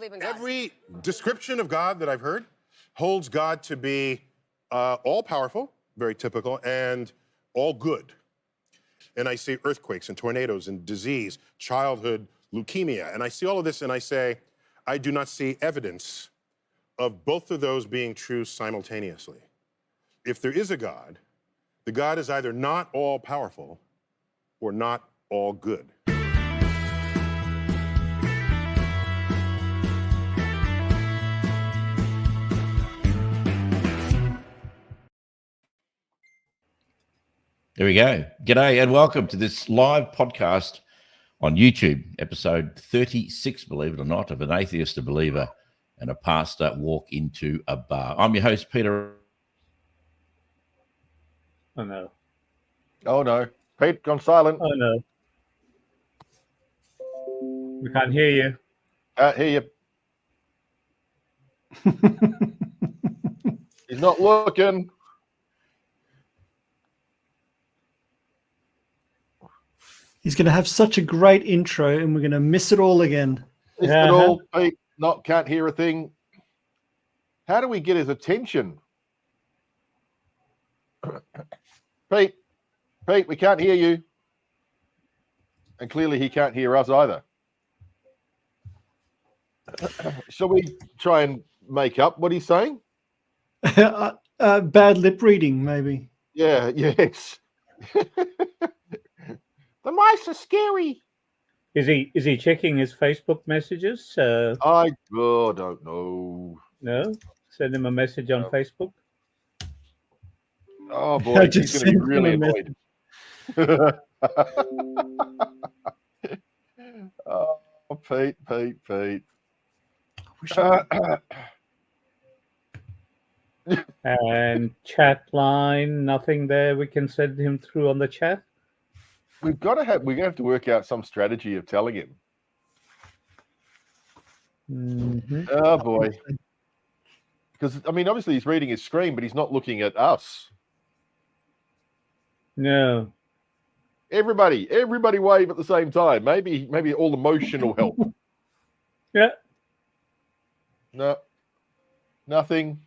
believe in God. Every description of God that I've heard holds God to be all-powerful, very typical, and all good. And I see earthquakes and tornadoes and disease, childhood leukemia, and I see all of this and I say, I do not see evidence of both of those being true simultaneously. If there is a God, the God is either not all-powerful or not all good. There we go. G'day and welcome to this live podcast on YouTube, episode 36, believe it or not, of An Atheist, a Believer, and a Pastor Walk into a Bar. I'm your host, Peter. Oh, no. Oh, no. Pete, gone silent. Oh, no. We can't hear you. Can't hear you. He's not looking. He's going to have such a great intro, and we're going to miss it all again. Missed it all. Pete, can't hear a thing. How do we get his attention? Pete, we can't hear you. And clearly he can't hear us either. Shall we try and make up what he's saying? Bad lip reading, maybe. Yeah, yes. The mice are scary. Is he checking his Facebook messages? I don't know. No? Send him a message on Facebook. Oh boy, he's going to be really annoyed. Oh, Pete. And chat line, nothing there. We can send him through on the chat. We're going to have to work out some strategy of telling him. Mm-hmm. Oh boy. Because I mean, obviously he's reading his screen, but he's not looking at us. No. Everybody wave at the same time. Maybe all the motion will help. Yeah. No. Nothing.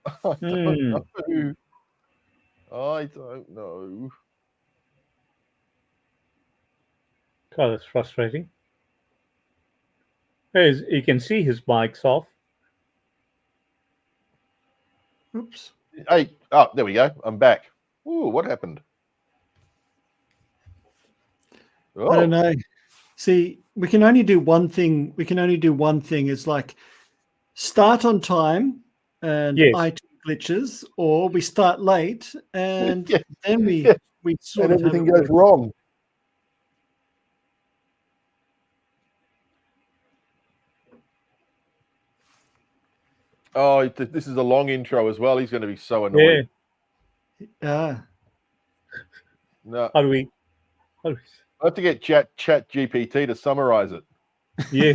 I don't know. God, that's frustrating. You can see his mic's off. Oops. Hey, there we go. I'm back. Ooh, what happened? Oh. I don't know. See, we can only do one thing. It's like start on time and IT glitches, or we start late and then we sort of everything goes wrong. Oh, this is a long intro as well. He's going to be so annoyed. Yeah. No. How do we? I have to get Chat GPT to summarize it. Yeah.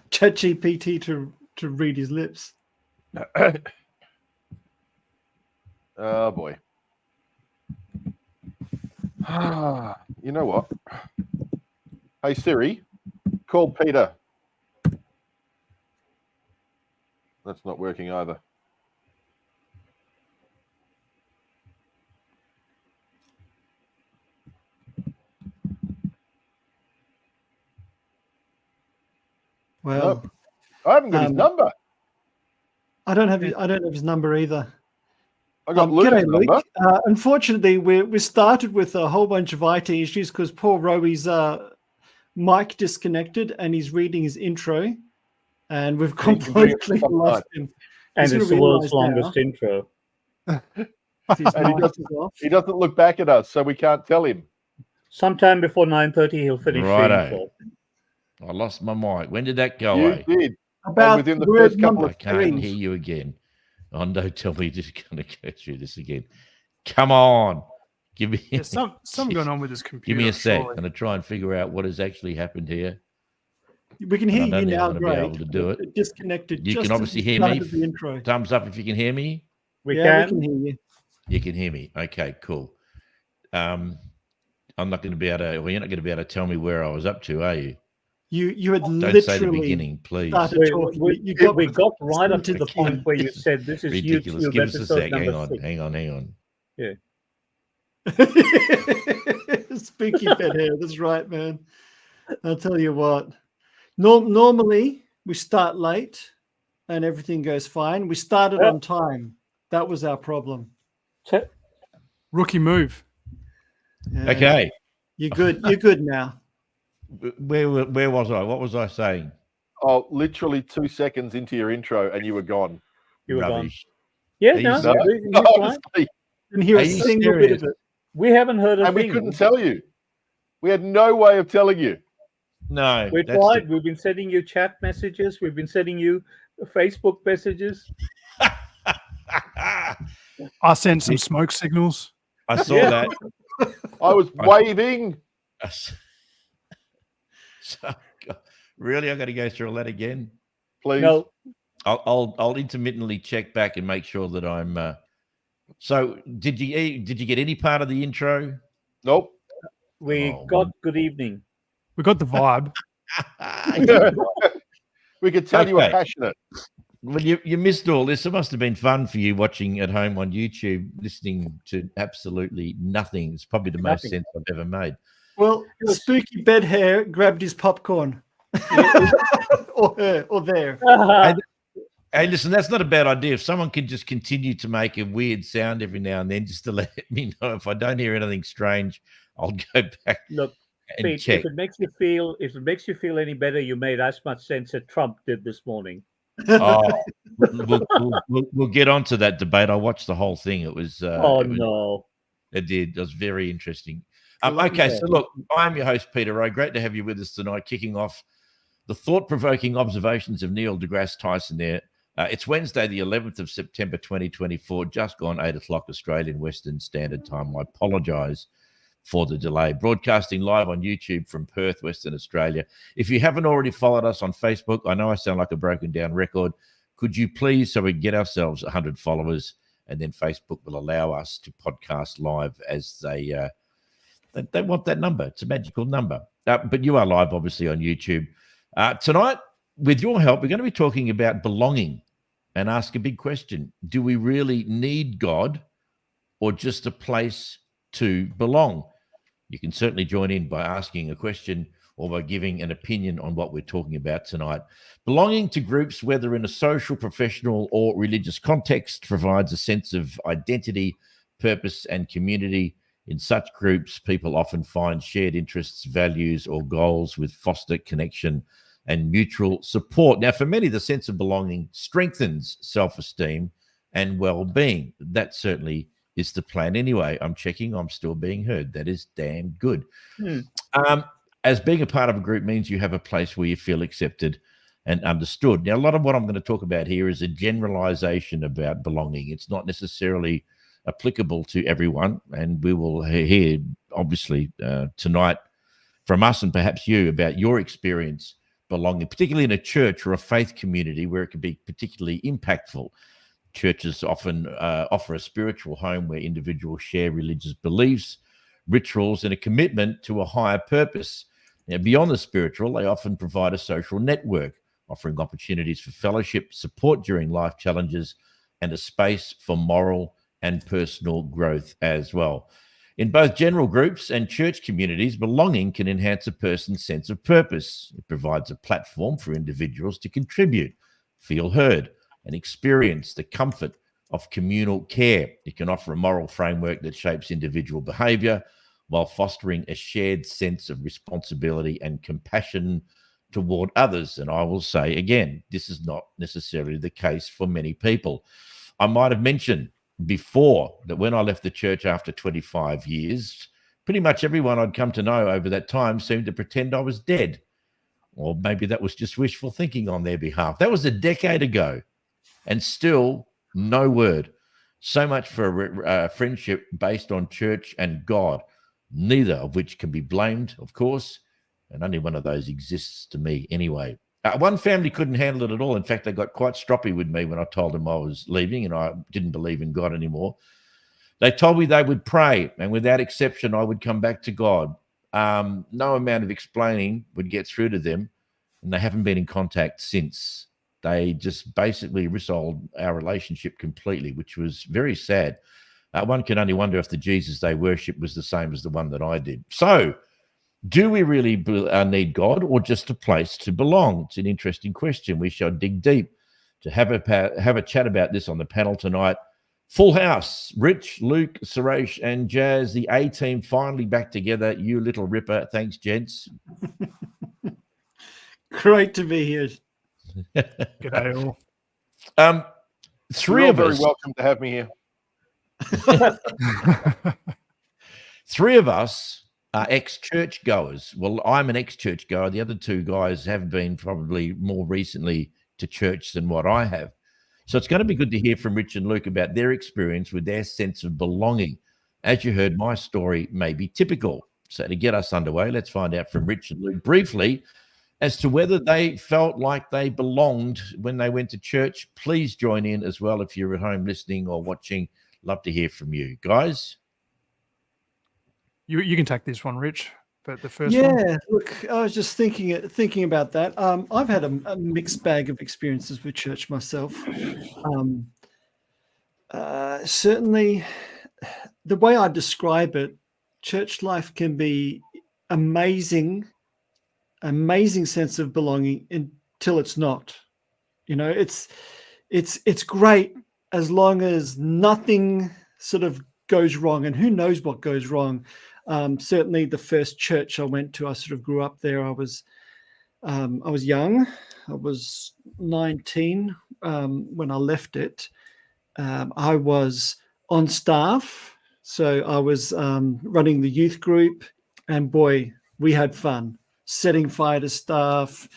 Chat GPT to read his lips. Oh boy. You know what? Hey Siri, call Peter. That's not working either. Well, nope. I haven't got his number. I don't have his number either. I got Luke's number. Unfortunately, we started with a whole bunch of IT issues because poor Roey's mic disconnected and he's reading his intro, and we've completely lost him. And it's the world's longest intro. And he doesn't look back at us, so we can't tell him. Sometime before 9:30, he'll finish. Righto. I lost my mic. When did that go away? You did. About within the first couple I can't hear you again. Oh, no, tell me you're just going to go through this again. Come on. Give me something going on with his computer. Give me a sec. I'm going to try and figure out what has actually happened here. We can hear you now, great. Be able to do it. Disconnected. You can obviously hear me. Thumbs up if you can hear me. We can hear you. You can hear me. Okay, cool. I'm not going to be able to. Well, you're not going to be able to tell me where I was up to, are you? You had Don't literally say the beginning, please. started talking. We got right up to the point where you said this is Ridiculous. YouTube Give us a episode sec. number Hang on. 6. Spooky bed hair. That's right, man. I'll tell you what. Normally we start late and everything goes fine. We started on time. That was our problem. Rookie move. Yeah. Okay. You're good. You're good now. Where was I? What was I saying? Oh, literally 2 seconds into your intro and you were gone. You were gone. Rubbish. Yeah, Are you no, serious? you're fine. Honestly, Didn't hear Are a you single bit of serious? it. We haven't heard a and we thing. couldn't tell you. We had no way of telling you. No. We that's tried. We've been sending you chat messages. We've been sending you Facebook messages. I sent some smoke signals. I saw Yeah. that. I was waving. So, really, I got to go through all that again. Please. No, I'll intermittently check back and make sure that I'm. So, did you get any part of the intro? Nope. we Oh, got man. good evening. We got the vibe. We could tell you were Okay. passionate. Well, you missed all this. It must have been fun for you watching at home on YouTube, listening to absolutely nothing. It's probably the most Nothing. sense I've ever made. Well, spooky bed hair grabbed his popcorn. or her, or there. Hey, listen, that's not a bad idea. If someone can just continue to make a weird sound every now and then, just to let me know if I don't hear anything strange, I'll go back Look, and Pete, check. if it makes you feel any better, you made as much sense as Trump did this morning. Oh, we'll get on to that debate. I watched the whole thing. It was. No. It did. It was very interesting. Well, Okay, yeah. so look, I'm your host, Peter Rowe. Great to have you with us tonight, kicking off the thought-provoking observations of Neil deGrasse Tyson there. It's Wednesday, the 11th of September, 2024, just gone 8 o'clock Australian Western Standard Time. I apologise for the delay. Broadcasting live on YouTube from Perth, Western Australia. If you haven't already followed us on Facebook, I know I sound like a broken down record. Could you please, so we can get ourselves 100 followers, and then Facebook will allow us to podcast live as they want that number. It's a magical number. But you are live, obviously, on YouTube. Tonight, with your help, we're going to be talking about belonging and ask a big question. Do we really need God or just a place to belong? You can certainly join in by asking a question or by giving an opinion on what we're talking about tonight. Belonging to groups, whether in a social, professional, or religious context, provides a sense of identity, purpose, and community. In such groups, people often find shared interests, values, or goals with foster connection and mutual support. Now, for many, the sense of belonging strengthens self-esteem and well-being. That certainly is the plan anyway. I'm checking. I'm still being heard. That is damn good. As being a part of a group means you have a place where you feel accepted and understood. Now, a lot of what I'm going to talk about here is a generalization about belonging. It's not necessarily applicable to everyone, and we will hear, obviously, tonight from us and perhaps you about your experience belonging, particularly in a church or a faith community where it can be particularly impactful. Churches often offer a spiritual home where individuals share religious beliefs, rituals, and a commitment to a higher purpose. Now, beyond the spiritual, they often provide a social network, offering opportunities for fellowship, support during life challenges, and a space for moral and personal growth as well. In both general groups and church communities, belonging can enhance a person's sense of purpose. It provides a platform for individuals to contribute, feel heard, and experience the comfort of communal care. It can offer a moral framework that shapes individual behavior while fostering a shared sense of responsibility and compassion toward others. And I will say again, this is not necessarily the case for many people. I might have mentioned before that when I left the church after 25 years, pretty much everyone I'd come to know over that time seemed to pretend I was dead. Or maybe that was just wishful thinking on their behalf. That was a decade ago, and still no word. So much for a friendship based on church and God, neither of which can be blamed, of course, and only one of those exists to me anyway. One family couldn't handle it at all. In fact, they got quite stroppy with me when I told them I was leaving and I didn't believe in God anymore. They told me they would pray, and without exception, I would come back to God. No amount of explaining would get through to them, and they haven't been in contact since. They just basically resolved our relationship completely, which was very sad. One can only wonder if the Jesus they worship was the same as the one that I did. So, do we really need God, or just a place to belong? It's an interesting question. We shall dig deep to have a chat about this on the panel tonight. Full house. Rich, Luke, Suresh, and Jazz, the A team finally back together. You little ripper. Thanks, gents. Great to be here. G'day all. Three You're of very us. welcome to have me here. Three of us are ex-church goers. Well, I'm an ex-church goer. The other two guys have been probably more recently to church than what I have. So it's going to be good to hear from Rich and Luke about their experience with their sense of belonging. As you heard, my story may be typical. So to get us underway, let's find out from Rich and Luke briefly as to whether they felt like they belonged when they went to church. Please join in as well if you're at home listening or watching. Love to hear from you. Guys? You can take this one, Rich. But the first one. Yeah, look, I was just thinking about that. I've had a mixed bag of experiences with church myself. Certainly, the way I describe it, church life can be amazing sense of belonging until it's not. You know, it's great as long as nothing sort of goes wrong, and who knows what goes wrong. Certainly the first church I went to, I sort of grew up there. I was young. I was 19 when I left it. I was on staff, so I was running the youth group, and boy, we had fun setting fire to stuff.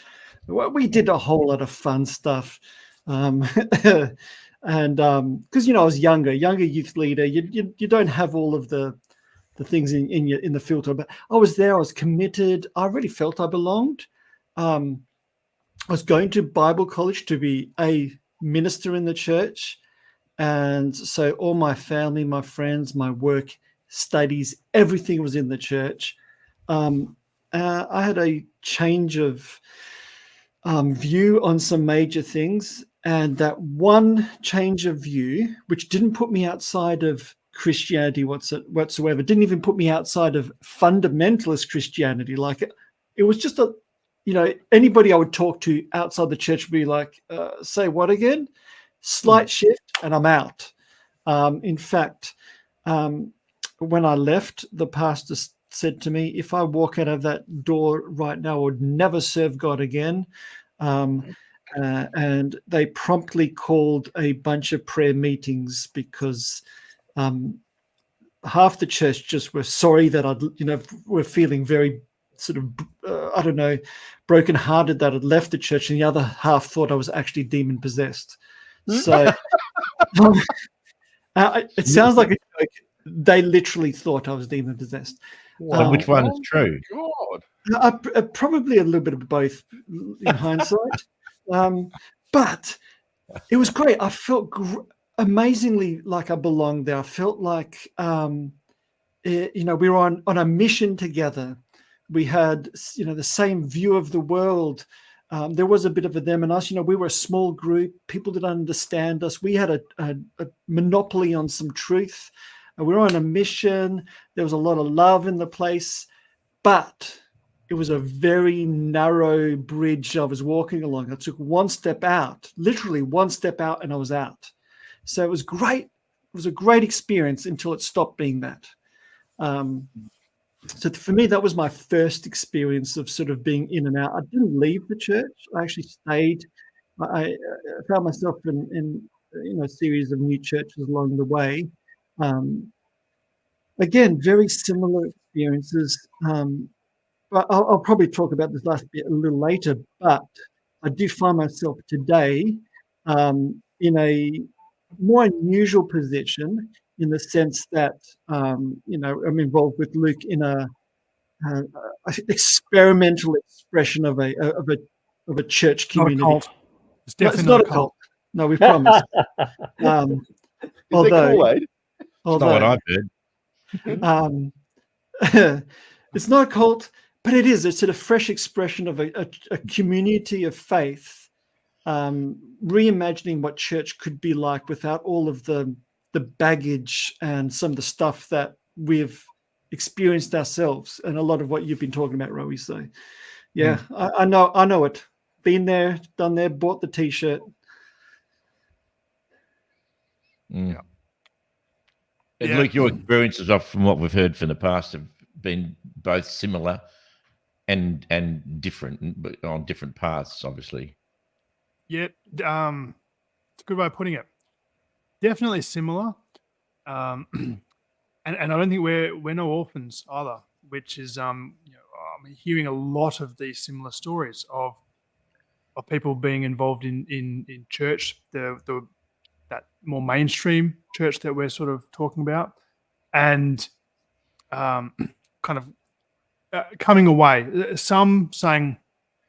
We did a whole lot of fun stuff. And because I was younger youth leader, you don't have all of the things in the filter, but I was there. I was committed. I really felt I belonged. I was going to Bible college to be a minister in the church, and so all my family, my friends, my work, studies, everything was in the church. I had a change of view on some major things, and that one change of view, which didn't put me outside of Christianity whatsoever, didn't even put me outside of fundamentalist Christianity. Like it was just anybody I would talk to outside the church would be like, say what again? Slight shift and I'm out. In fact, when I left, the pastor said to me, if I walk out of that door right now, I would never serve God again. And they promptly called a bunch of prayer meetings because half the church just were sorry that were feeling very sort of, brokenhearted that I'd left the church, and the other half thought I was actually demon possessed. So it sounds like a joke. They literally thought I was demon possessed. And which one is true? God. Probably a little bit of both in hindsight. But it was great. I felt amazingly like I belonged there. I felt like, we were on a mission together. We had, the same view of the world. There was a bit of a them and us. We were a small group. People didn't understand us. We had a monopoly on some truth. We were on a mission. There was a lot of love in the place, but it was a very narrow bridge I was walking along. I took one step out, literally one step out, and I was out. So it was great. It was a great experience until it stopped being that. So for me, that was my first experience of sort of being in and out. I didn't leave the church. I actually stayed. I found myself in a series of new churches along the way. Again, very similar experiences. I'll probably talk about this last bit a little later, but I do find myself today in a more unusual position in the sense that I'm involved with Luke in a experimental expression of a church community. Not a cult. It's definitely it's not a cult. No, we promise. Is there Kool-Aid? It's not what I've heard. It's not a cult, but it is. It's a fresh expression of a community of faith, reimagining what church could be like without all of the baggage and some of the stuff that we've experienced ourselves, and a lot of what you've been talking about, Rowie. So, yeah, I know it. Been there, done there, bought the T-shirt. Yeah. And Luke, your experiences from what we've heard from the past have been both similar and different, but on different paths, obviously. Yeah, it's a good way of putting it. Definitely similar, and I don't think we're no orphans either. Which is, I'm hearing a lot of these similar stories of people being involved in church, that more mainstream church that we're sort of talking about, and kind of coming away. Some saying,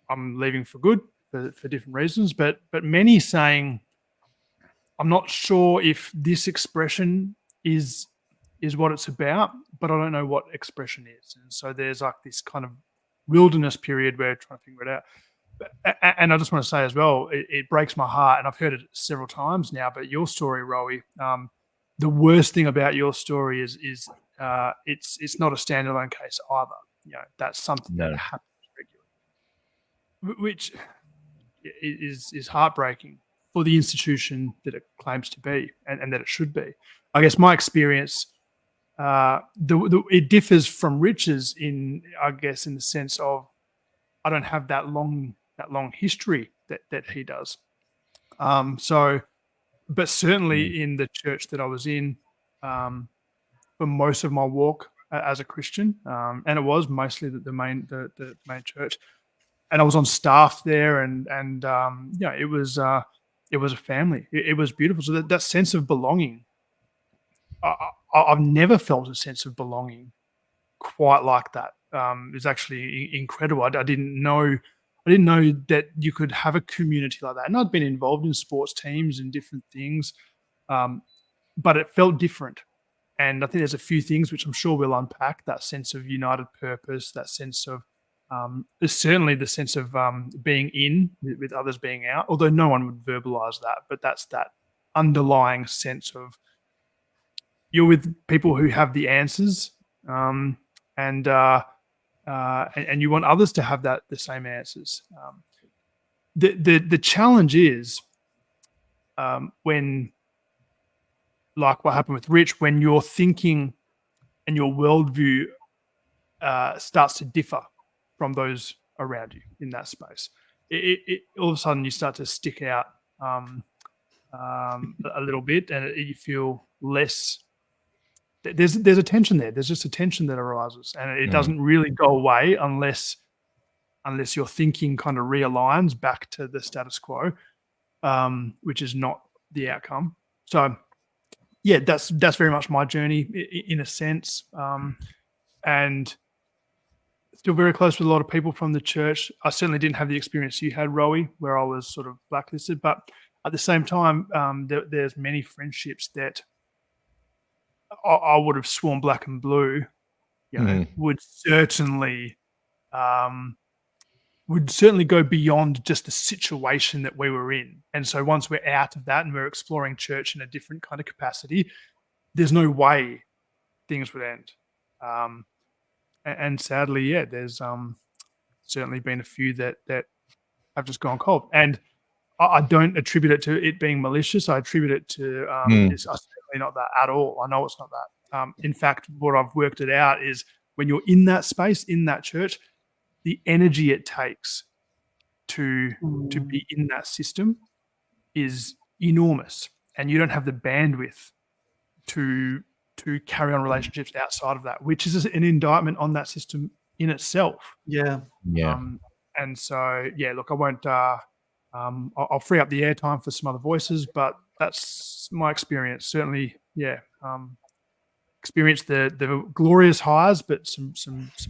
"I'm leaving for good," for different reasons, but many saying, "I'm not sure if this expression is what it's about, but I don't know what expression is." And so there's like this kind of wilderness period where we're trying to figure it out. And I just want to say as well, it breaks my heart, and I've heard it several times now, but your story, Rowie, the worst thing about your story is it's not a standalone case either. That's something that happens regularly, which is heartbreaking for the institution that it claims to be and that it should be. I guess my experience, it differs from Rich's in the sense of I don't have that long history that he does. But certainly in the church that I was in, for most of my walk as a Christian, and it was mostly the main church, and I was on staff there, and it was a family. It was beautiful. So that sense of belonging, I've never felt a sense of belonging quite like that. It's actually incredible. I didn't know that you could have a community like that. And I'd been involved in sports teams and different things, but it felt different. And I think there's a few things which I'm sure we'll unpack, that sense of united purpose, that sense of certainly the sense of being in with others being out, although no one would verbalize that, but that's that underlying sense of you're with people who have the answers, and you want others to have the same answers. The challenge is when, like what happened with Rich, when your thinking and your worldview starts to differ from those around you in that space. It all of a sudden you start to stick out a little bit, and you feel less. There's a tension there. There's just a tension that arises, and it doesn't really go away unless your thinking kind of realigns back to the status quo, which is not the outcome. So, yeah, that's very much my journey in a sense, and still very close with a lot of people from the church. I certainly didn't have the experience you had, Rowie, where I was sort of blacklisted, but at the same time, there's many friendships that I would have sworn black and blue, would certainly go beyond just the situation that we were in. And so once we're out of that and we're exploring church in a different kind of capacity, there's no way things would end. And sadly, there's certainly been a few that have just gone cold. And I don't attribute it to it being malicious. I attribute it to it's certainly not that at all. I know it's not that. In fact, what I've worked it out is when you're in that space, in that church, the energy it takes to be in that system is enormous, and you don't have the bandwidth to carry on relationships outside of that, which is an indictment on that system in itself. Yeah. And so, look, I won't. I'll free up the airtime for some other voices, but that's my experience. Certainly, experienced the glorious highs, but some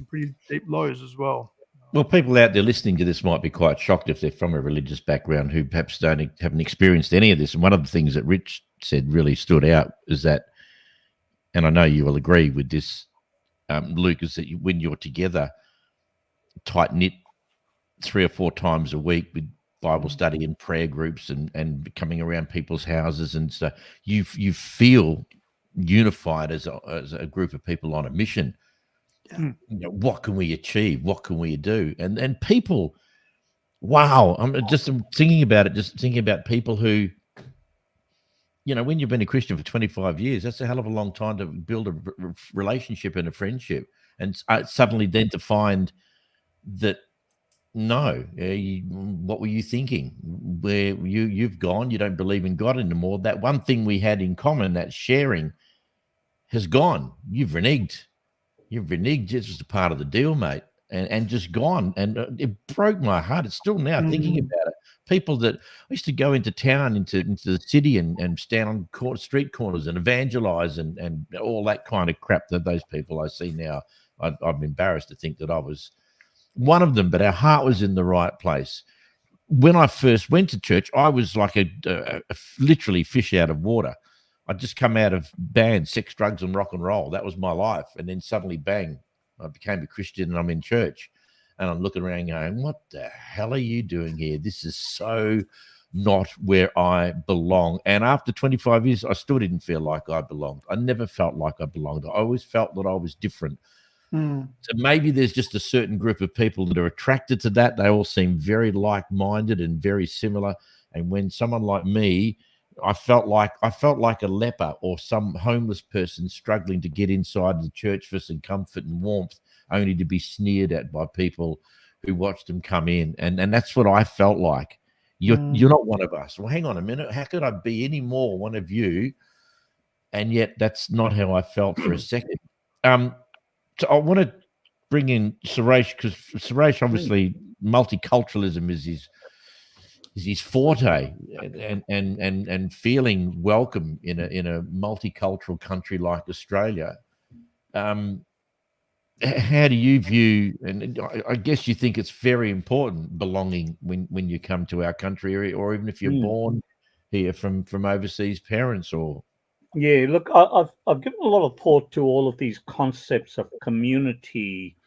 pretty deep lows as well. Well, people out there listening to this might be quite shocked if they're from a religious background who perhaps haven't experienced any of this. And one of the things that Rich said really stood out is that and I know you will agree with this, Luke, is that when you're together, tight knit, 3 or 4 times a week with Bible study and prayer groups and coming around people's houses and stuff, you feel unified as a group of people on a mission. Yeah. What can we achieve? What can we do? And people, wow! I'm thinking about it. Just thinking about people who, when you've been a Christian for 25 years, that's a hell of a long time to build a relationship and a friendship, and suddenly then to find that. No, what were you thinking? Where you've gone, you don't believe in God anymore. That one thing we had in common, that sharing, has gone. You've reneged. It's just a part of the deal, mate, and just gone. And it broke my heart. It's still now thinking about it. People that I used to go into town, into the city, and stand on street corners and evangelize and all that kind of crap. That those people I see now, I'm embarrassed to think that I was one of them, but our heart was in the right place. When I first went to church, I was like a literally fish out of water. I'd just come out of band, sex, drugs, and rock and roll. That was my life. And then suddenly, bang, I became a Christian and I'm in church. And I'm looking around going, what the hell are you doing here? This is so not where I belong. And after 25 years, I still didn't feel like I belonged. I never felt like I belonged. I always felt that I was different. So maybe there's just a certain group of people that are attracted to that. They all seem very like-minded and very similar. And when someone like me, I felt like a leper or some homeless person struggling to get inside the church for some comfort and warmth, only to be sneered at by people who watched them come in. And that's what I felt like. You're not one of us. Well, hang on a minute. How could I be any more one of you? And yet that's not how I felt for a second. So I want to bring in Suresh, because Suresh, obviously, multiculturalism is his forte, and feeling welcome in a multicultural country like Australia. How do you view? And I guess you think it's very important belonging when you come to our country, or even if you're born here from overseas parents, or. Yeah, look, I've given a lot of thought to all of these concepts of community,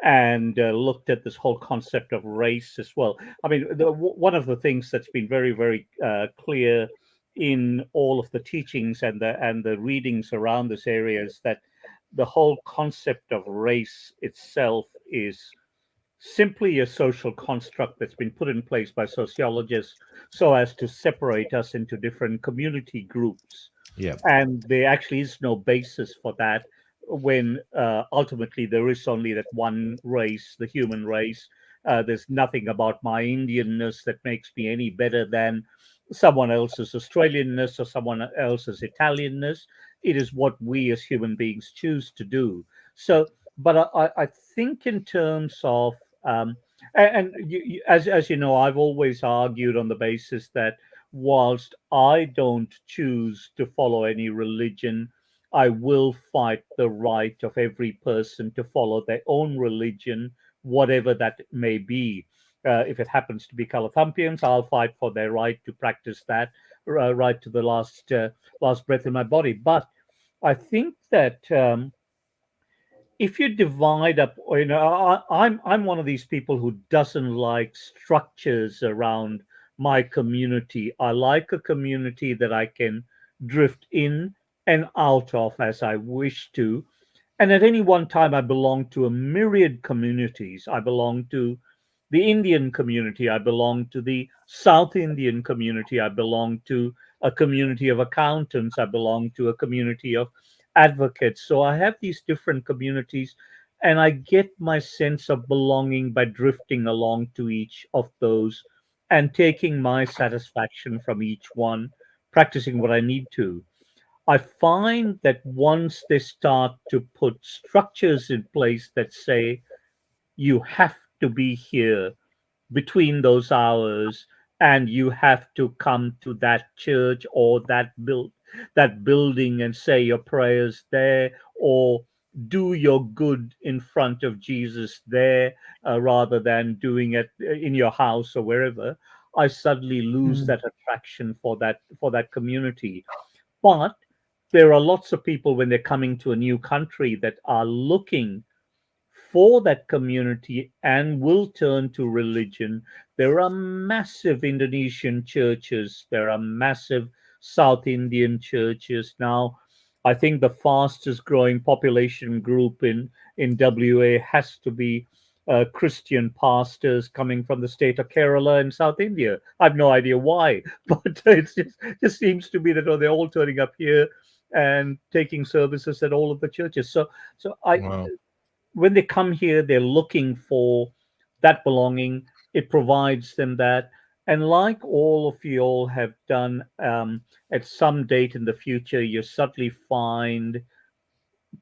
and looked at this whole concept of race as well. I mean, one of the things that's been very, very clear in all of the teachings and the readings around this area is that the whole concept of race itself is simply a social construct that's been put in place by sociologists so as to separate us into different community groups. Yeah. And there actually is no basis for that when ultimately there is only that one race, the human race. There's nothing about my Indianness that makes me any better than someone else's Australianness or someone else's Italianness. It is what we as human beings choose to do. So, but I think in terms of, as you know, I've always argued on the basis that whilst I don't choose to follow any religion, I will fight the right of every person to follow their own religion, whatever that may be. If it happens to be Kalathumpians, I'll fight for their right to practice that right to the last breath in my body. But I think that if you divide up, I'm one of these people who doesn't like structures around my community. I like a community that I can drift in and out of as I wish to. And at any one time, I belong to a myriad communities. I belong to the Indian community. I belong to the South Indian community. I belong to a community of accountants. I belong to a community of advocates. So I have these different communities, and I get my sense of belonging by drifting along to each of those and taking my satisfaction from each one, practicing what I need to. I find that once they start to put structures in place that say you have to be here between those hours and you have to come to that church or that building and say your prayers there, or do your good in front of Jesus there, rather than doing it in your house or wherever, I suddenly lose that attraction for that community. But there are lots of people when they're coming to a new country that are looking for that community and will turn to religion. There are massive Indonesian churches. There are massive South Indian churches. Now, I think the fastest growing population group in WA has to be Christian pastors coming from the state of Kerala in South India. I have no idea why, but it just seems to be that they're all turning up here and taking services at all of the churches. So Wow. when they come here, they're looking for that belonging. It provides them that. And like all of you all have done at some date in the future, you suddenly find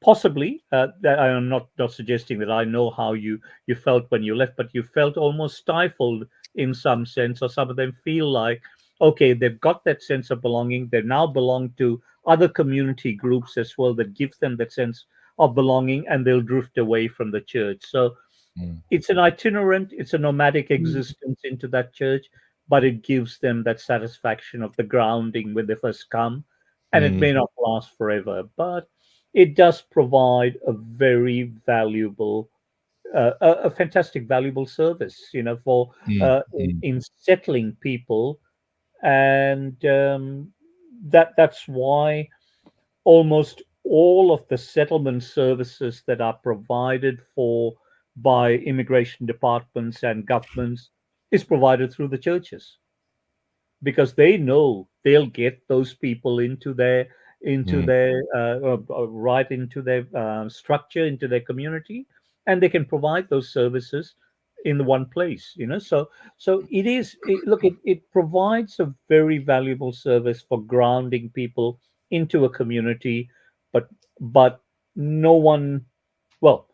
possibly that I am not suggesting that I know how you felt when you left, but you felt almost stifled in some sense, or some of them feel like, okay, they've got that sense of belonging. They now belong to other community groups as well that give them that sense of belonging, and they'll drift away from the church. So it's an itinerant, it's a nomadic existence into that church, but it gives them that satisfaction of the grounding when they first come. And it may not last forever, but it does provide a very valuable, a fantastic, valuable service, for in settling people, and that's why almost all of the settlement services that are provided for by immigration departments and governments is provided through the churches, because they know they'll get those people into their right into their structure, into their community, and they can provide those services in the one place. So it provides a very valuable service for grounding people into a community, but no one, well,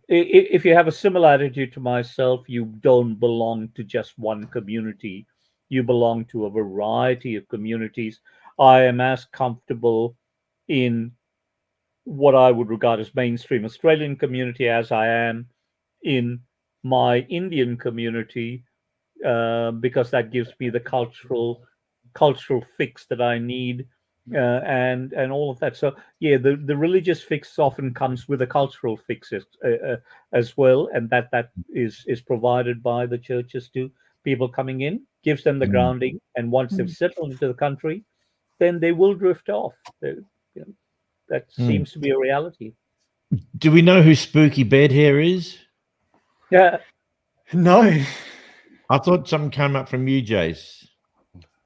if you have a similar attitude to myself, you don't belong to just one community. You belong to a variety of communities. I am as comfortable in what I would regard as mainstream Australian community as I am in my Indian community, because that gives me the cultural fix that I need, and all of that. So yeah, the religious fix often comes with a cultural fix as well, and that is provided by the churches to people coming in, gives them the grounding, and once they've settled into the country, then they will drift off. That seems to be a reality. Do we know who Spooky Bedhair is? Yeah. No. I thought something came up from you, Jace.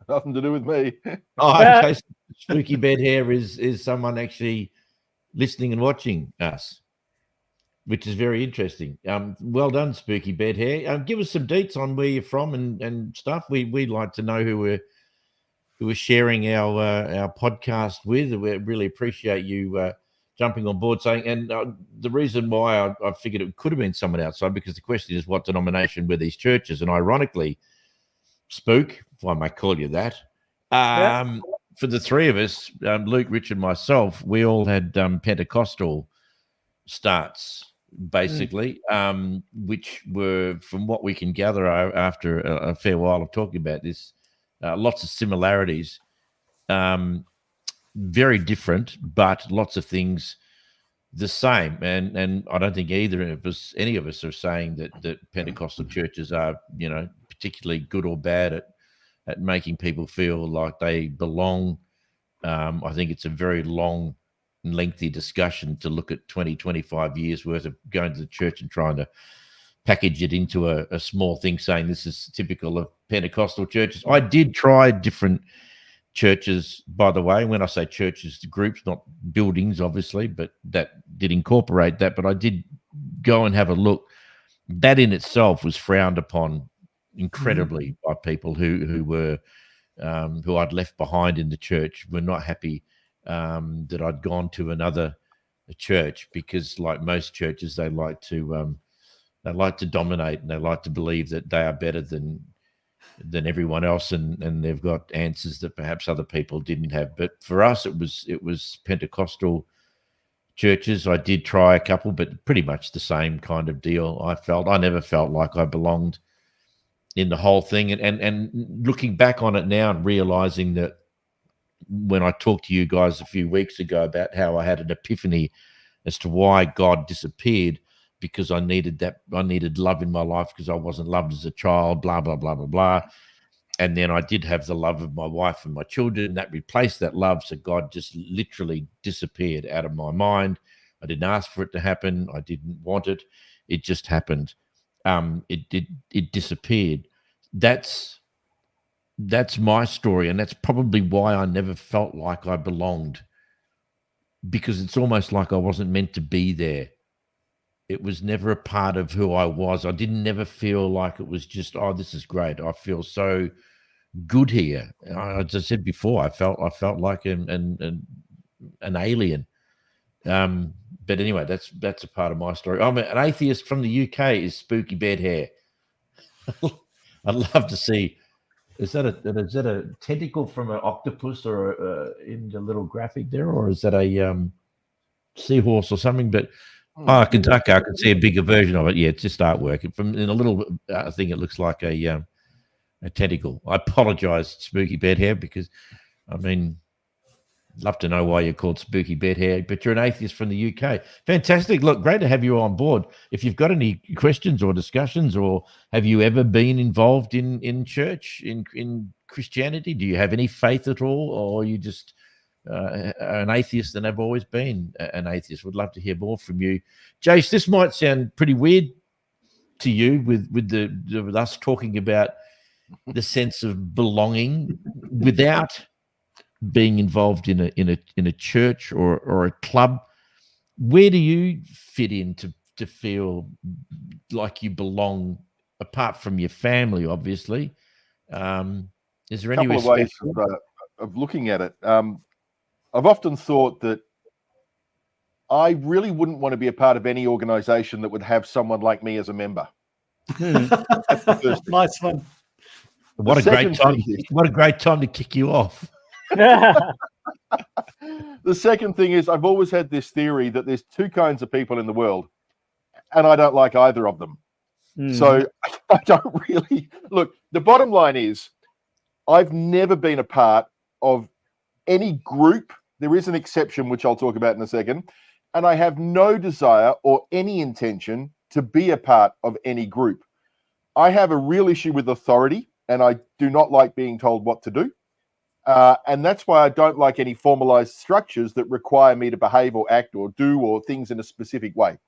Nothing to do with me. Oh, okay. Spooky Bedhair is someone actually listening and watching us, which is very interesting. Well done, Spooky Bedhair. Give us some deets on where you're from and stuff. We'd like to know who we're sharing our podcast with. We really appreciate you jumping on board, saying. And the reason why I figured it could have been someone outside, because the question is, what denomination were these churches? And ironically, Spook, if I may call you that, for the three of us, Luke, Rich, and myself, we all had Pentecostal starts, basically, which were, from what we can gather after a fair while of talking about this, lots of similarities, very different, but lots of things the same. And I don't think any of us are saying that Pentecostal churches are, particularly good or bad at making people feel like they belong. I think it's a very long, lengthy discussion to look at 20, 25 years worth of going to the church and trying to package it into a small thing, saying this is typical of Pentecostal churches. I did try different churches, by the way. When I say churches, groups, not buildings, obviously, but that did incorporate that. But I did go and have a look. That in itself was frowned upon incredibly by people who were who I'd left behind in the church, were not happy that I'd gone to another church, because, like most churches, they like to dominate, and they like to believe that they are better than everyone else, and they've got answers that perhaps other people didn't have. But for us, it was Pentecostal churches. I did try a couple, but pretty much the same kind of deal. I never felt like I belonged in the whole thing, and looking back on it now and realizing that when I talked to you guys a few weeks ago about how I had an epiphany as to why God disappeared, because I needed love in my life because I wasn't loved as a child, blah, blah, blah, blah, blah. And then I did have the love of my wife and my children that replaced that love. So God just literally disappeared out of my mind. I didn't ask for it to happen. I didn't want it. It just happened. It disappeared. That's my story. And that's probably why I never felt like I belonged, because it's almost like I wasn't meant to be there. It was never a part of who I was. I didn't never feel like it was just, oh, this is great. I feel so good here. As I said before, I felt like an alien. But anyway, that's a part of my story. I'm an atheist from the UK. Is Spooky Bed Hair? I'd love to see. Is that a tentacle from an octopus or in the little graphic there, or is that a seahorse or something? But I can see a bigger version of it. Yeah, it's just artwork. From in a little thing, it looks like a tentacle. I apologize, Spooky Bed Hair, because I mean, love to know why you're called Spooky Bed Hair, but you're an atheist from the UK. Fantastic. Look, great to have you on board. If you've got any questions or discussions, or have you ever been involved in church, in Christianity? Do you have any faith at all, or are you just an atheist and have always been an atheist? Would love to hear more from you. Jace, this might sound pretty weird to you with us talking about the sense of belonging without being involved in a church or a club. Where do you fit in to feel like you belong, apart from your family, obviously? Is there any couple of ways of looking at it? I've often thought that I really wouldn't want to be a part of any organization that would have someone like me as a member. Nice one. What a great time! What a great time to kick you off. The second thing is, I've always had this theory that there's two kinds of people in the world, and I don't like either of them. So I don't really look. The bottom line is, I've never been a part of any group. There is an exception, which I'll talk about in a second. And I have no desire or any intention to be a part of any group. I have a real issue with authority, and I do not like being told what to do. And that's why I don't like any formalized structures that require me to behave or act or do or things in a specific way.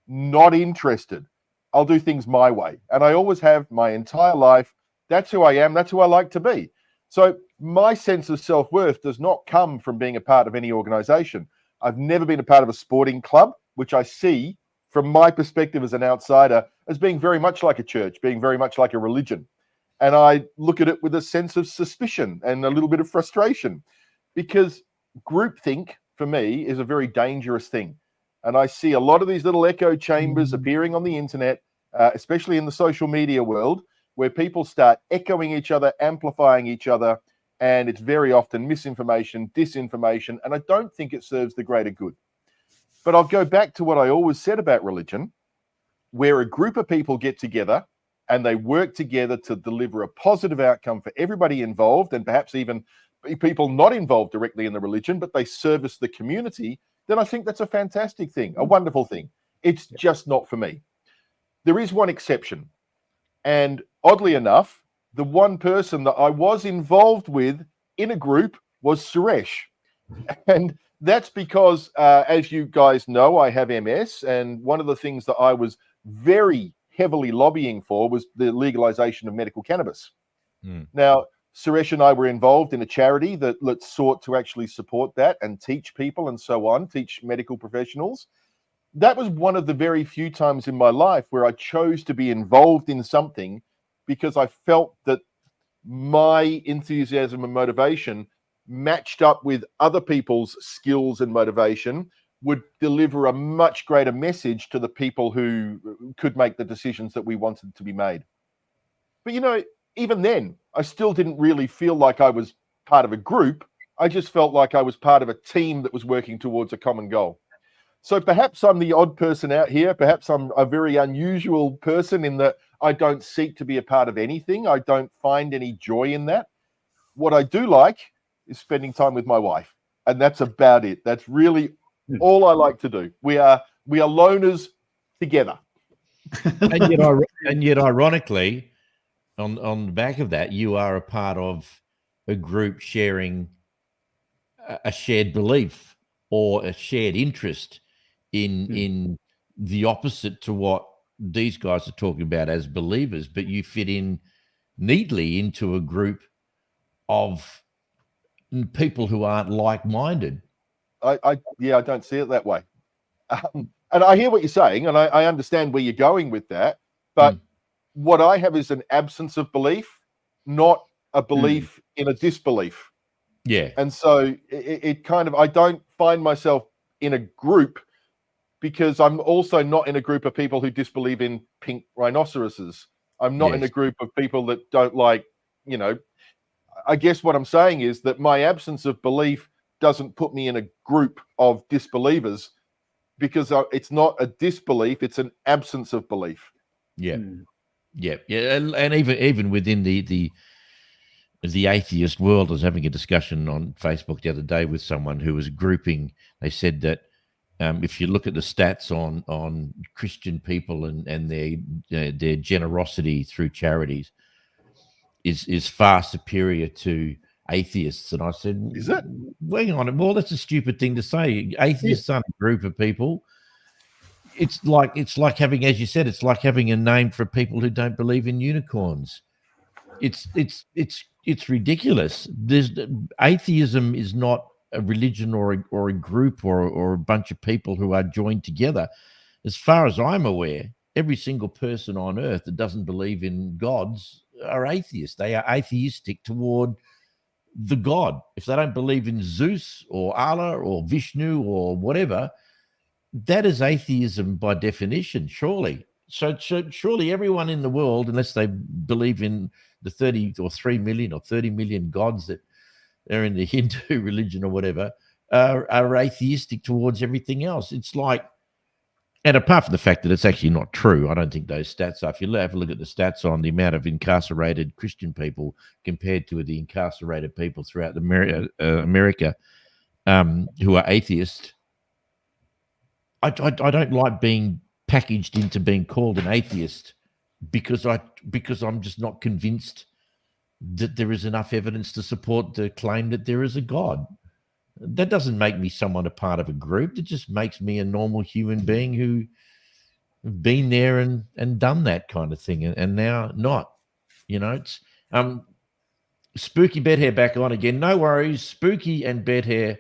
Not interested. I'll do things my way. And I always have my entire life. That's who I am. That's who I like to be. So my sense of self-worth does not come from being a part of any organization. I've never been a part of a sporting club, which I see from my perspective as an outsider as being very much like a church, being very much like a religion. And I look at it with a sense of suspicion and a little bit of frustration, because groupthink for me is a very dangerous thing. And I see a lot of these little echo chambers appearing on the internet, especially in the social media world, where people start echoing each other, amplifying each other, and it's very often misinformation, disinformation, and I don't think it serves the greater good. But I'll go back to what I always said about religion, where a group of people get together and they work together to deliver a positive outcome for everybody involved, and perhaps even people not involved directly in the religion, but they service the community, then I think that's a fantastic thing, a wonderful thing. It's just not for me. There is one exception. And oddly enough, the one person that I was involved with in a group was Suresh. And that's because, as you guys know, I have MS. And one of the things that I was very heavily lobbying for was the legalization of medical cannabis. Now, Suresh and I were involved in a charity that sought to actually support that and teach people and so on, teach medical professionals. That was one of the very few times in my life where I chose to be involved in something because I felt that my enthusiasm and motivation matched up with other people's skills and motivation would deliver a much greater message to the people who could make the decisions that we wanted to be made. But, you know, even then, I still didn't really feel like I was part of a group. I just felt like I was part of a team that was working towards a common goal. So perhaps I'm the odd person out here. Perhaps I'm a very unusual person in that I don't seek to be a part of anything. I don't find any joy in that. What I do like is spending time with my wife, and that's about it. That's really Hmm. all I like to do. We are loners together. And yet, ironically, on the back of that, you are a part of a group sharing a shared belief or a shared interest in the opposite to what these guys are talking about as believers, but you fit in neatly into a group of people who aren't like-minded. I don't see it that way. And I hear what you're saying, and I understand where you're going with that. But what I have is an absence of belief, not a belief in a disbelief. Yeah. And so it kind of, I don't find myself in a group because I'm also not in a group of people who disbelieve in pink rhinoceroses. I'm not in a group of people that don't like, I guess what I'm saying is that my absence of belief doesn't put me in a group of disbelievers because it's not a disbelief, it's an absence of belief. Yeah. Yeah. And even within the atheist world, I was having a discussion on Facebook the other day with someone who was grouping. They said that if you look at the stats on Christian people and their generosity through charities is far superior to atheists. And I said, is it? Hang on, well, that's a stupid thing to say. Atheists aren't a group of people. It's like having, as you said, it's like having a name for people who don't believe in unicorns. It's ridiculous. Atheism is not a religion or a group or a bunch of people who are joined together. As far as I'm aware, every single person on earth that doesn't believe in gods are atheists. They are atheistic toward the god. If they don't believe in Zeus or Allah or Vishnu or whatever, that is atheism by definition, surely. So surely everyone in the world, unless they believe in the 30 or 3 million or 30 million gods that are in the Hindu religion or whatever, are atheistic towards everything else. It's like, and apart from the fact that it's actually not true, I don't think those stats are. If you have a look at the stats on the amount of incarcerated Christian people compared to the incarcerated people throughout America who are atheists, I don't like being packaged into being called an atheist because I'm just not convinced that there is enough evidence to support the claim that there is a God. That doesn't make me someone a part of a group. It just makes me a normal human being who been there and done that kind of thing and now not. It's Spooky Bedhair back on again. No worries. Spooky and Bedhair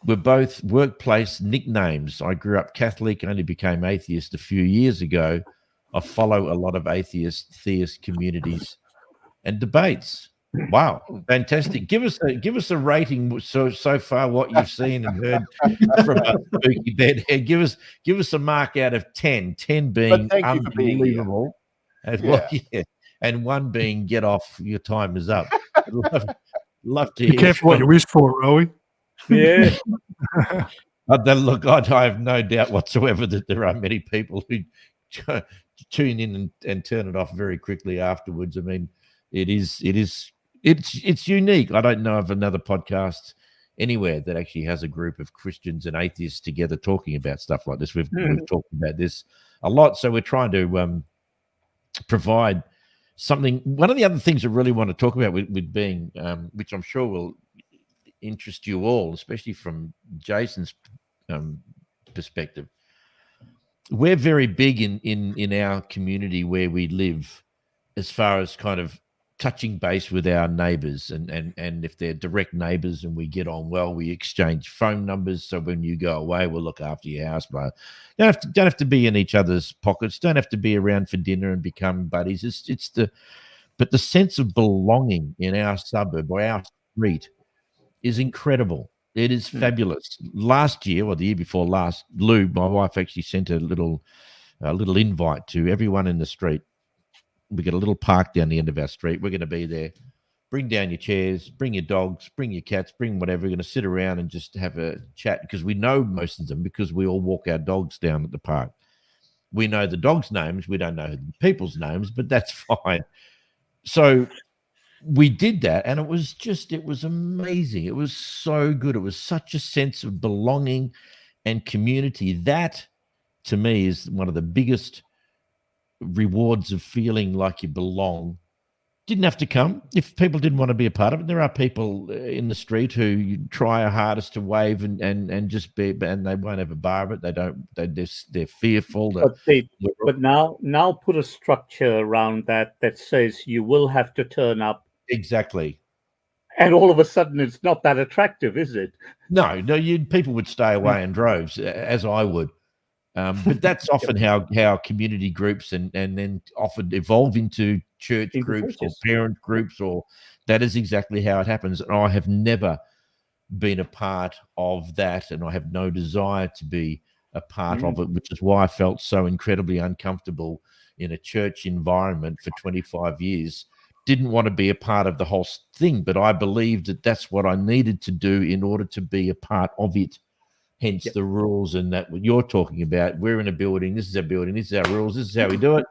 were both workplace nicknames. I grew up Catholic, only became atheist a few years ago. I follow a lot of theist communities and debates. Wow, fantastic! Give us a rating so far. What you've seen and heard from Spooky Bedhair. Give us a mark out of 10. 10 being unbelievable, and 1 being get off. Your time is up. Love to. Be careful what you wish for, Rowie. Yeah. Look, I have no doubt whatsoever that there are many people who tune in and turn it off very quickly afterwards. I mean, it's unique. I don't know of another podcast anywhere that actually has a group of Christians and atheists together talking about stuff like this. We've talked about this a lot, so we're trying to provide something. One of the other things I really want to talk about with being, which I'm sure will interest you all, especially from Jason's perspective. We're very big in our community where we live, as far as kind of touching base with our neighbors, and if they're direct neighbors and we get on well, we exchange phone numbers. So when you go away, we'll look after your house. But don't have to be in each other's pockets. Don't have to be around for dinner and become buddies. But the sense of belonging in our suburb or our street is incredible. It is fabulous. Last year or the year before last, Lou, my wife, actually sent a little invite to everyone in the street. We got a little park down the end of our street. We're going to be there. Bring down your chairs, bring your dogs, bring your cats, bring whatever. We're going to sit around and just have a chat because we know most of them because we all walk our dogs down at the park. We know the dogs' names. We don't know the people's names, but that's fine. So we did that, and it was amazing. It was so good. It was such a sense of belonging and community. That, to me, is one of the biggest rewards of feeling like you belong. Didn't have to come if people didn't want to be a part of it. There are people in the street who try their hardest to wave and just be, and they won't have a bar of it. They don't. They're fearful. But now put a structure around that says you will have to turn up. Exactly. And all of a sudden, it's not that attractive, is it? No. People would stay away in droves, as I would. But that's often how community groups and then often evolve into church groups or parent groups, or that is exactly how it happens. And I have never been a part of that, and I have no desire to be a part of it, which is why I felt so incredibly uncomfortable in a church environment for 25 years. Didn't want to be a part of the whole thing, but I believed that that's what I needed to do in order to be a part of it. Hence the rules, and that what you're talking about. We're in a building. This is our building. This is our rules. This is how we do it.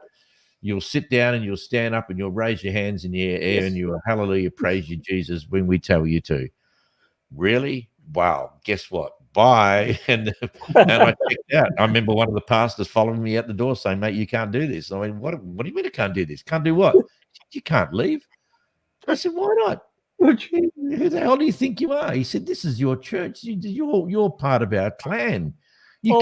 You'll sit down and you'll stand up and you'll raise your hands in the air and you'll hallelujah, praise you, Jesus, when we tell you to. Really? Wow. Guess what? Bye. And I checked out. I remember one of the pastors following me out the door saying, mate, you can't do this. I mean, what do you mean I can't do this? Can't do what? You can't leave. I said, why not? Who the hell do you think you are? He said, this is your church. You're part of our clan. You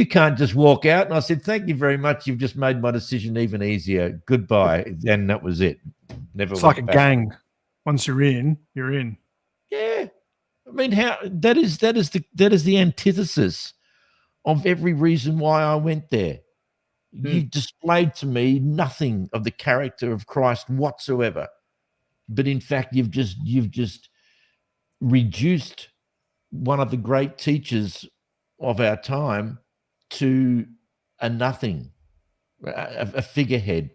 can't just walk out. And I said, thank you very much. You've just made my decision even easier. Goodbye. And that was it. Never. It's like a gang. Once you're in, you're in. Yeah. I mean, that is the antithesis of every reason why I went there. You displayed to me nothing of the character of Christ whatsoever. But in fact, you've just reduced one of the great teachers of our time to a nothing, a figurehead,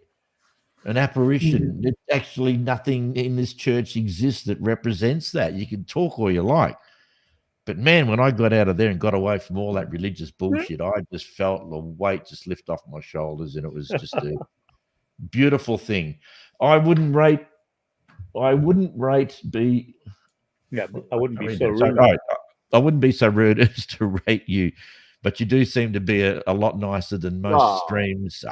an apparition. There's actually nothing in this church exists that represents that. You can talk all you like, but man, when I got out of there and got away from all that religious bullshit, I just felt the weight just lift off my shoulders, and it was just a beautiful thing. I wouldn't rate B. Yeah, I wouldn't be so rude. I wouldn't be so rude as to rate you, but you do seem to be a lot nicer than most streams.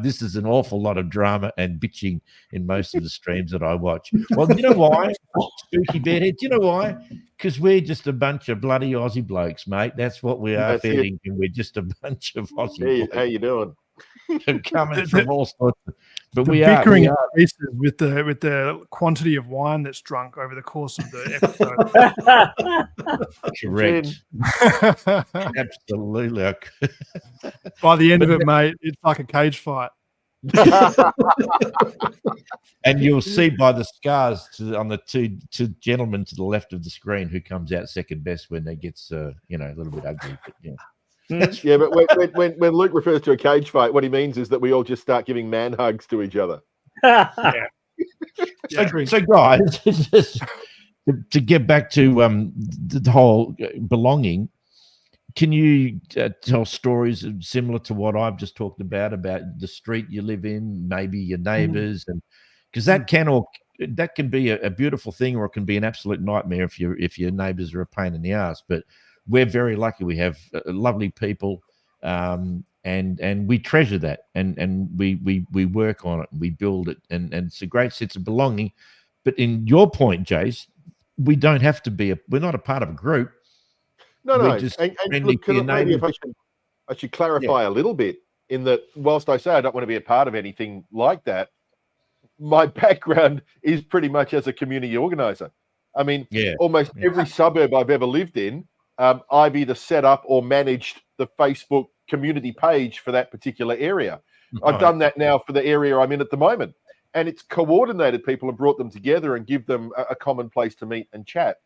This is an awful lot of drama and bitching in most of the streams that I watch. Well, you know why? Spooky Bedhead. Do you know why? Because we're just a bunch of bloody Aussie blokes, mate. That's what we are, feeling. We're just a bunch of Aussie blokes. How you doing? Coming from all sorts of, but we bickering increases with the quantity of wine that's drunk over the course of the episode. Correct. Absolutely. By the end of it, mate, it's like a cage fight. And you'll see by the scars on the two gentlemen to the left of the screen who comes out second best when they gets a little bit ugly. But, yeah. Yeah, but when Luke refers to a cage fight, what he means is that we all just start giving man hugs to each other. So guys, just to get back to the whole belonging, can you tell stories similar to what I've just talked about the street you live in, maybe your neighbors, and because that can be a beautiful thing, or it can be an absolute nightmare if your neighbors are a pain in the ass. But we're very lucky. We have lovely people, and we treasure that, and we work on it, and we build it, and it's a great sense of belonging. But in your point, Jace, we don't have to be we're not a part of a group. No. We're just friendly to your neighbors. I should clarify a little bit in that whilst I say I don't want to be a part of anything like that, my background is pretty much as a community organizer. I mean, almost every suburb I've ever lived in, I've either set up or managed the Facebook community page for that particular area. I've done that now for the area I'm in at the moment. And it's coordinated people and brought them together and give them a common place to meet and chat.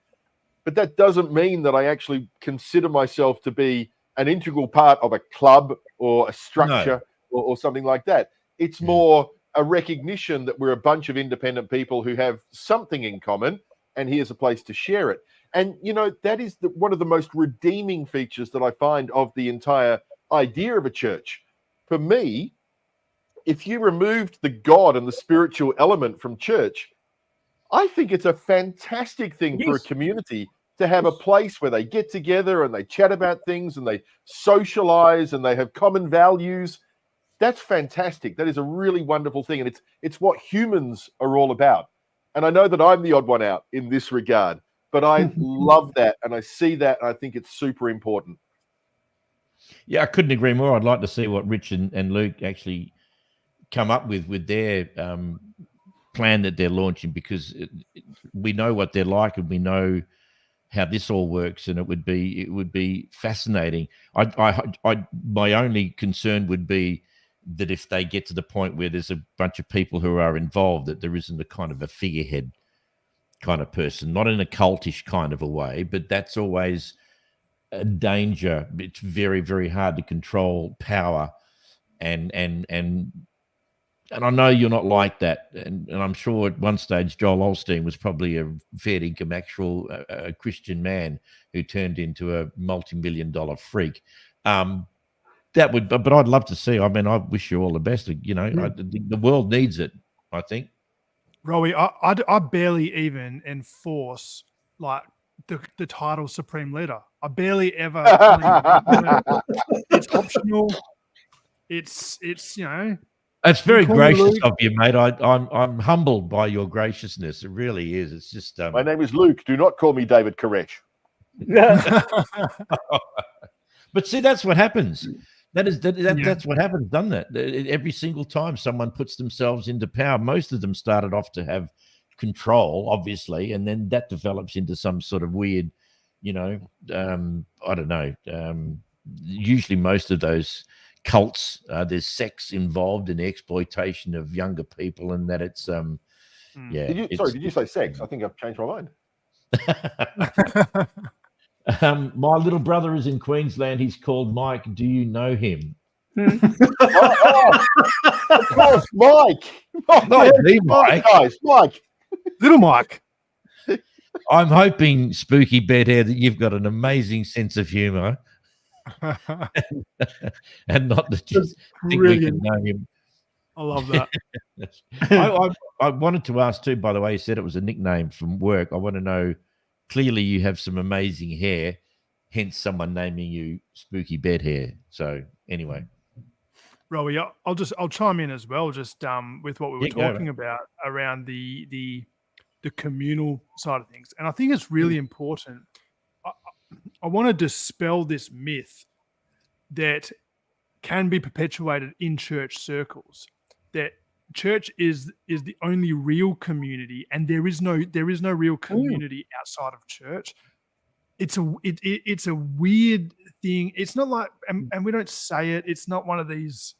But that doesn't mean that I actually consider myself to be an integral part of a club or a structure or something like that. It's more a recognition that we're a bunch of independent people who have something in common, and here's a place to share it. And, that is one of the most redeeming features that I find of the entire idea of a church. For me, if you removed the God and the spiritual element from church, I think it's a fantastic thing for a Yes. community to have a place where they get together and they chat about things and they socialize and they have common values. That's fantastic. That is a really wonderful thing. And it's what humans are all about. And I know that I'm the odd one out in this regard, but I love that. And I see that. And I think it's super important. Yeah, I couldn't agree more. I'd like to see what Rich and Luke actually come up with their plan that they're launching, because we know what they're like and we know how this all works, and it would be fascinating. My only concern would be that if they get to the point where there's a bunch of people who are involved, that there isn't a kind of a figurehead kind of person, not in a cultish kind of a way, but that's always a danger. It's very, very hard to control power, and I know you're not like that, and I'm sure at one stage Joel Osteen was probably a fair income actual a Christian man who turned into a multi-million-dollar freak. That would, but I'd love to see. I mean, I wish you all the best. You know, the world needs it, I think. Rowie, I barely even enforce like the title Supreme Leader. I barely ever. It's optional. It's you know. It's very call me gracious Luke. of you, mate. I'm humbled by your graciousness. It really is. It's just My name is Luke. Do not call me David Koresh. But see, that's what happens. That's what happens, doesn't it? Every single time someone puts themselves into power, most of them started off to have control, obviously, and then that develops into some sort of weird, you know, I don't know. Usually most of those cults, there's sex involved in the exploitation of younger people, and that it's yeah. Did you say sex? I think I've changed my mind. My little brother is in Queensland. He's called Mike. Do you know him? Of course, Mike. Not the Mike. Guys, Mike. Little Mike. I'm hoping, Spooky Bedhead, that you've got an amazing sense of humour, and not that you think we can know him. I love that. I wanted to ask too, by the way, you said it was a nickname from work. I want to know, clearly you have some amazing hair, hence someone naming you Spooky Bedhair. So anyway. Rowie, I'll chime in as well, just with what we were talking about around the communal side of things. And I think it's really important. I want to dispel this myth that can be perpetuated in church circles, that church is the only real community, and there is no real community outside of church. It's a weird thing. It's not like, and we don't say it. It's not one of these.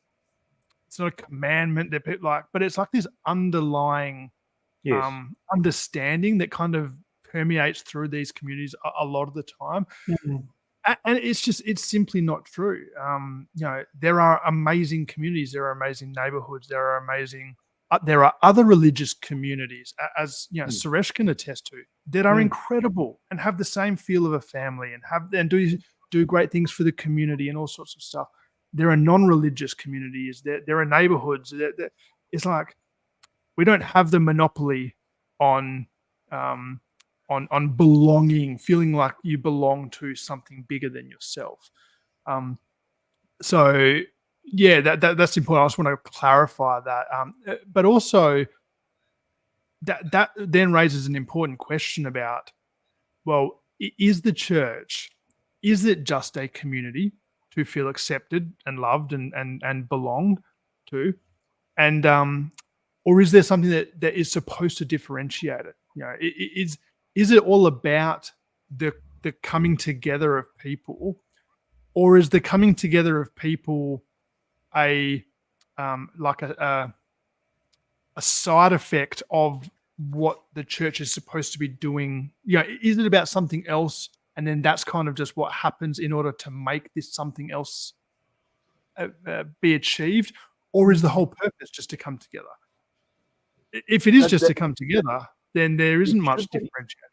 It's not a commandment that people like, but it's like this underlying understanding that kind of permeates through these communities a lot of the time. And it's simply not true. You know, there are amazing communities, there are amazing neighborhoods, there are other religious communities, as you know, Suresh can attest to, that are incredible and have the same feel of a family and do great things for the community and all sorts of stuff. There are non-religious communities. There are neighborhoods. It's like we don't have the monopoly on belonging, feeling like you belong to something bigger than yourself. So yeah, that's important. I just want to clarify that. But also that then raises an important question about, well, is the church, is it just a community to feel accepted and loved and belonged to? And or is there something that is supposed to differentiate it? You know, is it all about the coming together of people, or is the coming together of people a side effect of what the church is supposed to be doing? You know, is it about something else, and then that's kind of just what happens in order to make this something else be achieved, or is the whole purpose just to come together? If it is just to come together, then there isn't much differentiation.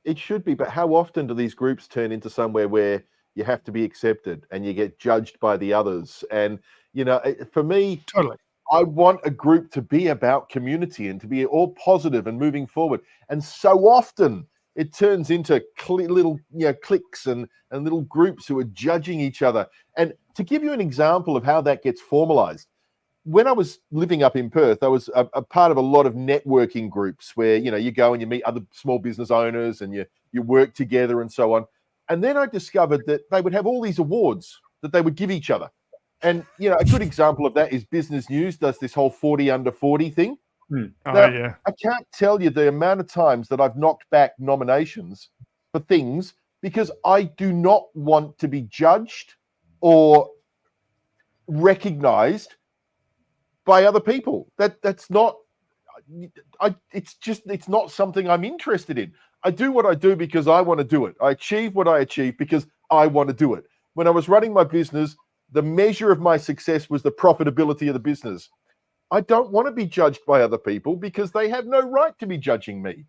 It should be, but how often do these groups turn into somewhere where you have to be accepted and you get judged by the others? And, you know, for me, Totally. I want a group to be about community and to be all positive and moving forward. And so often it turns into little cliques and little groups who are judging each other. And to give you an example of how that gets formalized, when I was living up in Perth, I was a part of a lot of networking groups where, you go and you meet other small business owners and you work together and so on. And then I discovered that they would have all these awards that they would give each other. And, a good example of that is Business News does this whole 40 under 40 thing. Yeah. I can't tell you the amount of times that I've knocked back nominations for things because I do not want to be judged or recognized by other people. That's not, it's not something I'm interested in. I do what I do because I want to do it. I achieve what I achieve because I want to do it. When I was running my business, the measure of my success was the profitability of the business. I don't want to be judged by other people because they have no right to be judging me.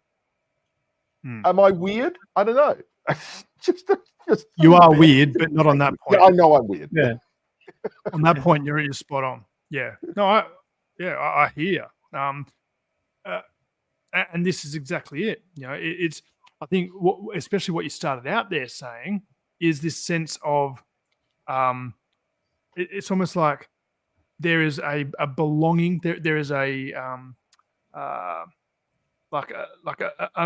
Am I weird? I don't know. just you are weird, but not on that point. Yeah, I know I'm weird. Yeah. On that point, you're spot on. Yeah. No, I hear. And this is exactly it. It's. I think, especially what you started out there saying, is this sense of, it's almost like there is a belonging. There is a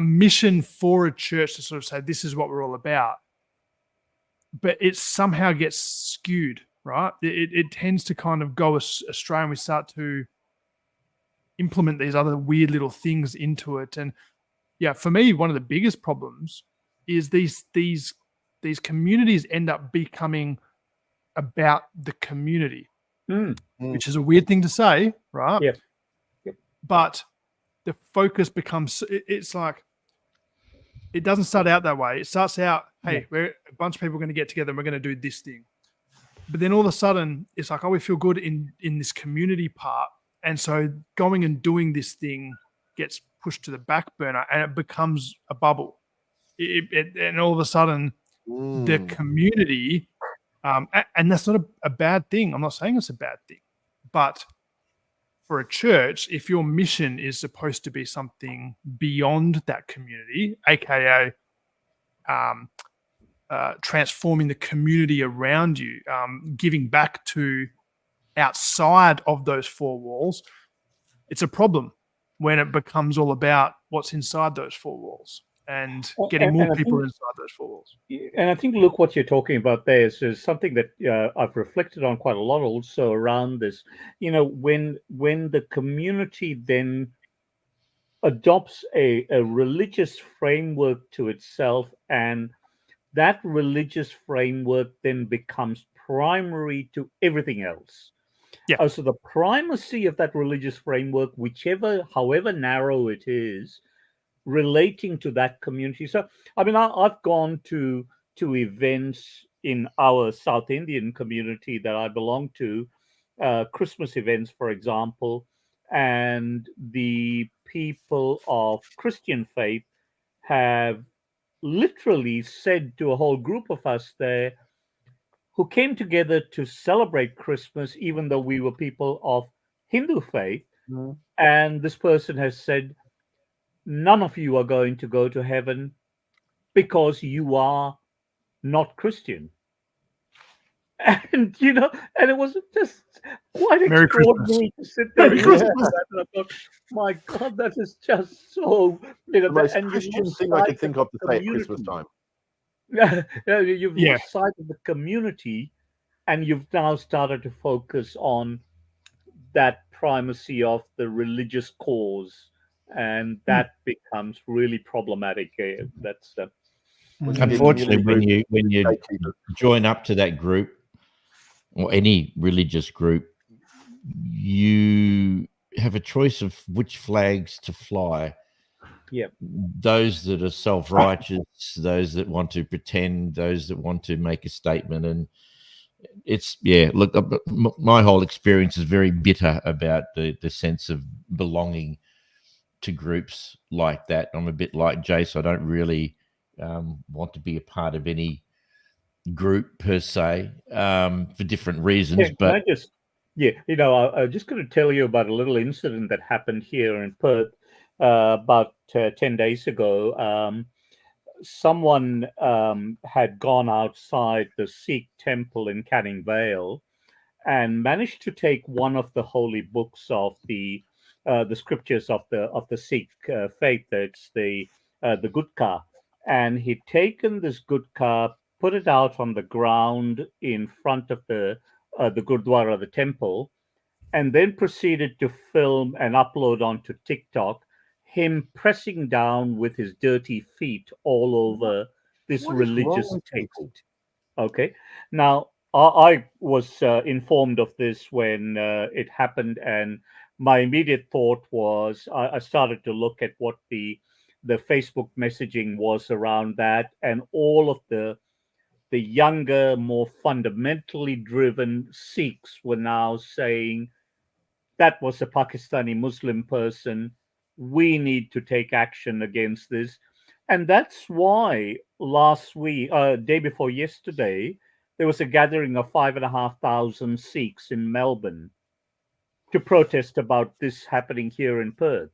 mission for a church to sort of say this is what we're all about, but it somehow gets skewed, right? It tends to kind of go astray, and we start to implement these other weird little things into it. And yeah, for me, one of the biggest problems is these communities end up becoming about the community, which is a weird thing to say, right? Yeah. Yep. But the focus becomes, it's like, it doesn't start out that way. It starts out, hey, we're a bunch of people going to get together and we're going to do this thing. But then all of a sudden, it's like, oh, we feel good in this community part. And so going and doing this thing gets pushed to the back burner and it becomes a bubble. And all of a sudden, the community, and that's not a bad thing. I'm not saying it's a bad thing. But for a church, if your mission is supposed to be something beyond that community, aka transforming the community around you, giving back to outside of those four walls, it's a problem when it becomes all about what's inside those four walls and getting more people inside those four walls. And I think, look, what you're talking about there is something that I've reflected on quite a lot also around this. When the community then adopts a religious framework to itself, and that religious framework then becomes primary to everything else. Yeah. So the primacy of that religious framework, however narrow it is, relating to that community. So, I mean, I've gone to events in our South Indian community that I belong to, Christmas events, for example, and the people of Christian faith have literally said to a whole group of us there who came together to celebrate Christmas, even though we were people of Hindu faith, and this person has said, none of you are going to go to heaven because you are not Christian. And, and it was just quite extraordinary to sit there and listen to that. And I thought, my God, that is just so, the most Christian thing I could think of to say at Christmas time. You've lost sight of the community, and you've now started to focus on that primacy of the religious cause, and that becomes really problematic. That's unfortunately when you join up to that group or any religious group, you have a choice of which flags to fly. Yeah, those that are self-righteous, those that want to pretend, those that want to make a statement. And it's look, my whole experience is very bitter about the sense of belonging to groups like that. I'm a bit like Jace. I don't really want to be a part of any group per se, for different reasons. But can I Yeah, I'm just going to tell you about a little incident that happened here in Perth about 10 days ago. Someone had gone outside the Sikh temple in Canning Vale and managed to take one of the holy books of the scriptures of the Sikh faith. That's the Gurkha, and he'd taken this Gurkha, put it out on the ground in front of the Gurdwara, the temple, and then proceeded to film and upload onto TikTok him pressing down with his dirty feet all over this What is wrong religious with text. people? Okay. Now, I was informed of this when it happened, and my immediate thought was I started to look at what the Facebook messaging was around that, and all of the younger, more fundamentally driven Sikhs were now saying that was a Pakistani Muslim person. We need to take action against this. And that's why last week, day before yesterday, there was a gathering of 5,500 Sikhs in Melbourne to protest about this happening here in Perth.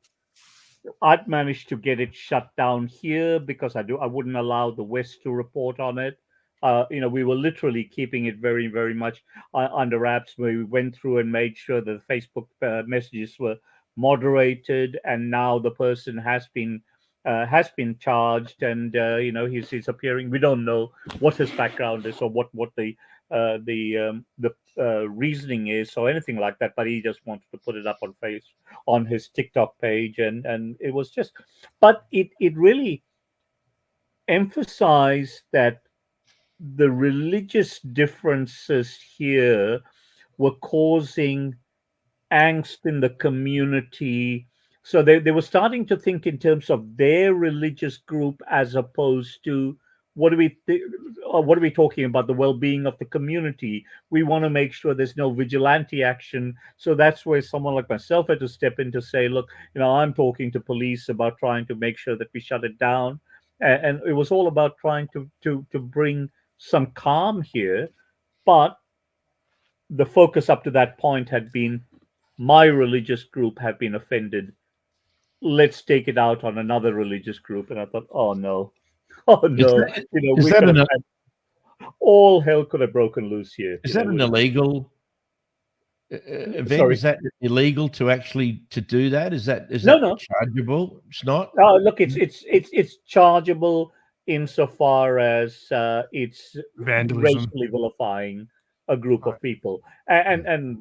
I'd managed to get it shut down here because I wouldn't allow the West to report on it. We were literally keeping it very, very much under wraps. We went through and made sure that the Facebook messages were moderated, and now the person has been charged, and he's appearing. We don't know what his background is or what the reasoning is or anything like that, but he just wanted to put it up on his TikTok page, and it was just, but it really emphasized that the religious differences here were causing angst in the community. So they were starting to think in terms of their religious group as opposed to what are we talking about, the well-being of the community. We want to make sure there's no vigilante action. So that's where someone like myself had to step in to say, look, I'm talking to police about trying to make sure that we shut it down. And it was all about trying to bring some calm here. But the focus up to that point had been my religious group have been offended. Let's take it out on another religious group. And I thought, oh no. Oh no! All hell could have broken loose here. Is that an illegal event? Sorry? Is that illegal to actually to do that? Is that No. chargeable? It's not. Look, it's chargeable insofar as it's Vandalism. racially vilifying a group of people, and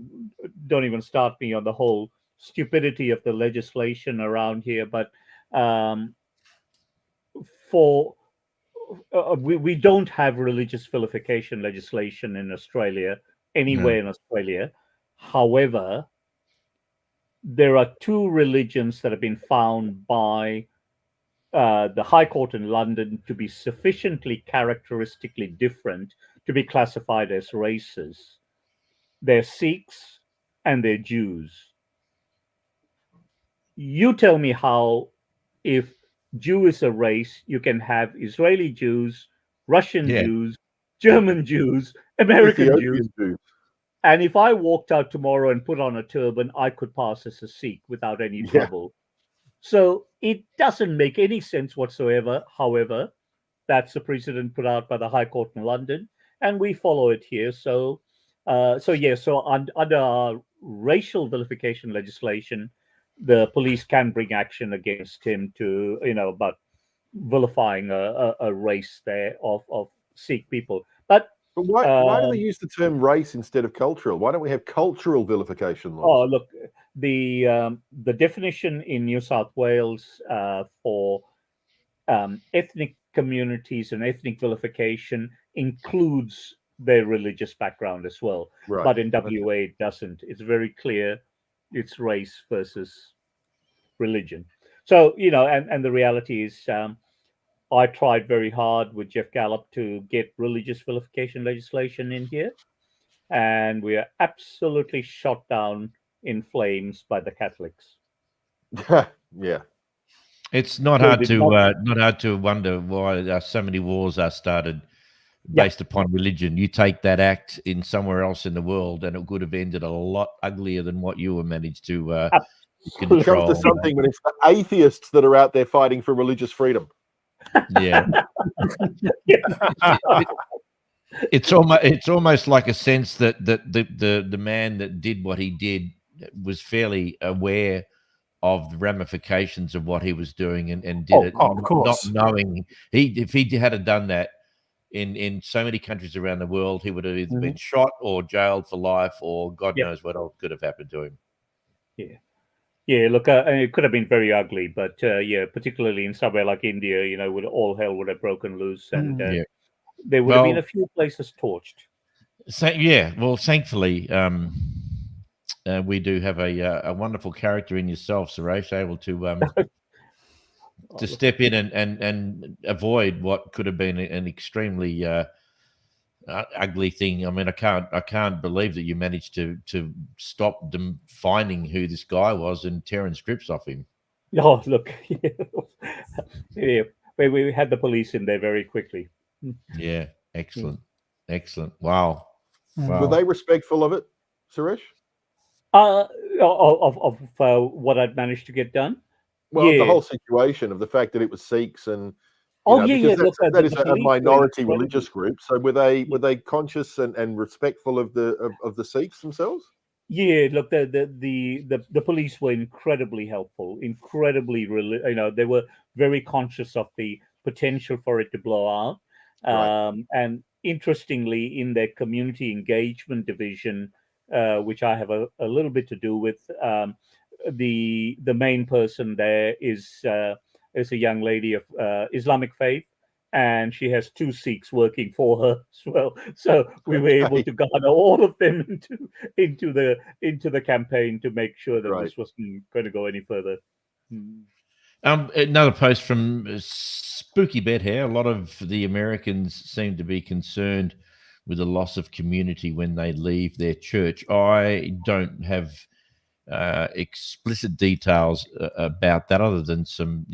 don't even start me on the whole stupidity of the legislation around here. But we don't have religious vilification legislation in Australia, anywhere in Australia. However, there are two religions that have been found by the High Court in London to be sufficiently characteristically different to be classified as races. They're Sikhs and they're Jews. You tell me how, if Jew is a race, you can have Israeli Jews, Russian Jews, German Jews, American Jews. And if I walked out tomorrow and put on a turban, I could pass as a Sikh without any trouble. So it doesn't make any sense whatsoever. However, that's the precedent put out by the High Court in London, and we follow it here. So under our racial vilification legislation, the police can bring action against him to, about vilifying a race there of Sikh people. But why do they use the term race instead of cultural? Why don't we have cultural vilification laws? Oh, look, the definition in New South Wales for ethnic communities and ethnic vilification includes their religious background as well. Right. But in WA, it doesn't. It's very clear. It's race versus religion. So, and the reality is, I tried very hard with Jeff Gallop to get religious vilification legislation in here, and we are absolutely shot down in flames by the Catholics. Yeah, it's not hard to wonder why so many wars are started based upon religion. You take that act in somewhere else in the world, and it would have ended a lot uglier than what you were managed to It comes to control. something when it's the atheists that are out there fighting for religious freedom. Yeah. It's almost like a sense that the man that did what he did was fairly aware of the ramifications of what he was doing and did it of not course. knowing. If he had done that in so many countries around the world, he would have either been shot or jailed for life, or God knows what else could have happened to him. Yeah, look, it could have been very ugly, but yeah, particularly in somewhere like India, you know, would all hell would have broken loose, and there would have been a few places torched. Well, thankfully, we do have a wonderful character in yourself, Suresh, able to step in and avoid what could have been an extremely ugly thing. I mean, I can't believe that you managed to stop them finding who this guy was and tearing strips off him. Oh, look, yeah, we had the police in there very quickly. Yeah, excellent. Wow. Were they respectful of it, Suresh? Of what I'd managed to get done. Well, the whole situation of the fact that it was Sikhs and Look, that is a minority religious group. So were they conscious and respectful of the Sikhs themselves? Yeah, look, the police were incredibly helpful, incredibly, they were very conscious of the potential for it to blow out. And interestingly, in their community engagement division, which I have a little bit to do with, the main person there is a young lady of Islamic faith, and she has 2 Sikhs working for her as well. So we were able to garner all of them into the campaign to make sure that this wasn't going to go any further. Another post from Spooky Bed here. A lot of the Americans seem to be concerned with the loss of community when they leave their church. I don't have explicit details about that, other than some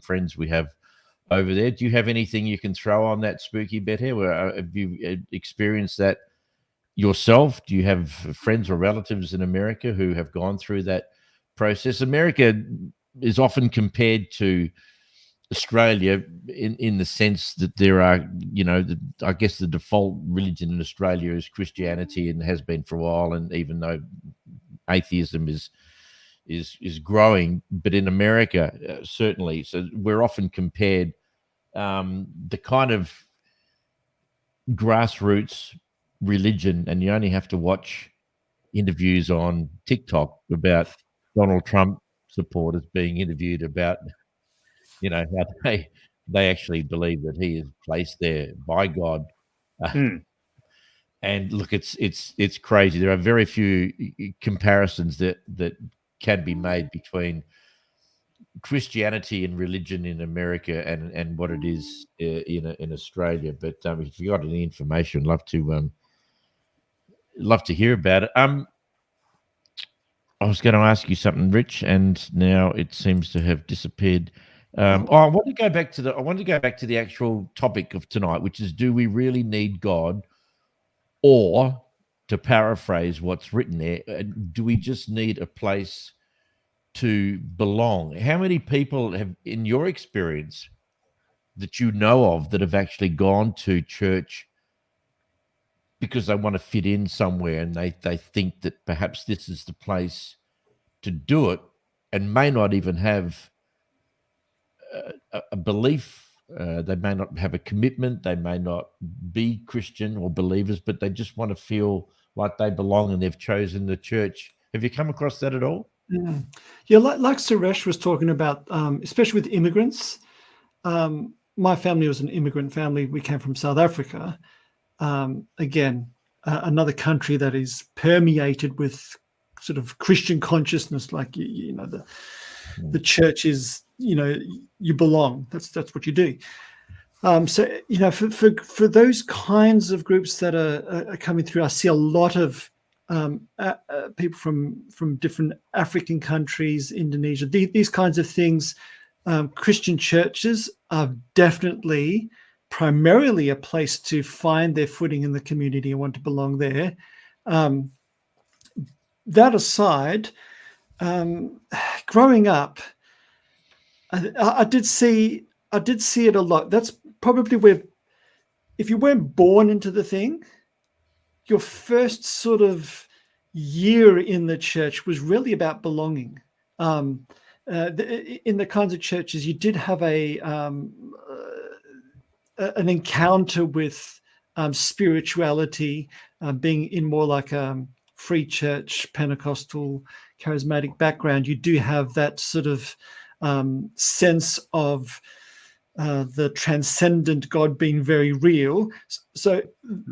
friends we have over there. Do you have anything you can throw on that, Spooky Bed here? Where have you experienced that yourself? Do you have friends or relatives in America who have gone through that process? America is often compared to Australia in the sense that there are, I guess the default religion in Australia is Christianity and has been for a while, and even though atheism is growing, but in America certainly, so we're often compared the kind of grassroots religion, and you only have to watch interviews on TikTok about Donald Trump supporters being interviewed about how they actually believe that he is placed there by God. And look, it's crazy. There are very few comparisons that can be made between Christianity and religion in America and what it is in Australia. But if you got any information, love to hear about it. I was going to ask you something, Rich, and now it seems to have disappeared. I want to go back to the actual topic of tonight, which is: do we really need God? Or, to paraphrase what's written there, do we just need a place to belong? How many people have, in your experience, that you know of, that have actually gone to church because they want to fit in somewhere, and they think that perhaps this is the place to do it, and may not even have a belief? They may not have a commitment, they may not be Christian or believers, but they just want to feel like they belong and they've chosen the church. Have you come across that at all? Yeah, like Suresh was talking about, especially with immigrants. My family was an immigrant family. We came from South Africa. Again, another country that is permeated with sort of Christian consciousness, like the church is, you belong. That's what you do. So for those kinds of groups that are coming through, I see a lot of people from different African countries, Indonesia, these kinds of things. Christian churches are definitely primarily a place to find their footing in the community and want to belong there. That aside, growing up, I did see it a lot. That's probably where, if you weren't born into the thing, your first sort of year in the church was really about belonging. In the kinds of churches, you did have an encounter with spirituality, being in more like a free church, Pentecostal, charismatic background. You do have that sort of sense of the transcendent God being very real. So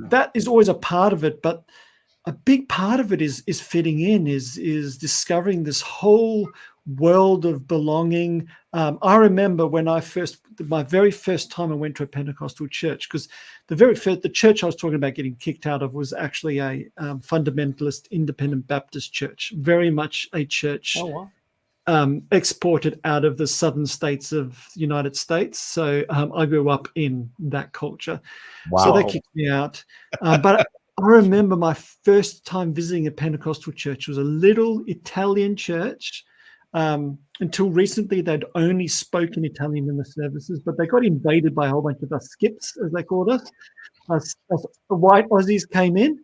that is always a part of it, but a big part of it is fitting in, is discovering this whole world of belonging. I remember when my very first time I went to a Pentecostal church, because the church I was talking about getting kicked out of was actually a fundamentalist independent Baptist church, very much a church exported out of the southern states of the United States. So I grew up in that culture. Wow. So they kicked me out. But I remember my first time visiting a Pentecostal church was a little Italian church. Until recently, they'd only spoken Italian in the services, but they got invaded by a whole bunch of us skips, as they called us. Us white Aussies came in,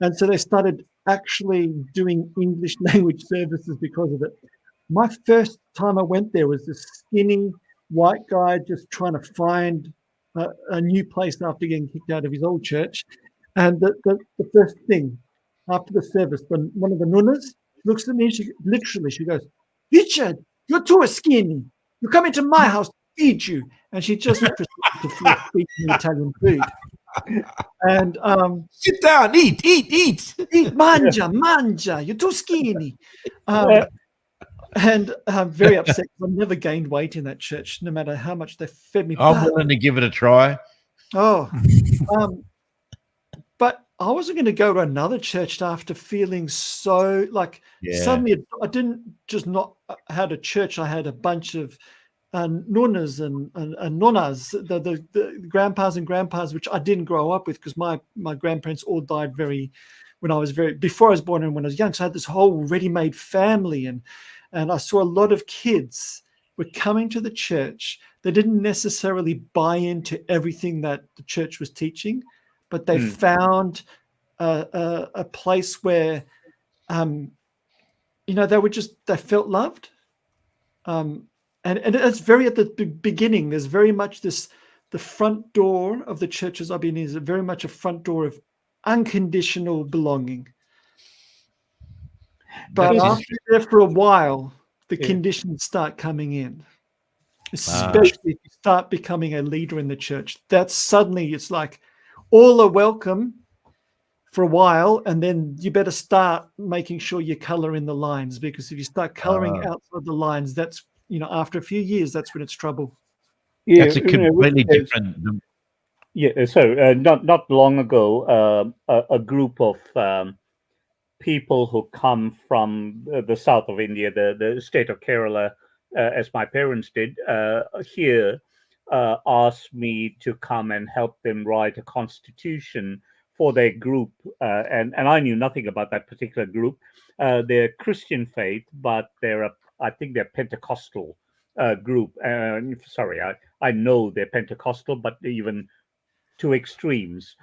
and so they started actually doing English language services because of it. My first time I went there was this skinny white guy just trying to find a new place after getting kicked out of his old church. And the first thing after the service, one of the nunnas looks at me, she goes, "Richard, you're too skinny. You come into my house to feed you." And she just proceeded to feed me Italian food. And sit down, eat. Mangia, you're too skinny. And I'm very upset because I've never gained weight in that church, no matter how much they fed me. I'm willing to give it a try. But I wasn't going to go to another church after feeling so like suddenly I didn't just not had a church. I had a bunch of nonnas and nonnas, the grandpas and grandpas, which I didn't grow up with because my grandparents all died before I was born and when I was young. So I had this whole ready-made family, and I saw a lot of kids were coming to the church. They didn't necessarily buy into everything that the church was teaching, but they found a place where, they felt loved. And it's very at the beginning. There's very much the front door of the churches I've been in is very much a front door of unconditional belonging. But after you're there for a while, the conditions start coming in. Especially if you start becoming a leader in the church. That's suddenly it's like all are welcome for a while, and then you better start making sure you color in the lines, because if you start coloring outside the lines, that's after a few years, that's when it's trouble. Yeah, that's a completely different. Yeah, so not long ago, a group of people who come from the south of India, the state of Kerala, as my parents did, here asked me to come and help them write a constitution for their group. And I knew nothing about that particular group. They're Christian faith, but I think they're Pentecostal group. Sorry, I know they're Pentecostal, but even to extremes.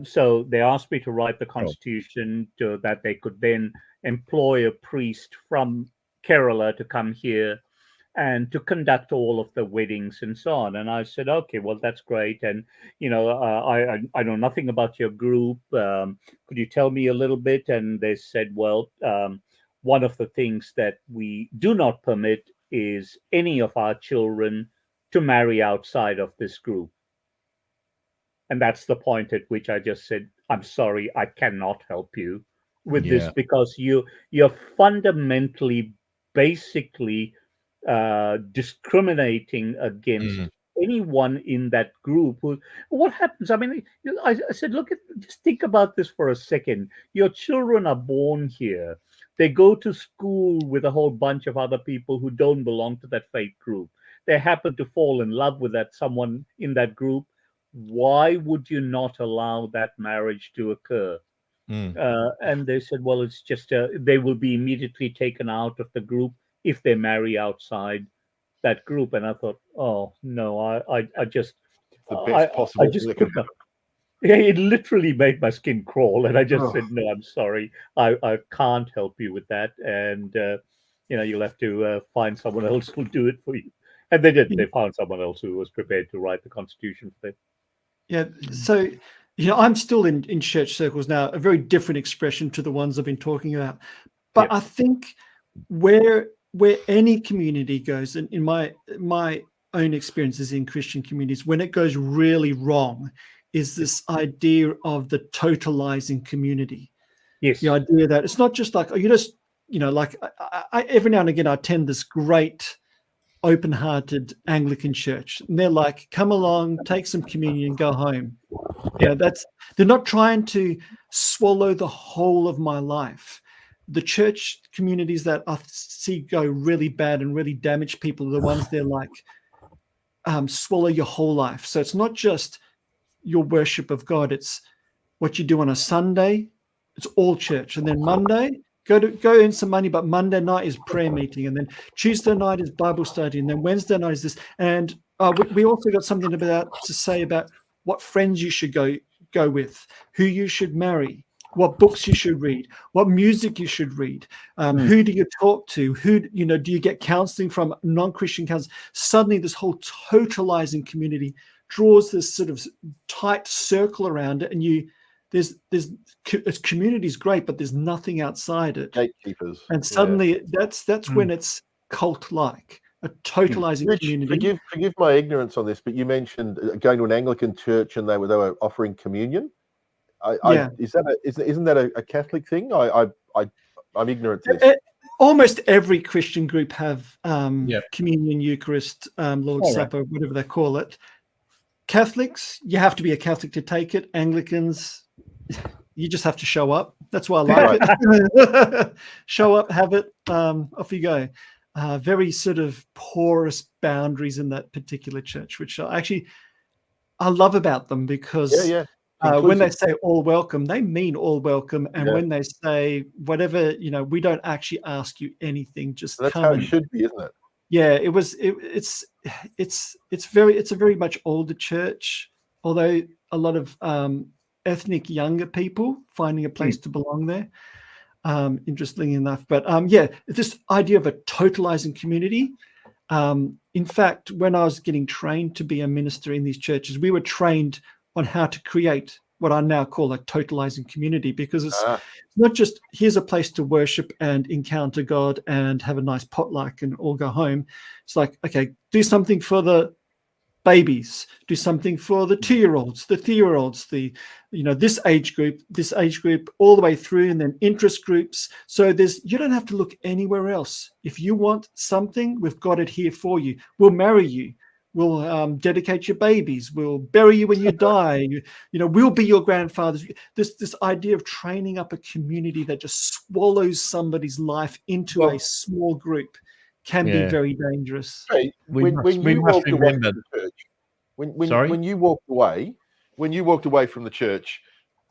So they asked me to write the constitution so that they could then employ a priest from Kerala to come here and to conduct all of the weddings and so on. And I said, okay, well, that's great. And, I know nothing about your group. Could you tell me a little bit? And they said, well, one of the things that we do not permit is any of our children to marry outside of this group. And that's the point at which I just said, I'm sorry, I cannot help you with this, because you're fundamentally, basically discriminating against anyone in that group. What happens? I mean, I said, just think about this for a second. Your children are born here. They go to school with a whole bunch of other people who don't belong to that faith group. They happen to fall in love with someone in that group. why would you not allow that marriage to occur? And they said, well, it's just they will be immediately taken out of the group if they marry outside that group. And I thought, oh no, I just The best possible I just thing that could can not. Yeah, it literally made my skin crawl, and I just Oh. said, "No, I'm sorry, I can't help you with that, and you'll have to find someone else who'll do it for you." And they did. They found someone else who was prepared to write the Constitution for them. Yeah. So, I'm still in church circles now, a very different expression to the ones I've been talking about. But Yeah. I think where any community goes, and in my own experiences in Christian communities, when it goes really wrong, is this idea of the totalizing community. Yes. The idea that it's not just like, oh, you just, like I every now and again I attend this great open-hearted Anglican church, and they're like, come along, take some communion, go home. They're not trying to swallow the whole of my life. The church communities that I see go really bad and really damage people are the ones they're like, swallow your whole life. So it's not just your worship of God, it's what you do on a Sunday. It's all church, and then Monday go earn some money, but Monday night is prayer meeting, and then Tuesday night is Bible study, and then Wednesday night is this. And we also got something to say about what friends you should go with, who you should marry, what books you should read, what music you should read, who do you talk to, do you get counseling from non-Christian counselors? Suddenly this whole totalizing community draws this sort of tight circle around it, and community is great, but there's nothing outside it. Gatekeepers. And suddenly that's when it's cult-like, a totalizing Rich, community. Forgive my ignorance on this, but you mentioned going to an Anglican church and they were offering communion. Isn't that a Catholic thing? I'm ignorant to this. Almost every Christian group have communion, Eucharist, Lord's Supper, whatever they call it. Catholics, you have to be a Catholic to take it. Anglicans, you just have to show up. That's why I like it. Show up, have it, off you go. Very sort of porous boundaries in that particular church, which I love about them, because when they say all welcome, they mean all welcome. And when they say whatever, we don't actually ask you anything, just that's come. How it should be, isn't it? Yeah, it's a very much older church, although a lot of ethnic younger people finding a place to belong there, interestingly enough. But this idea of a totalizing community. In fact, when I was getting trained to be a minister in these churches, we were trained on how to create what I now call a totalizing community, because it's not just here's a place to worship and encounter God and have a nice potluck and all go home. It's like, okay, do something for the babies, do something for the 2-year-olds, the 3-year-olds, this age group all the way through, and then interest groups. So you don't have to look anywhere else. If you want something, we've got it here for you. We'll marry you. We'll dedicate your babies. We'll bury you when you die. We'll be your grandfathers. This idea of training up a community that just swallows somebody's life into a small group can be very dangerous. Hey, when you walked away from the church, when you walked away from the church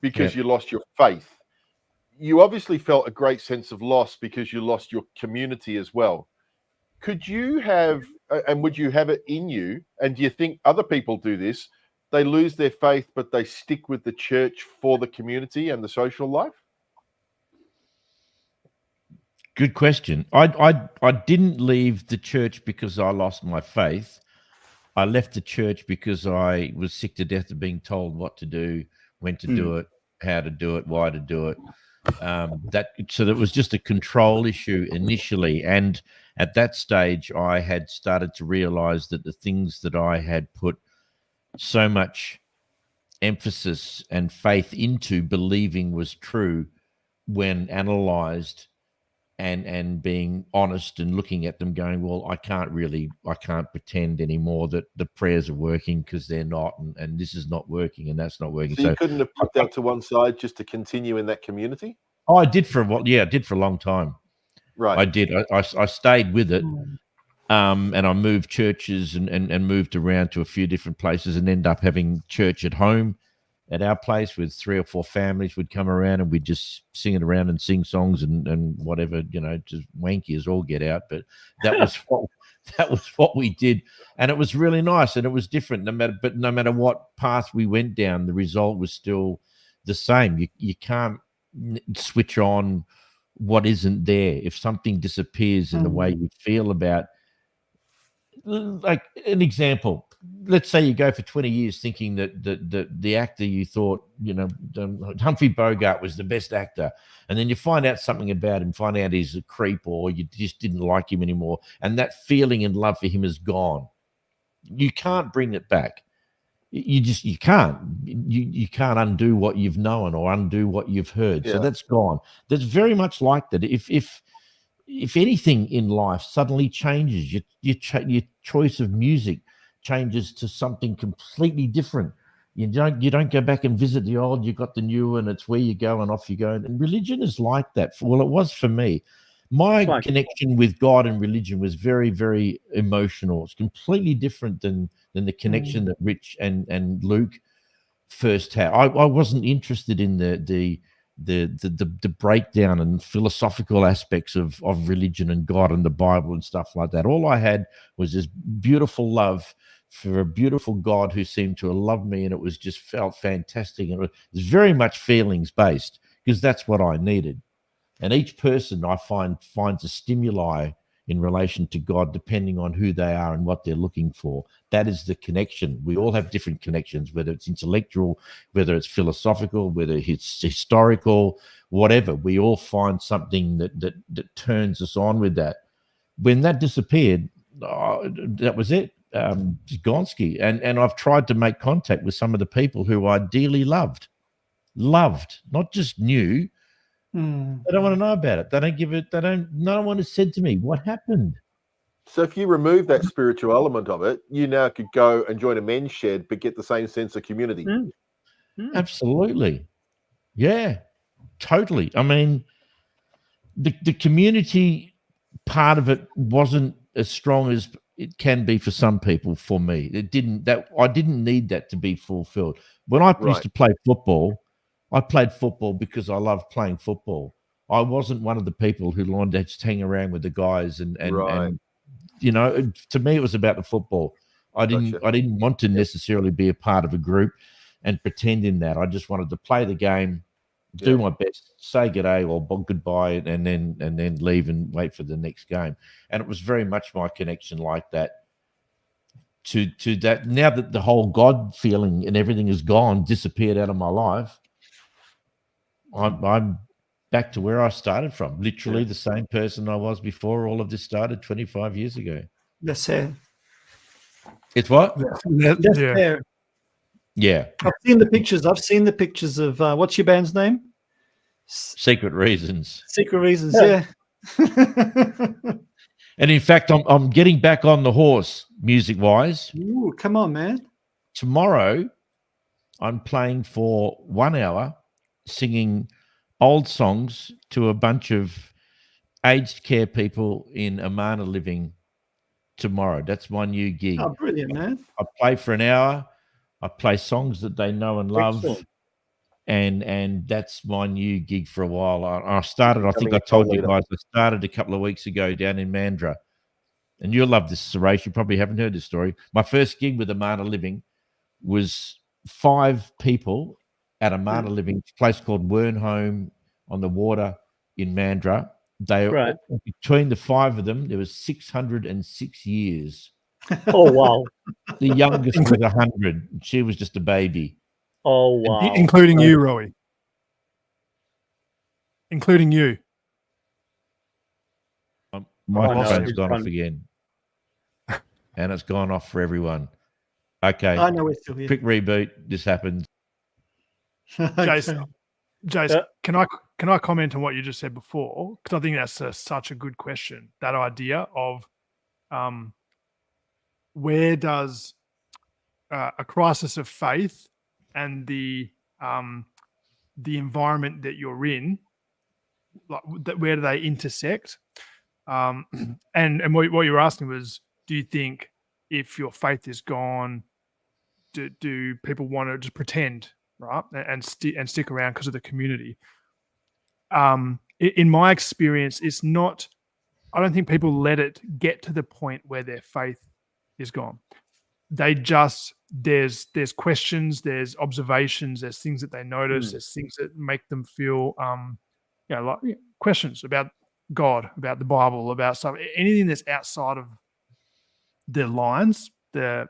because you lost your faith, you obviously felt a great sense of loss because you lost your community as well. Could you have, and would you have it in you, and do you think other people do this? They lose their faith, but they stick with the church for the community and the social life? Good question. I didn't leave the church because I lost my faith. I left the church because I was sick to death of being told what to do, when to do it, how to do it, why to do it. So that was just a control issue initially. And at that stage, I had started to realize that the things that I had put so much emphasis and faith into believing was true, when analyzed and being honest and looking at them going, well, I can't pretend anymore that the prayers are working, because they're not, and this is not working and that's not working. So you couldn't have put that to one side just to continue in that community? Oh, I did for a while. Yeah, I did for a long time. Right. I did. I stayed with it. And I moved churches and moved around to a few different places and end up having church at home at our place with 3 or 4 families would come around and we'd just sing it around and sing songs and whatever, just wanky as all get out. But that was what we did. And it was really nice and it was different. No matter what path we went down, the result was still the same. You can't switch on what isn't there. If something disappears in the way you feel about, like an example, let's say you go for 20 years thinking that the actor you thought, Humphrey Bogart was the best actor, and then you find out something about him, find out he's a creep or you just didn't like him anymore, and that feeling and love for him is gone. You can't bring it back. You can't. You can't undo what you've known or undo what you've heard. Yeah. So that's gone. That's very much like that. If anything in life suddenly changes, your choice of music changes to something completely different. You don't go back and visit the old. You got the new, and it's where you go and off you go. And religion is like that. Well, it was for me. My connection with God and religion was very, very emotional. It's completely different than the connection that Rich and Luke first had. I wasn't interested in the breakdown and philosophical aspects of religion and God and the Bible and stuff like that. All I had was this beautiful love for a beautiful God who seemed to have loved me, and it was just felt fantastic. And it was very much feelings based because that's what I needed. And each person I find finds a stimuli in relation to God, depending on who they are and what they're looking for. That is the connection. We all have different connections, whether it's intellectual, whether it's philosophical, whether it's historical, whatever. We all find something that turns us on with that. When that disappeared, that was it. Gonski. And I've tried to make contact with some of the people who I dearly loved, not just knew. They don't want to know about it. They don't give it. No one has said to me, what happened? So if you remove that spiritual element of it, you now could go and join a men's shed, but get the same sense of community. Absolutely. Yeah, totally. I mean, the community part of it wasn't as strong as it can be for some people. For me, I didn't need that to be fulfilled. When I used to play football, I played football because I loved playing football. I wasn't one of the people who wanted to just hang around with the guys and to me it was about the football. I didn't want to necessarily be a part of a group and pretend in that. I just wanted to play the game, do my best, say g'day or goodbye, and then leave and wait for the next game. And it was very much my connection like that. To that, now that the whole God feeling and everything is gone, disappeared out of my life, I'm back to where I started from. Literally the same person I was before all of this started 25 years ago. That's it. It's what? That's fair. Yeah. I've seen the pictures of what's your band's name? Secret Reasons. Secret Reasons, yeah. And in fact, I'm getting back on the horse music-wise. Ooh, come on, man. Tomorrow, I'm playing for 1 hour, singing old songs to a bunch of aged care people in Amana Living tomorrow. That's my new gig. Oh, brilliant, man. I play for an hour. I play songs that they know and love. Excellent. And that's my new gig for a while. I started, I think I told you guys, I started a couple of weeks ago down in Mandurah. And you'll love this, Suresh. You probably haven't heard this story. My first gig with Amana Living was 5 people at Amana Living, a place called Wernholme on the water in Mandurah. Between the 5 of them, there was 606 years. Oh, wow. The youngest was 100. She was just a baby. Oh, wow. Including you, Rowie. Including you. My phone's gone off again. And it's gone off for everyone. Okay. I know we're still here. Quick reboot. This happened. Jason, can I comment on what you just said before? Because I think that's such a good question. That idea of where does a crisis of faith and the environment that you're in, where do they intersect? And what you were asking was, do you think if your faith is gone, do people want to just pretend, right, and stick around because of the community? In my experience, it's not. I don't think people let it get to the point where their faith is gone. They just there's questions, there's observations, there's things that they notice, there's things that make them feel like questions about God, about the Bible, about stuff, anything that's outside of the lines, the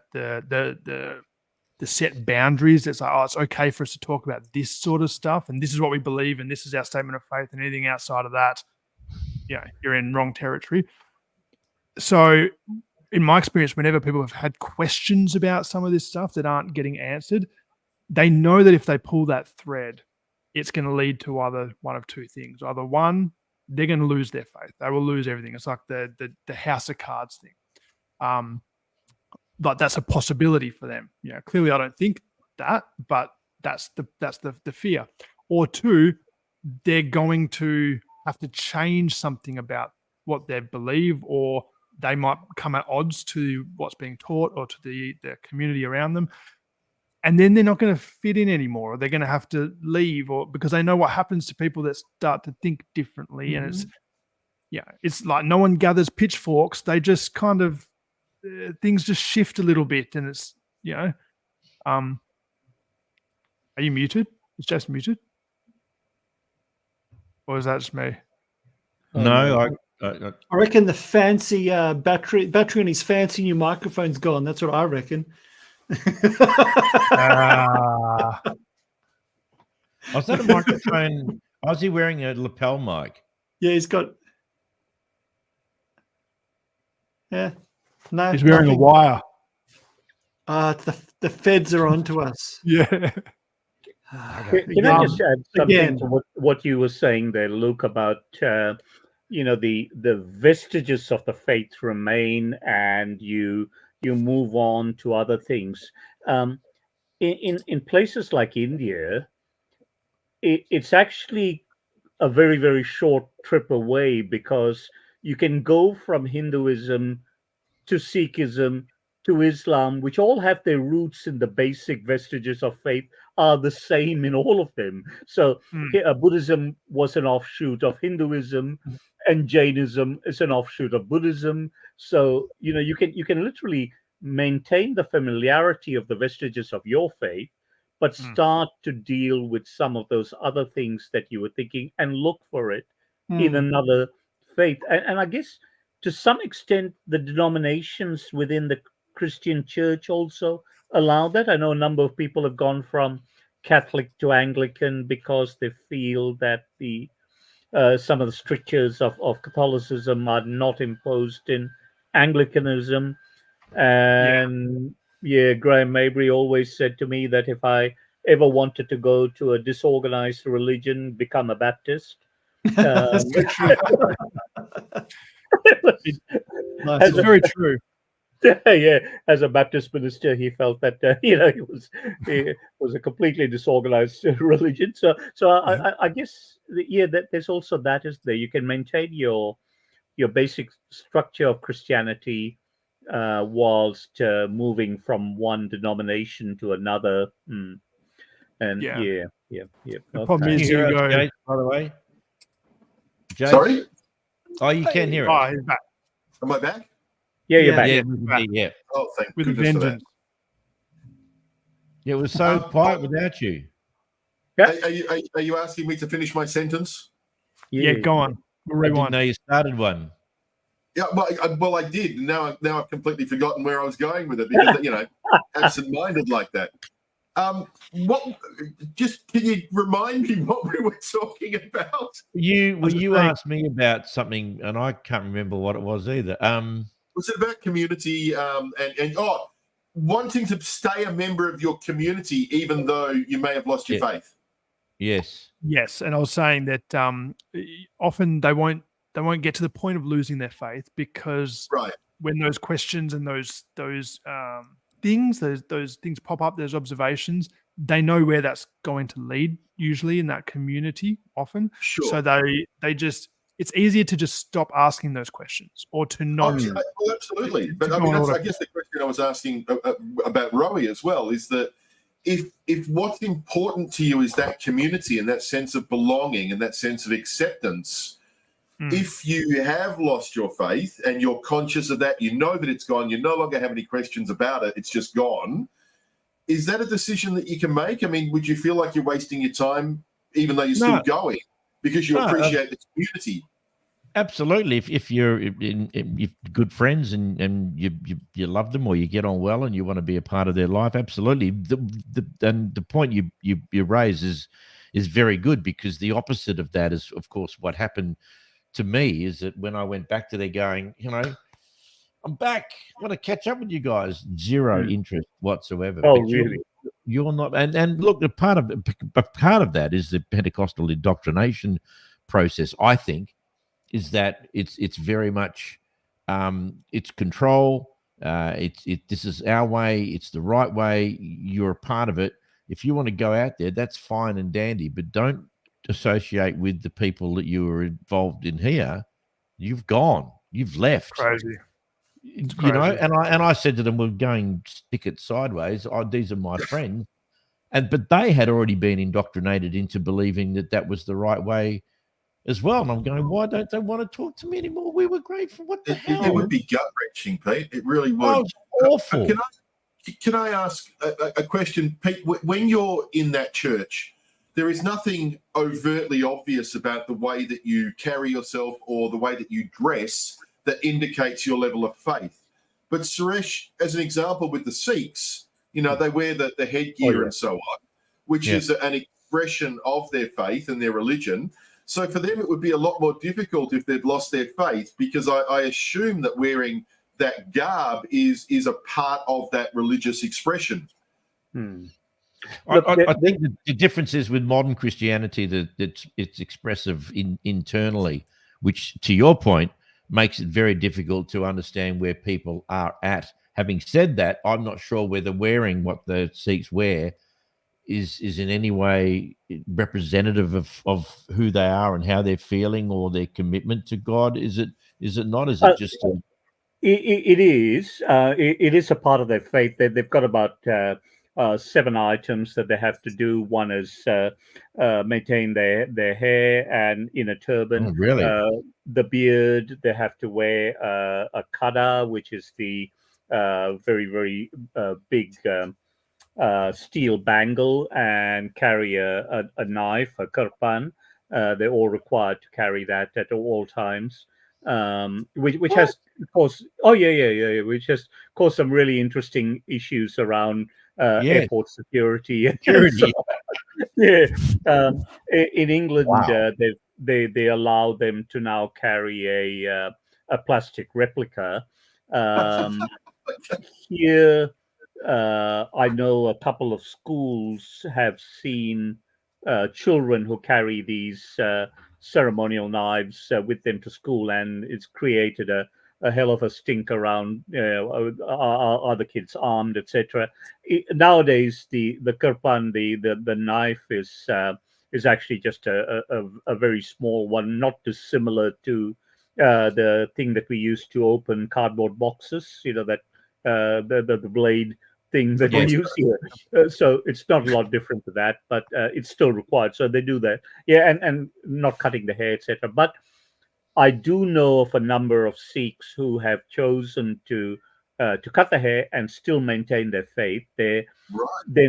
set boundaries. That's like, oh, it's okay for us to talk about this sort of stuff, and this is what we believe, and this is our statement of faith, and anything outside of that, you're in wrong territory. So in my experience, whenever people have had questions about some of this stuff that aren't getting answered, they know that if they pull that thread, it's going to lead to either one of two things. Either one, they're going to lose their faith. They will lose everything. It's like the house of cards thing. But that's a possibility for them. Clearly I don't think that, but that's the fear. Or two, they're going to have to change something about what they believe, or they might come at odds to what's being taught or to the community around them. And then they're not going to fit in anymore, or they're going to have to leave, or because they know what happens to people that start to think differently. And it's like no one gathers pitchforks. They just kind of, things just shift a little bit, and it's, are you muted? Is Jason muted? Or is that just me? No, I reckon the fancy battery on his fancy new microphone's gone. That's what I reckon. Was that a microphone? Was he wearing a lapel mic? Yeah, he's got. Yeah, no. He's wearing a wire. The feds are onto us. Yeah. Can I just add something to what you were saying there, Luke, about the vestiges of the faith remain, and you move on to other things. In places like India, it's actually a very, very short trip away, because you can go from Hinduism to Sikhism to Islam, which all have their roots in the basic vestiges of faith, are the same in all of them. So Buddhism was an offshoot of Hinduism, and Jainism is an offshoot of Buddhism. So you can literally maintain the familiarity of the vestiges of your faith, but start to deal with some of those other things that you were thinking, and look for it in another faith. And I guess to some extent the denominations within the Christian church also allow that. I know a number of people have gone from Catholic to Anglican because they feel that some of the strictures of Catholicism are not imposed in Anglicanism. And Graham Mabry always said to me that if I ever wanted to go to a disorganized religion, become a Baptist. That's true. It's very true. Yeah, as a Baptist minister, he felt that it was a completely disorganized religion. So I guess that there's also that is there. You can maintain your basic structure of Christianity whilst moving from one denomination to another. And The okay. problem is, Can you hear us, Jake, by the way? Jake? Sorry? Oh, you can hear Oh, us. he's back Am I back? Yeah, you're back. Yeah. Oh, thank with a goodness for that. vengeance. Yeah, it was so quiet without you. Are you asking me to finish my sentence? Yeah, go on. We'll I didn't rewind. know you started one. Yeah, well, I did. Now I've completely forgotten where I was going with it because absent-minded like that. Can you remind me what we were talking about? You asked me about something, and I can't remember what it was either. Was it about community and wanting to stay a member of your community even though you may have lost your faith? Yes. Yes, and I was saying that often they won't get to the point of losing their faith, because when those questions and those things pop up, those observations, they know where that's going to lead, usually in that community often. Sure. So they just, it's easier to just stop asking those questions or to not. Oh, absolutely. But to I go mean, on that's, order. I guess the question I was asking about Rowie as well is that if what's important to you is that community and that sense of belonging and that sense of acceptance, if you have lost your faith and you're conscious of that, you know that it's gone, you no longer have any questions about it, it's just gone. Is that a decision that you can make? I mean, would you feel like you're wasting your time even though you're still going because you appreciate the community? Absolutely. If you're if good friends and you love them or you get on well and you want to be a part of their life, absolutely. The point you raise is very good, because the opposite of that is, of course, what happened to me is that when I went back to there going, I'm back, I want to catch up with you guys. Zero interest whatsoever. Oh, But really? You're not, and look, a part of that is the Pentecostal indoctrination process, I think, is that it's very much it's control. This is our way. It's the right way. You're a part of it. If you want to go out there, that's fine and dandy, but don't associate with the people that you were involved in here. You've gone. You've left. Crazy. And I said to them, we're going stick it sideways. These are my friends. But they had already been indoctrinated into believing that was the right way as well. And I'm going, why don't they want to talk to me anymore? We were grateful. What the hell? It would be gut-wrenching, Pete. It really would. Oh, it's awful. Can I ask a question, Pete? When you're in that church, there is nothing overtly obvious about the way that you carry yourself or the way that you dress that indicates your level of faith. But Suresh, as an example with the Sikhs, they wear the headgear and so on, which is an expression of their faith and their religion. So for them, it would be a lot more difficult if they'd lost their faith, because I assume that wearing that garb is a part of that religious expression. I think the difference is with modern Christianity that it's expressive internally, which, to your point, makes it very difficult to understand where people are at. Having said that, I'm not sure whether wearing what the Sikhs wear is in any way representative of who they are and how they're feeling or their commitment to God. Is it not? Is it just It is. It is a part of their faith. They've got about 7 items that they have to do. One is maintain their hair and in a turban. Oh, really? The beard, they have to wear a kada, which is the very, very big steel bangle, and carry a knife, a kirpan. They're all required to carry that at all times. Which has caused which has caused some really interesting issues around airport security. In England, they allow them to now carry a plastic replica. Here, I know a couple of schools have seen children who carry these ceremonial knives with them to school, and it's created a hell of a stink around. Are the kids armed, etc. Nowadays, the kirpan, the knife is actually just a very small one, not dissimilar to the thing that we use to open cardboard boxes. That the blade thing that we use here. So it's not a lot different to that, but it's still required. So they do that. And not cutting the hair, etc. But I do know of a number of Sikhs who have chosen to cut the hair and still maintain their faith. They're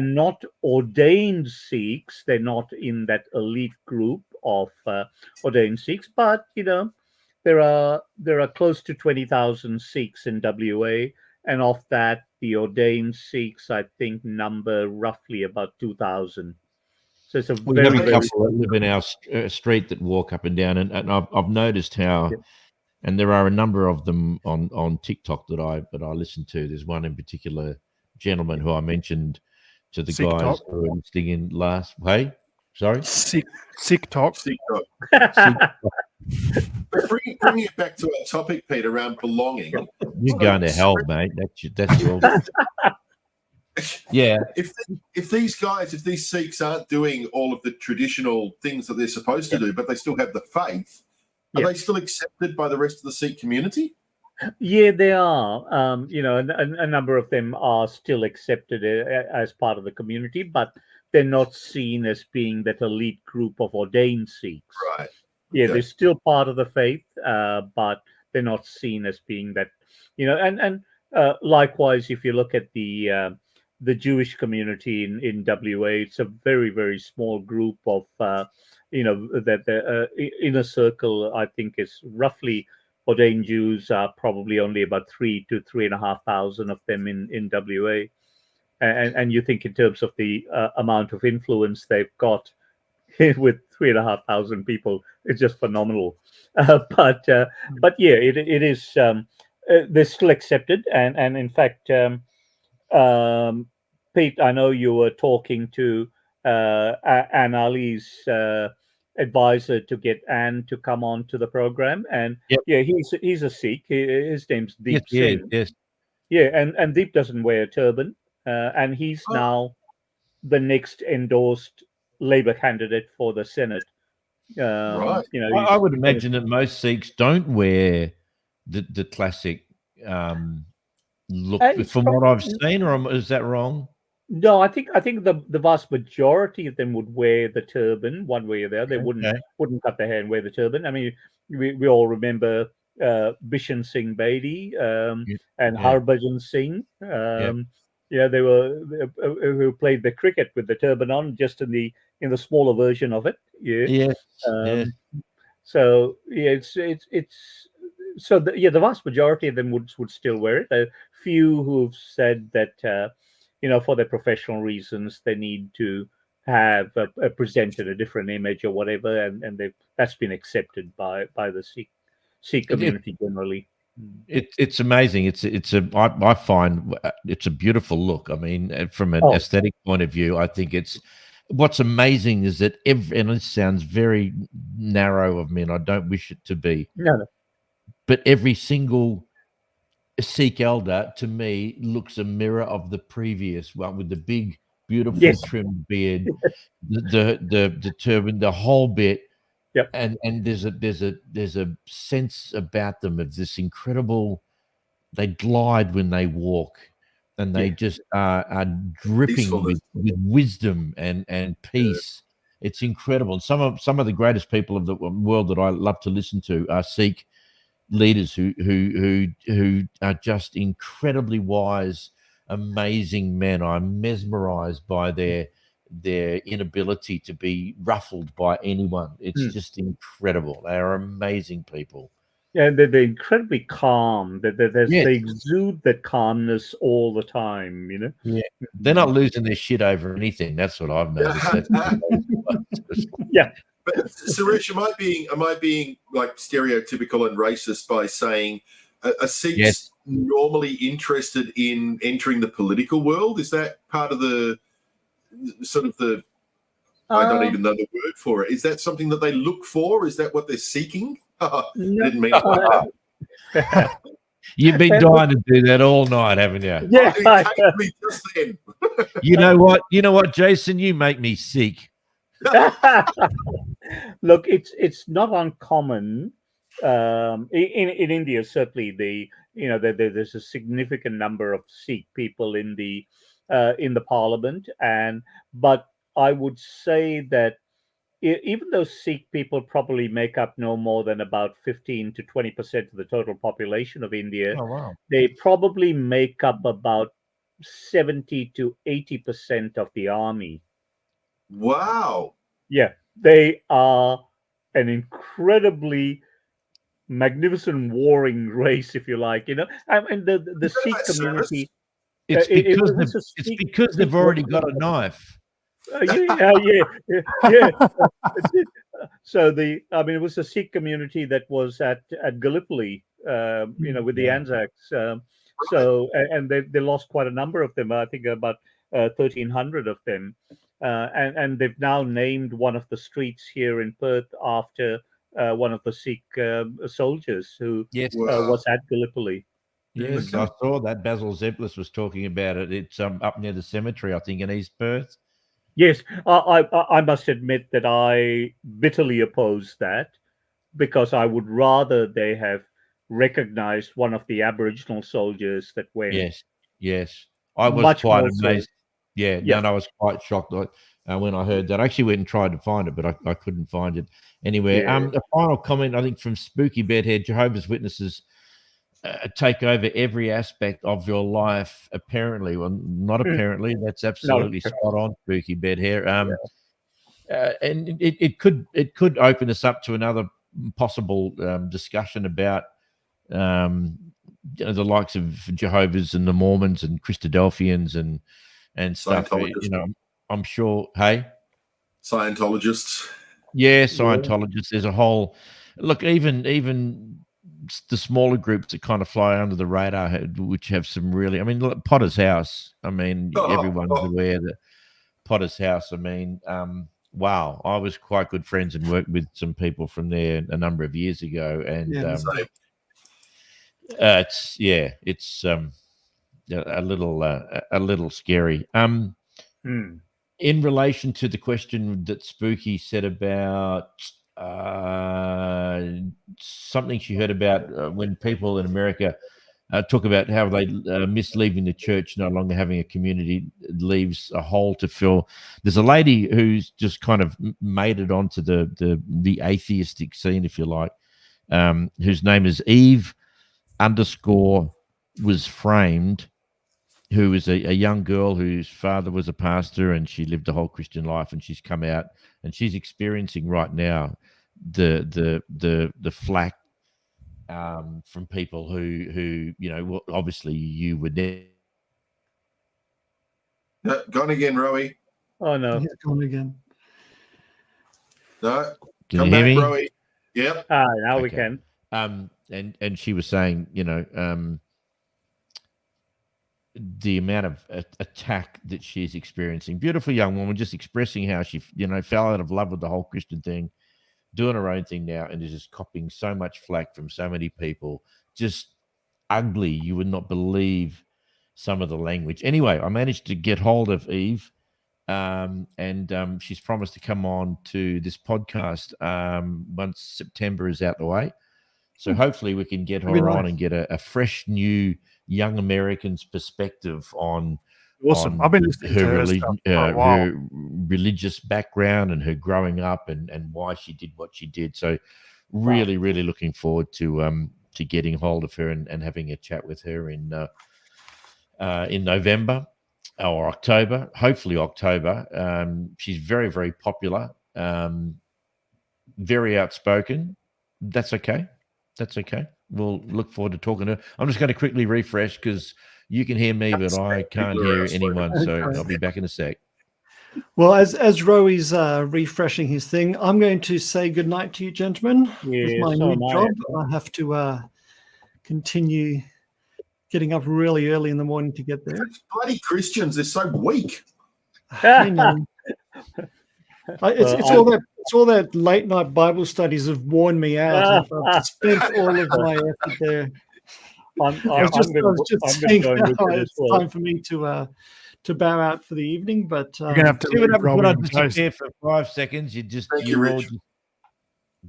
not ordained Sikhs. They're not in that elite group of ordained Sikhs. But there are close to 20,000 Sikhs in WA. And of that, the ordained Sikhs, I think, number roughly about 2,000. So it's a very, very couple that live in our street that walk up and down, and I've noticed how, and there are a number of them on TikTok that I listen to. There's one in particular, gentleman who I mentioned to the guys who were listening in last. Hey, sorry, Sick talk. Bringing it back to our topic, Pete, around belonging. You're going to hell, mate. That's your. Yeah. If these Sikhs aren't doing all of the traditional things that they're supposed to do, but they still have the faith, Are Yeah. they still accepted by the rest of the Sikh community? Yeah, they are. A number of them are still accepted as part of the community, but they're not seen as being that elite group of ordained Sikhs. Right. Yeah, Okay. they're still part of the faith, but they're not seen as being that. And likewise, if you look at the Jewish community in WA, it's a very, very small group of that the inner circle, I think, is roughly ordained Jews are probably only about 3 to 3,500 of them in WA, and you think in terms of the amount of influence they've got with 3,500 people, it's just phenomenal. But yeah, it is. They're still accepted, and in fact, Pete, I know you were talking to Anne Ali's advisor to get Anne to come on to the program, and Yep. yeah, he's a Sikh. His name's Deep Yes, Singh. yes. Yeah, and Deep doesn't wear a turban, and he's Oh. now the next endorsed Labour candidate for the Senate. Right. I would imagine that most Sikhs don't wear the classic look, it's from what I've probably- seen, or is that wrong? No, I think the vast majority of them would wear the turban one way or the other. They Okay. wouldn't cut their hair and wear the turban. I mean, we all remember Bishan Singh Bedi and Yeah. Harbhajan Singh. Yeah, they were who played the cricket with the turban on, just in the smaller version of it. Yeah. Yes. Um, So yeah, it's so the vast majority of them would still wear it. A few who've said that for their professional reasons they need to have presented a different image or whatever, and that's been accepted by the Sikh community generally. It's amazing. I find it's a beautiful look. I mean, from an aesthetic point of view, I think what's amazing is that and this sounds very narrow of me, and I don't wish it to be. No. But every single Sikh elder, to me, looks a mirror of the previous one, with the big, beautiful trimmed beard, the turban, the whole bit. Yep. And there's a sense about them of this incredible. They glide when they walk, and they just are dripping with wisdom and peace. It's incredible. And some of the greatest people of the world that I love to listen to are Sikh leaders who are just incredibly wise, amazing men. I'm mesmerized by their inability to be ruffled by anyone. It's just incredible. They are amazing people. Yeah, they're incredibly calm. They exude that calmness all the time, Yeah, they're not losing their shit over anything. That's what I've noticed. Yeah. But Suresh, am I being like stereotypical and racist by saying a Sikhs normally interested in entering the political world? Is that part of the sort of the? I don't even know the word for it. Is that something that they look for? Is that what they're seeking? I didn't mean it. You've been dying to do that all night, haven't you? Yeah. It came to me just then. You know what, Jason? You make me sick. Look, it's not uncommon in India. Certainly, there's a significant number of Sikh people in the parliament, but I would say that even though Sikh people probably make up no more than about 15 to 20% of the total population of India, they probably make up about 70 to 80% of the army. Wow. Yeah, they are an incredibly magnificent warring race, if you like. And the Sikh community. It's because they've already got a knife. Yeah. So it was the Sikh community that was at Gallipoli, with the Anzacs. And they lost quite a number of them. I think about 1,300 of them. And they've now named one of the streets here in Perth after one of the Sikh soldiers who was at Gallipoli. Yes, I saw that. Basil Zeplis was talking about it. It's up near the cemetery, I think, in East Perth. Yes, I must admit that I bitterly oppose that. because I would rather they have recognized one of the Aboriginal soldiers that went. Yes. I was Much quite more so. amazed. Yeah, Yeah. no, I was quite shocked when I heard that. I actually went and tried to find it, but I couldn't find it anywhere. Yeah. A final comment, I think, from Spooky Bedhead: Jehovah's Witnesses take over every aspect of your life. Apparently, well, not apparently. That's absolutely spot on, Spooky Bedhead. And it could open us up to another possible discussion about the likes of Jehovah's and the Mormons and Christadelphians and stuff. I'm sure. Hey, Scientologists. Yeah, Scientologists. There's a whole look. Even the smaller groups that kind of fly under the radar, which have some really. I mean, look, Potter's House. I mean, everyone's aware that Potter's House. I mean, wow, I was quite good friends and worked with some people from there a number of years ago, and it's a little scary. In relation to the question that Spooky said about something she heard about when people in America talk about how they miss leaving the church, no longer having a community, leaves a hole to fill. There's a lady who's just kind of made it onto the atheistic scene, if you like, whose name is Eve_was framed, who is a young girl whose father was a pastor, and she lived a whole Christian life, and she's come out and she's experiencing right now the flack from people who well, obviously you would never. Gone again, Rowie. Oh no, yeah, gone again. No, can you hear me? Rowie. Yep. Now we can. And she was saying, the amount of attack that she's experiencing. Beautiful young woman, just expressing how she, fell out of love with the whole Christian thing, doing her own thing now, and is just copying so much flack from so many people. Just ugly. You would not believe some of the language. Anyway, I managed to get hold of Eve, and she's promised to come on to this podcast once September is out the way. So hopefully we can get her on and get a fresh, new young American's perspective on awesome. I've been listening to her stuff for a while. her religious background and her growing up and why she did what she did. So really, really looking forward to getting hold of her and having a chat with her in November or October, hopefully October. She's very, very popular, very outspoken. That's okay. We'll look forward to talking to her. I'm just going to quickly refresh because you can hear me, but I can't hear anyone. So I'll be back in a sec. Well, as Rowie's refreshing his thing, I'm going to say goodnight to you, gentlemen. With my new job, I have to continue getting up really early in the morning to get there. Those bloody Christians, they're so weak. I know. It's all that late night Bible studies have worn me out. I've spent all of my effort there. I was just saying it's time for me to bow out for the evening. But you're gonna have to see what happens when I disappear for 5 seconds. You all just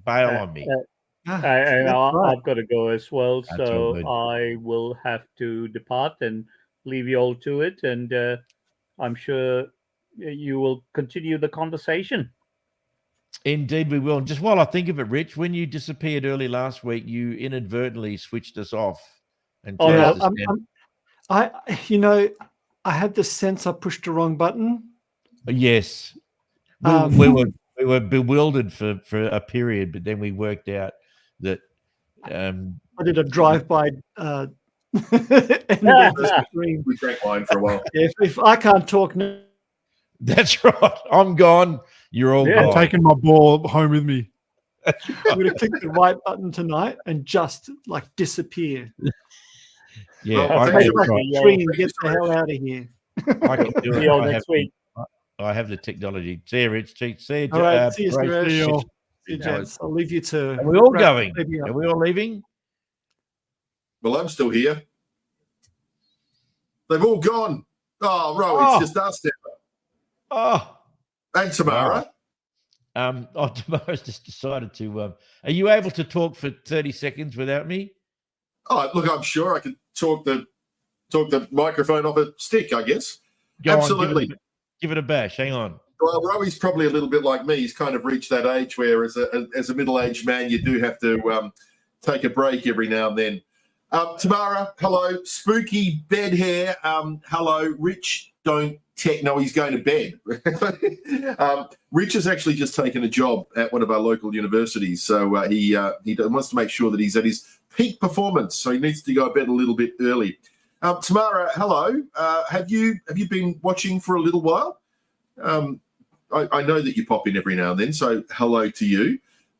bail on me. I've got to go as well, so I will have to depart and leave you all to it. And I'm sure you will continue the conversation. Indeed, we will. And just while I think of it, Rich, when you disappeared early last week, you inadvertently switched us off. And I had the sense I pushed the wrong button. Yes, we were bewildered for a period, but then we worked out that I did a drive-by. We drank wine for a while. If I can't talk now. That's right. I'm gone. You're all gone. I'm taking my ball home with me. I'm going to click the right button tonight and just disappear. Yeah, I take my tree and get the hell out of here. I can do it. Next week. I have the technology. See you, Rich. See you. All right. See you, Suresh. See you, gents. I'll leave you to. Are we all going? Are we all leaving? Well, I'm still here. They've all gone. Oh, Rowie, it's just us now. Oh. And Tamara. Tomorrow's just decided to. Are you able to talk for 30 seconds without me? Oh, look, I'm sure I could talk the microphone off a stick, I guess. Go Absolutely. On, give it a bash. Hang on. Well, Rowi's probably a little bit like me. He's kind of reached that age where, as a middle-aged man, you do have to take a break every now and then. Tamara, hello. Spooky bed hair, hello. Rich, don't no, he's going to bed. Rich has actually just taken a job at one of our local universities, so he wants to make sure that he's at his peak performance, so he needs to go to bed a little bit early. Tamara, hello. Have you been watching for a little while? I know that you pop in every now and then, so hello to you.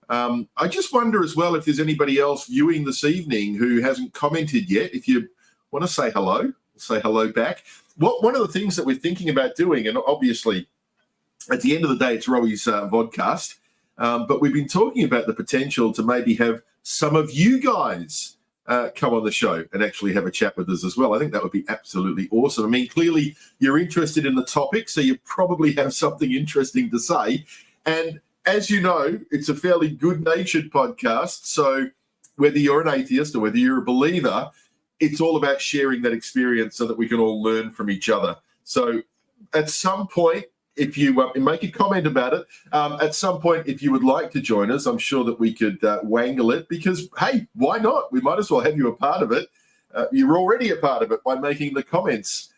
I just wonder as well if there's anybody else viewing this evening who hasn't commented yet. If you want to say hello back. One of the things that we're thinking about doing, and obviously at the end of the day, it's Rowi's vodcast, but we've been talking about the potential to maybe have some of you guys come on the show and actually have a chat with us as well. I think that would be absolutely awesome. I mean, clearly you're interested in the topic, so you probably have something interesting to say. And as you know, it's a fairly good-natured podcast, so whether you're an atheist or whether you're a believer, it's all about sharing that experience so that we can all learn from each other. So at some point, if you make a comment about it, at some point, if you would like to join us, I'm sure that we could wangle it because, hey, why not? We might as well have you a part of it. You're already a part of it by making the comments.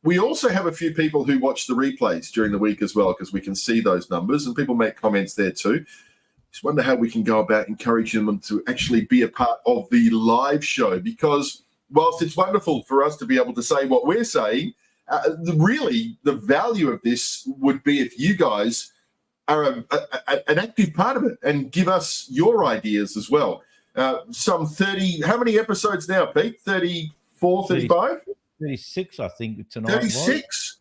We also have a few people who watch the replays during the week as well because we can see those numbers and people make comments there too. Just wonder how we can go about encouraging them to actually be a part of the live show because whilst it's wonderful for us to be able to say what we're saying, really the value of this would be if you guys are an active part of it and give us your ideas as well. Some 30, how many episodes now, Pete? 34, 35? 36, I think, tonight. 36?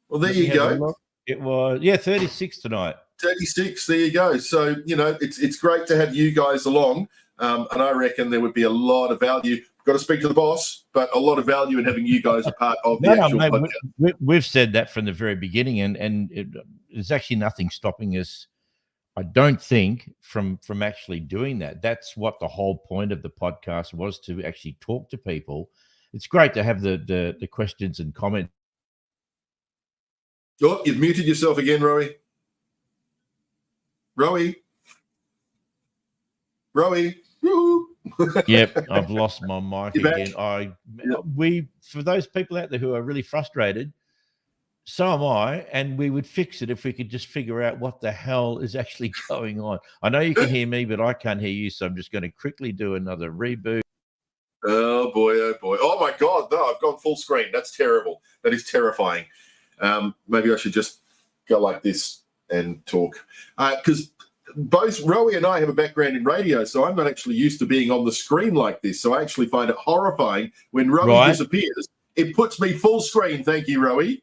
Well, there you go. It was, 36 tonight. 36, there you go. So, it's great to have you guys along. And I reckon there would be a lot of value. Got to speak to the boss, but a lot of value in having you guys a part of the actual podcast. We've said that from the very beginning, and there's actually nothing stopping us, I don't think, from actually doing that. That's what the whole point of the podcast was, to actually talk to people. It's great to have the questions and comments. Oh, you've muted yourself again, Rowie. Rowie. Woo-hoo. Yep, I've lost my mic again. For those people out there who are really frustrated, so am I, and we would fix it if we could just figure out what the hell is actually going on. I know you can hear me, but I can't hear you, so I'm just going to quickly do another reboot. Oh boy. Oh my God, no, I've gone full screen. That's terrible. That is terrifying. Maybe I should just go like this and talk. Because both Rowie and I have a background in radio, so I'm not actually used to being on the screen like this. So I actually find it horrifying when Rowie disappears. It puts me full screen. Thank you, Rowie.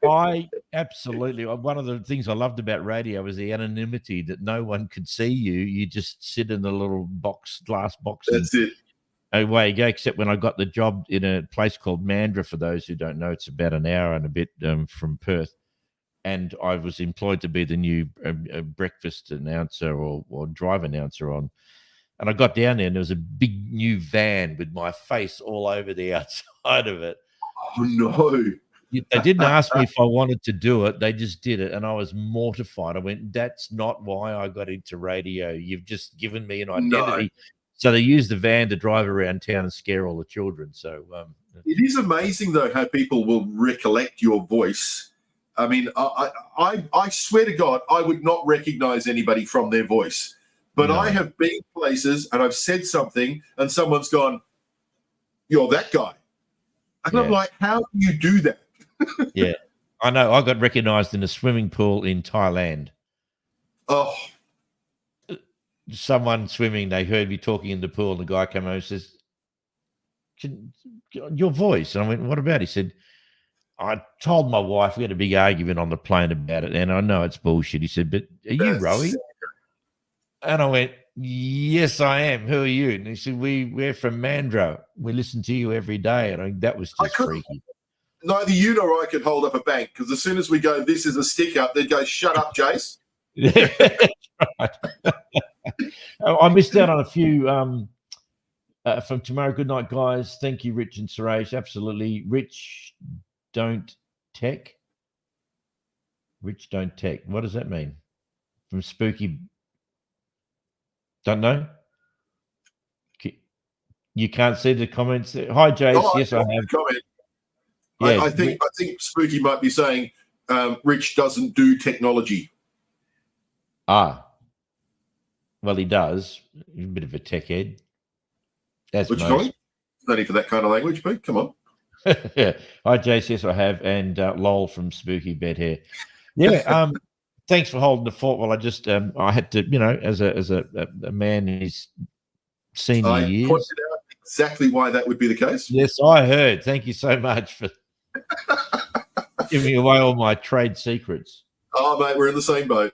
I absolutely. One of the things I loved about radio was the anonymity, that no one could see you. You just sit in the little glass box. That's it. Away you go. Except when I got the job in a place called Mandurah. For those who don't know, it's about an hour and a bit from Perth. And I was employed to be the new breakfast announcer or drive announcer on. And I got down there and there was a big new van with my face all over the outside of it. Oh, no. They didn't ask me if I wanted to do it. They just did it. And I was mortified. I went, that's not why I got into radio. You've just given me an identity. No. So they used the van to drive around town and scare all the children. So it is amazing, though, how people will recollect your voice. I mean, I swear to God, I would not recognize anybody from their voice. But no. I have been places and I've said something and someone's gone, you're that guy. And I'm like, how do you do that? Yeah, I know. I got recognized in a swimming pool in Thailand. Oh. Someone swimming, they heard me talking in the pool, and the guy came over and says, your voice. And I went, what about it? He said, I told my wife, we had a big argument on the plane about it, and I know it's bullshit. He said, but are you Rowie? And I went, yes, I am. Who are you? And he said, we're from Mandurah. We listen to you every day. And that was just freaky. neither you nor I could hold up a bank, because as soon as we go, this is a stick up, they'd go, shut up, Jace. Right. I missed out on a few from tomorrow. Good night, guys. Thank you, Rich and Suresh. Absolutely. Rich don't tech. Rich don't tech. What does that mean? From Spooky. Don't know. You can't see the comments. Hi, Jace. Oh, yes, I have. Comment. Yeah, I think Spooky might be saying Rich doesn't do technology. Ah, well, he does. He's a bit of a tech head. As Which most. kind? No need for that kind of language, Pete. Come on. Yeah. Hi, Jace. Yes, I have. And lol from Spooky Bed Hair. Yeah. Thanks for holding the fort. Well, I just I had to, as a man in his senior I years. pointed out exactly why that would be the case. Yes, I heard. Thank you so much for giving away all my trade secrets. Oh, mate, we're in the same boat.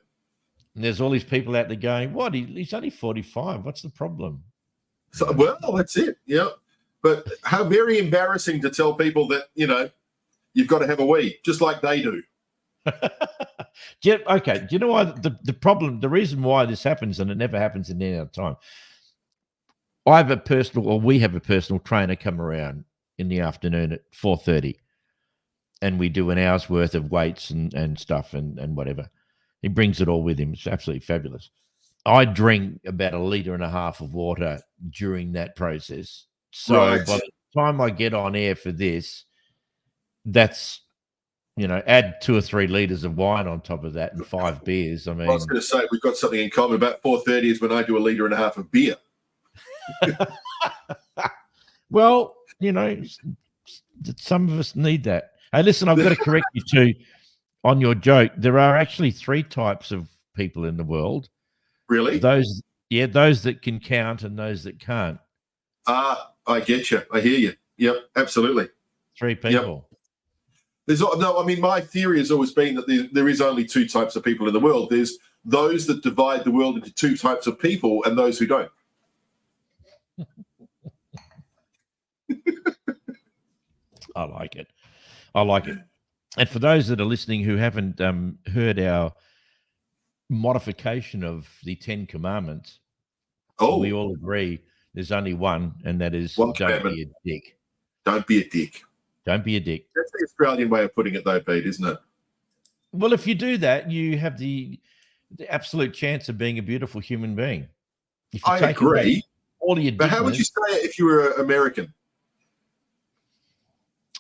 And there's all these people out there going, "What? He's only 45. What's the problem?" So, well, that's it. Yeah. But how very embarrassing to tell people that, you've got to have a wee, just like they do. Okay. Do you know why the problem, the reason why this happens, and it never happens in any other time? We have a personal trainer come around in the afternoon at 4:30, and we do an hour's worth of weights and stuff and whatever. He brings it all with him. It's absolutely fabulous. I drink about 1.5 liters of water during that process. So Right. by the time I get on air for this, that's, add 2 or 3 liters of wine on top of that and 5 beers. I mean, I was going to say, we've got something in common. About 4:30 is when I do 1.5 liters of beer. well, some of us need that. Hey, listen, I've got to correct you too on your joke. There are actually 3 types of people in the world. Really? Those that can count and those that can't. I get you. I hear you. Yep, absolutely. 3 people. Yep. My theory has always been that there is only 2 types of people in the world. There's those that divide the world into 2 types of people and those who don't. I like it. And for those that are listening who haven't heard our modification of the 10 Commandments, we all agree there's only one, and that is One don't commandment. be a dick. Don't be a dick. Don't be a dick. That's the Australian way of putting it, though, Pete, isn't it? Well, if you do that, you have the absolute chance of being a beautiful human being. If you I take away agree. all of your But how would you say it if you were American?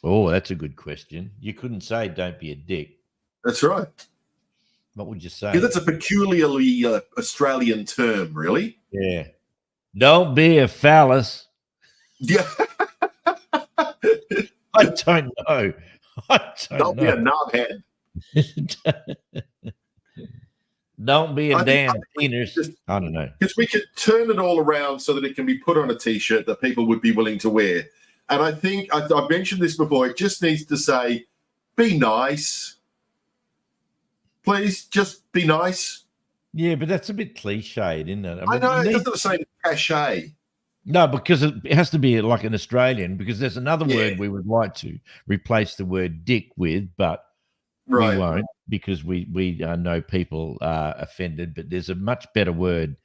Oh, that's a good question. You couldn't say don't be a dick. That's right. What would you say? Yeah, that's a peculiarly Australian term, really. Yeah. Don't be a phallus. Yeah. I don't know. Don't be a knobhead. Don't be a I think- damn penis. I don't know. Because we could turn it all around so that it can be put on a T-shirt that people would be willing to wear. And I think, I've mentioned this before, it just needs to say, be nice. Please, just be nice. Yeah, but that's a bit cliched, isn't it? I know, it doesn't have the same cachet. No, because it has to be like an Australian, because there's another Yeah. word we would like to replace the word dick with, but Right. we won't, because we know people are offended. But there's a much better word,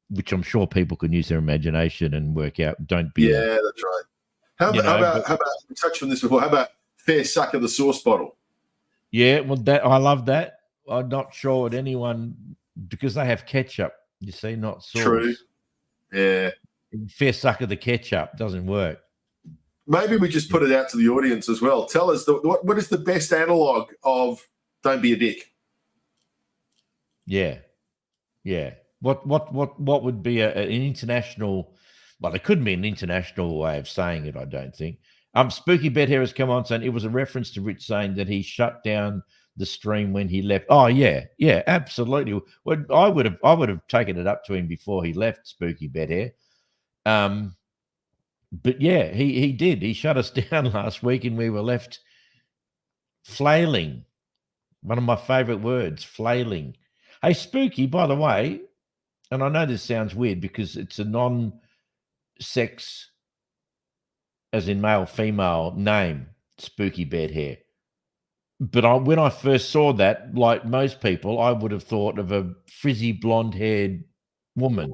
which I'm sure people can use their imagination and work out. Don't be. Yeah, that's right. How about we touched on this before, how about fair suck of the sauce bottle? Yeah, well, I love that. I'm not sure what anyone, because they have ketchup, you see, not sauce. True. Yeah. Fair suck of the ketchup doesn't work. Maybe we just put it out to the audience as well. Tell us what is the best analog of don't be a dick? Yeah. What would be an international? Well, it couldn't be an international way of saying it, I don't think. Spooky Bet here has come on saying it was a reference to Rich saying that he shut down the stream when he left. Oh yeah, absolutely. Well, I would have taken it up to him before he left. Spooky Bet here. But yeah, he did. He shut us down last week, and we were left flailing. One of my favorite words, flailing. Hey, Spooky, by the way, and I know this sounds weird because it's a non-sex, as in male, female name. spooky bed hair. But when I first saw that, like most people, I would have thought of a frizzy blonde-haired woman.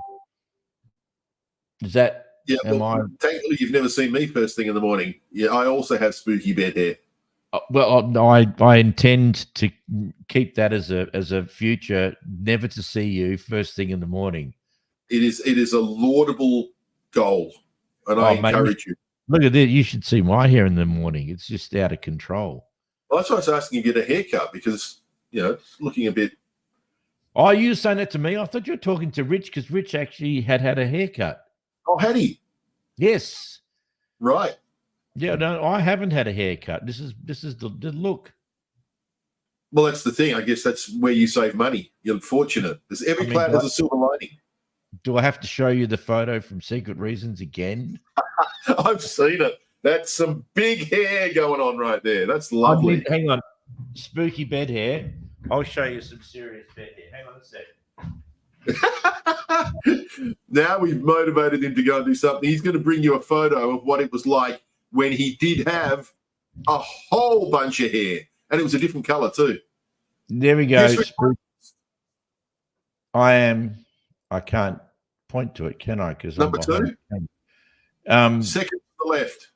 Is that? Yeah, thankfully you've never seen me first thing in the morning. Yeah, I also have spooky bed hair. Well, I intend to keep that as a future, never to see you first thing in the morning. It is a laudable goal, and I encourage you. Look at that! You should see my hair in the morning. It's just out of control. Well, that's why I was asking you to get a haircut, because it's looking a bit. Oh, you were saying that to me? I thought you were talking to Rich, because Rich actually had a haircut. Oh, had he? Yes. Right. Yeah, no, I haven't had a haircut. This is the look. Well, that's the thing. I guess that's where you save money. You're fortunate. Because every cloud has a silver lining. Do I have to show you the photo from Secret Reasons again? I've seen it. That's some big hair going on right there. That's lovely. Hang on. Spooky bed hair. I'll show you some serious bed hair. Hang on a sec. Now we've motivated him to go and do something. He's going to bring you a photo of what it was like when he did have a whole bunch of hair, and it was a different color too. There we go. I can't point to it, can I? Because number 2. Second to the left.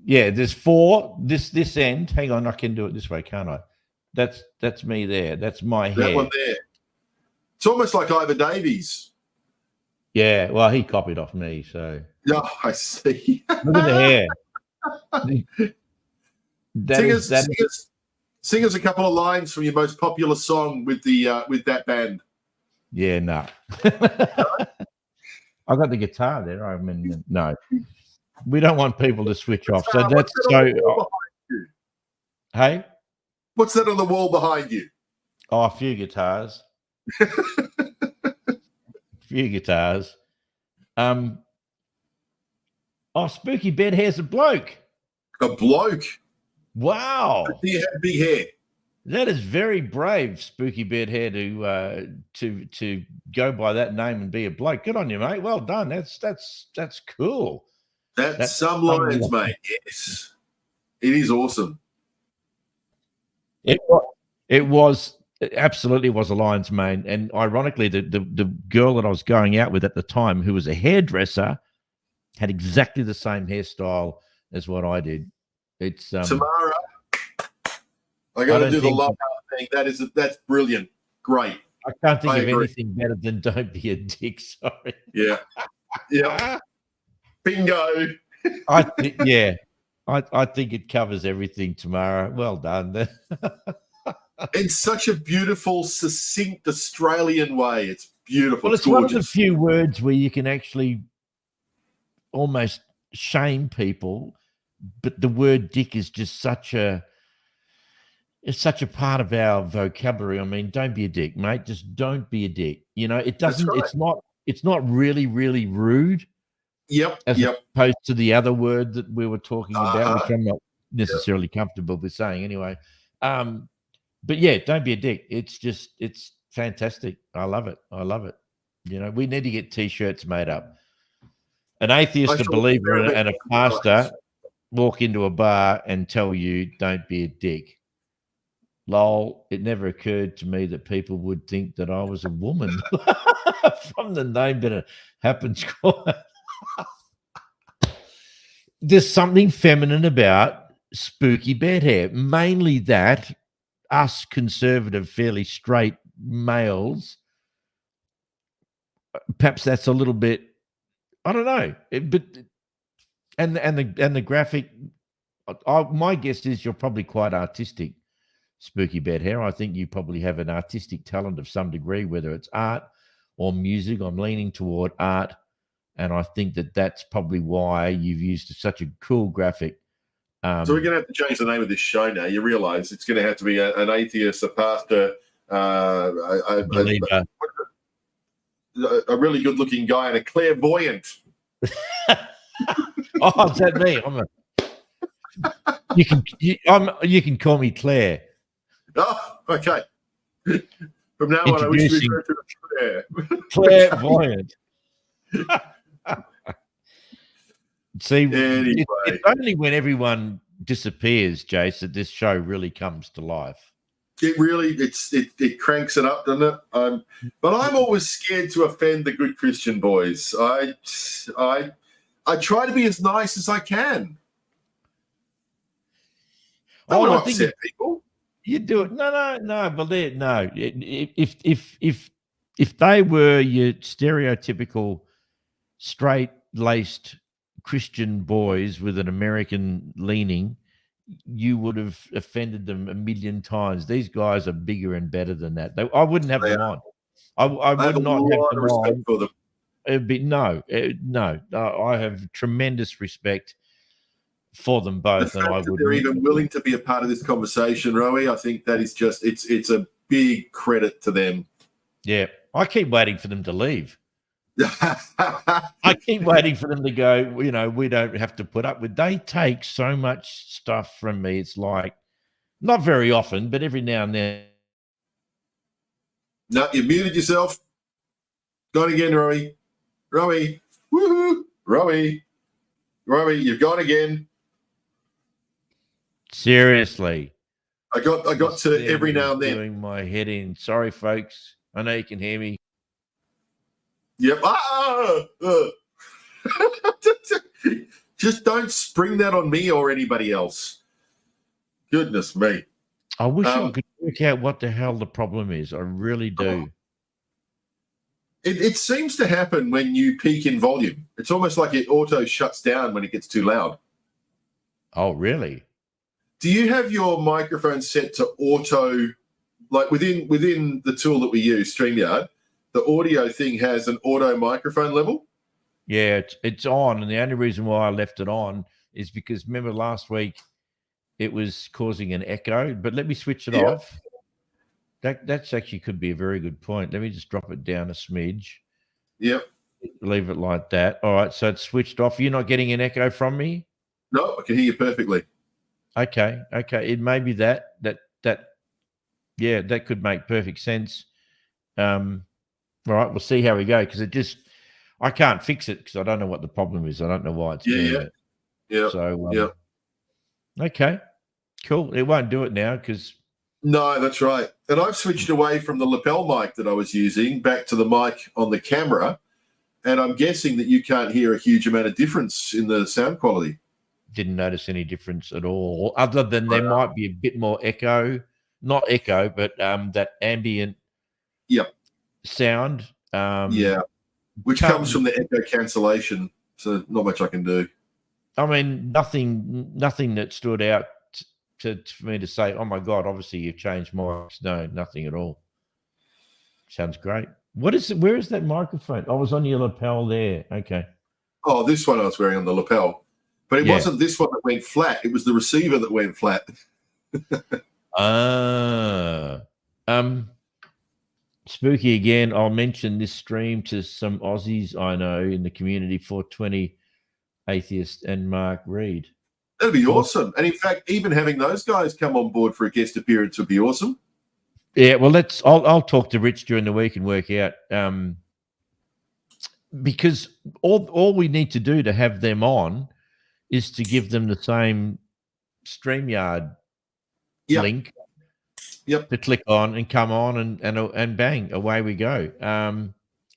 There's 4. This end. Hang on, I can do it this way, can't I? That's me there. That's my hair. That one there. It's almost like Ivor Davies. Yeah, well, he copied off me, so. Yeah, I see. Look at the hair. Sing us a couple of lines from your most popular song with that band. Yeah, no. I got the guitar there. I mean, no. We don't want people to switch off. So that's so. Hey? What's that on the wall behind you? Oh, a few guitars. Spooky bed hair's a bloke. A bloke? Wow. Do you have big hair? That is very brave, Spooky bed hair, to go by that name and be a bloke. Good on you, mate. Well done. That's cool. That's some lines, mate. Yes. It is awesome. It absolutely was a lion's mane. And ironically, the girl that I was going out with at the time, who was a hairdresser, had exactly the same hairstyle as what I did. It's Tamara. I got to do the love thing. That's brilliant. Great. I can't think of anything better than "Don't be a dick." Sorry. Yeah. Yeah. Bingo. I think it covers everything, Tamara. Well done. In such a beautiful, succinct Australian way. It's beautiful. Well, it's one of the few words where you can actually almost shame people, but the word "dick" is just such a part of our vocabulary. I mean, don't be a dick, mate. Just don't be a dick. It doesn't. Right. It's not really, really rude. Yep. As opposed to the other word that we were talking about, which I'm not necessarily comfortable with saying anyway. But yeah, don't be a dick. It's fantastic. I love it. We need to get T-shirts made up. An atheist, a believer, and a pastor walk into a bar and tell you, don't be a dick. Lol, it never occurred to me that people would think that I was a woman from the name, but it happens quite. There's something feminine about spooky bed hair. Mainly that us conservative, fairly straight males, perhaps that's a little bit, I don't know. And the graphic, my guess is you're probably quite artistic, spooky bed hair. I think you probably have an artistic talent of some degree, whether it's art or music. I'm leaning toward art. And I think that's probably why you've used such a cool graphic. So we're going to have to change the name of this show now. You realise it's going to have to be an atheist, a pastor, a really good-looking guy, and a clairvoyant. Oh, is that me? You can call me Claire. Oh, okay. From now on, I wish to refer to Claire. Clairvoyant. See, Anyway. it's only when everyone disappears, Jace, that this show really comes to life. It really it cranks it up, doesn't it? But I'm always scared to offend the good Christian boys. I try to be as nice as I can. I don't want to upset people. You do it. No. But no. If they were your stereotypical straight-laced Christian boys with an American leaning, you would have offended them a million times. These guys are bigger and better than that. I wouldn't have them on. I would not have them on. For them. It'd be no. I have tremendous respect for them both, and I would. They're even willing to be a part of this conversation, Rowie. I think that is just it's a big credit to them. Yeah, I keep waiting for them to leave. I keep waiting for them to go, we don't have to put up with. They take so much stuff from me. It's like, not very often, but every now and then. No, you muted yourself. Gone again, Rowie. Rowie. Woohoo. Rowie, you've gone again. Seriously. I got to every now and then. Doing my head in. Sorry, folks. I know you can hear me. Yep. Just don't spring that on me or anybody else. Goodness me. I wish I could work out what the hell the problem is. I really do. It seems to happen when you peak in volume. It's almost like it auto shuts down when it gets too loud. Oh, really? Do you have your microphone set to auto, like within the tool that we use, StreamYard? The audio thing has an auto microphone level? Yeah, it's on. And the only reason why I left it on is because, remember last week, it was causing an echo. But let me switch it off. That's actually could be a very good point. Let me just drop it down a smidge. Yep. Leave it like that. All right, so it's switched off. You're not getting an echo from me? No, I can hear you perfectly. Okay. It may be that could make perfect sense. All right, we'll see how we go, because I can't fix it because I don't know what the problem is. I don't know why it's doing it. Yeah. So, okay, cool. It won't do it now because. No, that's right. And I've switched away from the lapel mic that I was using back to the mic on the camera, and I'm guessing that you can't hear a huge amount of difference in the sound quality. Didn't notice any difference at all, other than there might be a bit more echo. Not echo, but that ambient. Yep. Sound, which comes from the echo cancellation, so not much I can do. I mean, nothing that stood out for me to say, oh my god, obviously you've changed mics. No, nothing at all. Sounds great. Where is that microphone? I was on your lapel there. Okay. Oh, this one I was wearing on the lapel, but it wasn't this one that went flat. It was the receiver that went flat. Spooky again. I'll mention this stream to some Aussies I know in the community, 420 Atheist and Mark Reed. That'd be awesome. And in fact, even having those guys come on board for a guest appearance would be awesome. Yeah, well, I'll talk to Rich during the week and work out because all we need to do to have them on is to give them the same StreamYard link. Yep. To click on and come on and bang, away we go.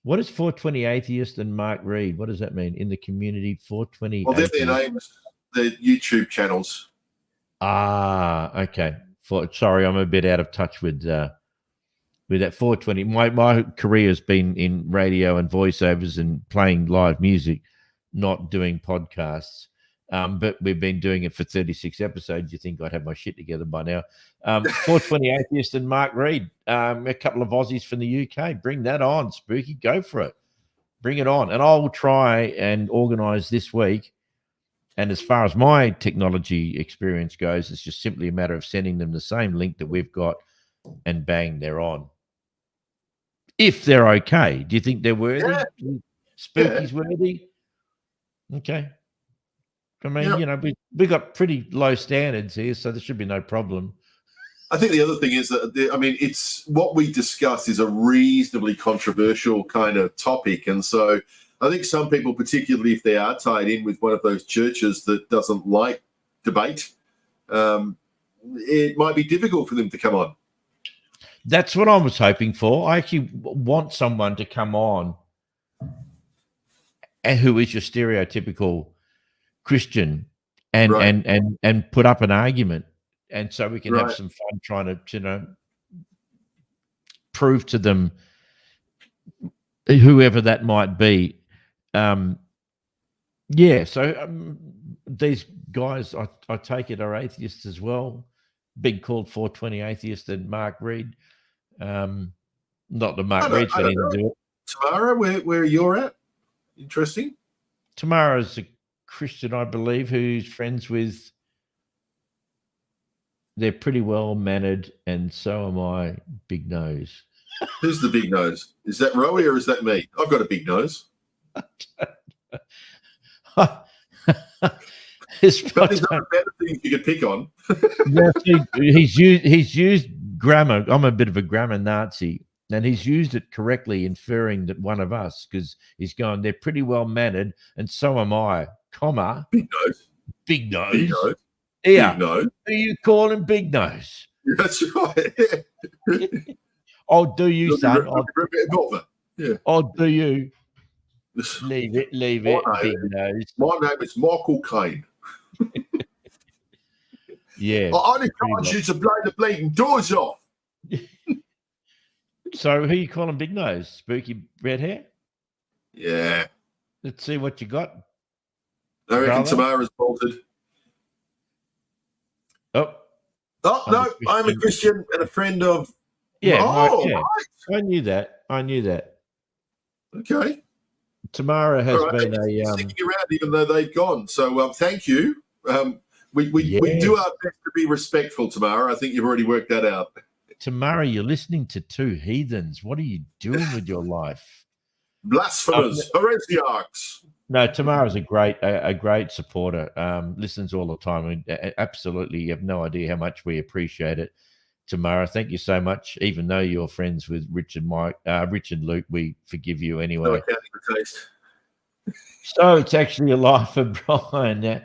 What is 420 Atheist and Mark Reed? What does that mean in the community? 420. Well, they're their names, their YouTube channels. Okay. Sorry, I'm a bit out of touch with that 420. My career has been in radio and voiceovers and playing live music, not doing podcasts. But we've been doing it for 36 episodes. You think I'd have my shit together by now. 420 Atheist and Mark Reed, a couple of Aussies from the UK. Bring that on, Spooky. Go for it. Bring it on. And I will try and organise this week. And as far as my technology experience goes, it's just simply a matter of sending them the same link that we've got and bang, they're on. If they're okay. Do you think they're worthy? Yeah. Spooky's worthy? Okay. I mean, we got pretty low standards here, so there should be no problem. I think the other thing is that, it's what we discuss is a reasonably controversial kind of topic. And so I think some people, particularly if they are tied in with one of those churches that doesn't like debate, it might be difficult for them to come on. That's what I was hoping for. I actually want someone to come on and who is your stereotypical Christian and Right. and put up an argument, and so we can have Right. some fun trying to, you know, prove to them, whoever that might be. Yeah, so these guys, I take it, are atheists as well. Big called 420 atheist and Mark Reed. Not that Mark Reed's got anything to do with it. Tamara, where you're at? Interesting. Tamara's a Christian, I believe, who's friends with. They're pretty well mannered, and so am I. Big nose. Who's the big nose? Is that Rowie or is that me? I've got a big nose. But there's other better things you could pick on. he's used grammar. I'm a bit of a grammar Nazi, and he's used it correctly, inferring that one of us, because he's going, they're pretty well mannered, and so am I, comma, Big nose. big nose. Big nose. Yeah. Big nose. Who you calling big nose? That's right. Oh, do you, son? Oh, do you? Leave it, big nose. My name is Michael Caine. Yeah. I encourage you to blow the bleeding doors off. So who you calling big nose? Spooky red hair? Yeah. Let's see what you got. I reckon Brother? Tamara's bolted. Oh, Oh, I'm no, a I'm a Christian and a friend of. yeah. Oh, yeah. right. I knew that. Okay. Tamara has All right. been They're a sticking around even though they've gone. So thank you. We do our best to be respectful, Tamara. I think you've already worked that out. Tamara, you're listening to two heathens. What are you doing with your life? Blasphemous, heresiarchs. No, Tamara's a great supporter. Listens all the time. I mean, absolutely, you have no idea how much we appreciate it. Tamara, thank you so much. Even though you're friends with Rich and Luke, we forgive you No anyway. accounting for taste. So it's actually a life of Brian. Now,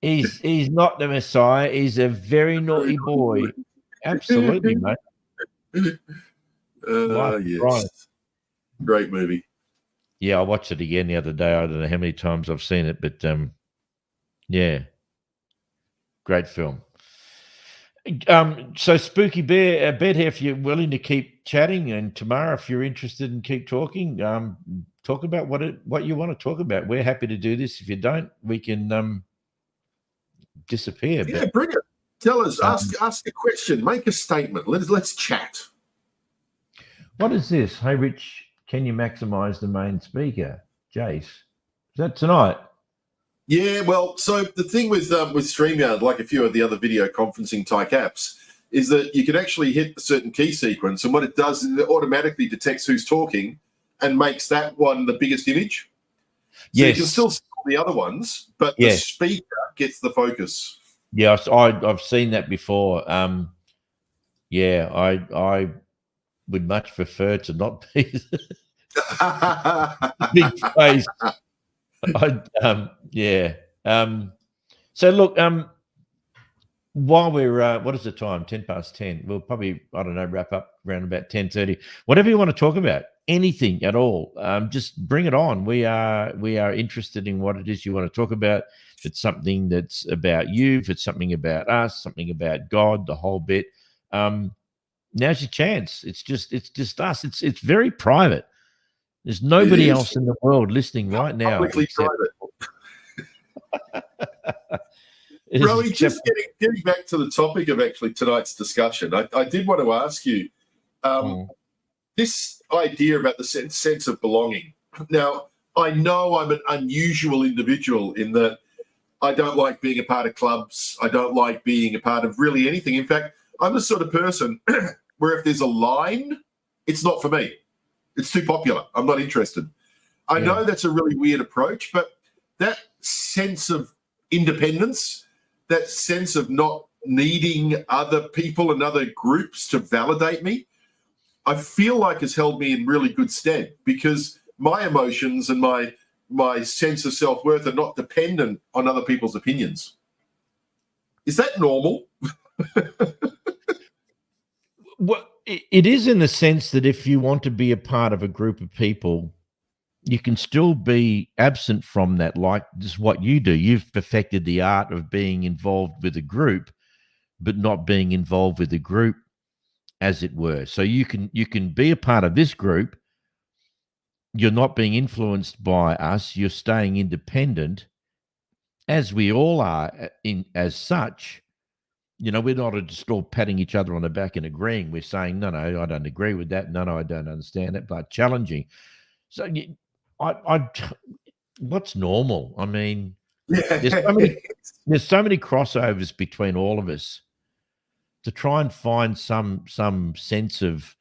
he's not the Messiah. He's a very naughty boy. Absolutely, mate. Life of Yes. Brian. Great movie. Yeah, I watched it again the other day. I don't know how many times I've seen it, but yeah, great film. So Spooky Bear, Bedhair, if you're willing to keep chatting, and Tamara, if you're interested in keep talking, talk about what you want to talk about. We're happy to do this. If you don't, we can disappear. Yeah, But bring it. Tell us. Ask a question. Make a statement. Let's chat. what is this? Hey, Rich, can you maximize the main speaker? Jace, is that tonight? Yeah, well, so the thing with StreamYard, like a few of the other video conferencing type apps, is that you can actually hit a certain key sequence, and what it does is it automatically detects who's talking and makes that one the biggest image. So Yes. you can still see all the other ones, but the Yes. speaker gets the focus. Yeah, I've seen that before. Yeah, I would much prefer to not be big face. Yeah. So look, while we're what is the time? 10:10. We'll probably, I don't know, wrap up around about 10:30. Whatever you want to talk about, anything at all, just bring it on. We are interested in what it is you want to talk about. If it's something that's about you, if it's something about us, something about God, the whole bit. Now's your chance. It's just us. It's very private. There's nobody else in the world listening right now. Publicly private. Rowie, just getting back to the topic of actually tonight's discussion, I did want to ask you this idea about the sense of belonging. Now, I know I'm an unusual individual in that I don't like being a part of clubs. I don't like being a part of really anything. In fact, I'm the sort of person where if there's a line, it's not for me. It's too popular. I'm not interested. I know that's a really weird approach, but that sense of independence, that sense of not needing other people and other groups to validate me, I feel like has held me in really good stead, because my emotions and my sense of self-worth are not dependent on other people's opinions. Is that normal? Well, it is in the sense that if you want to be a part of a group of people, you can still be absent from that, like just what you do. You've perfected the art of being involved with a group, but not being involved with the group, as it were. So you can be a part of this group. You're not being influenced by us. You're staying independent, as we all are as such. You know, we're not just all patting each other on the back and agreeing. We're saying, no, I don't agree with that. No, I don't understand it, but challenging. So what's normal? I mean, there's so many crossovers between all of us. To try and find some sense of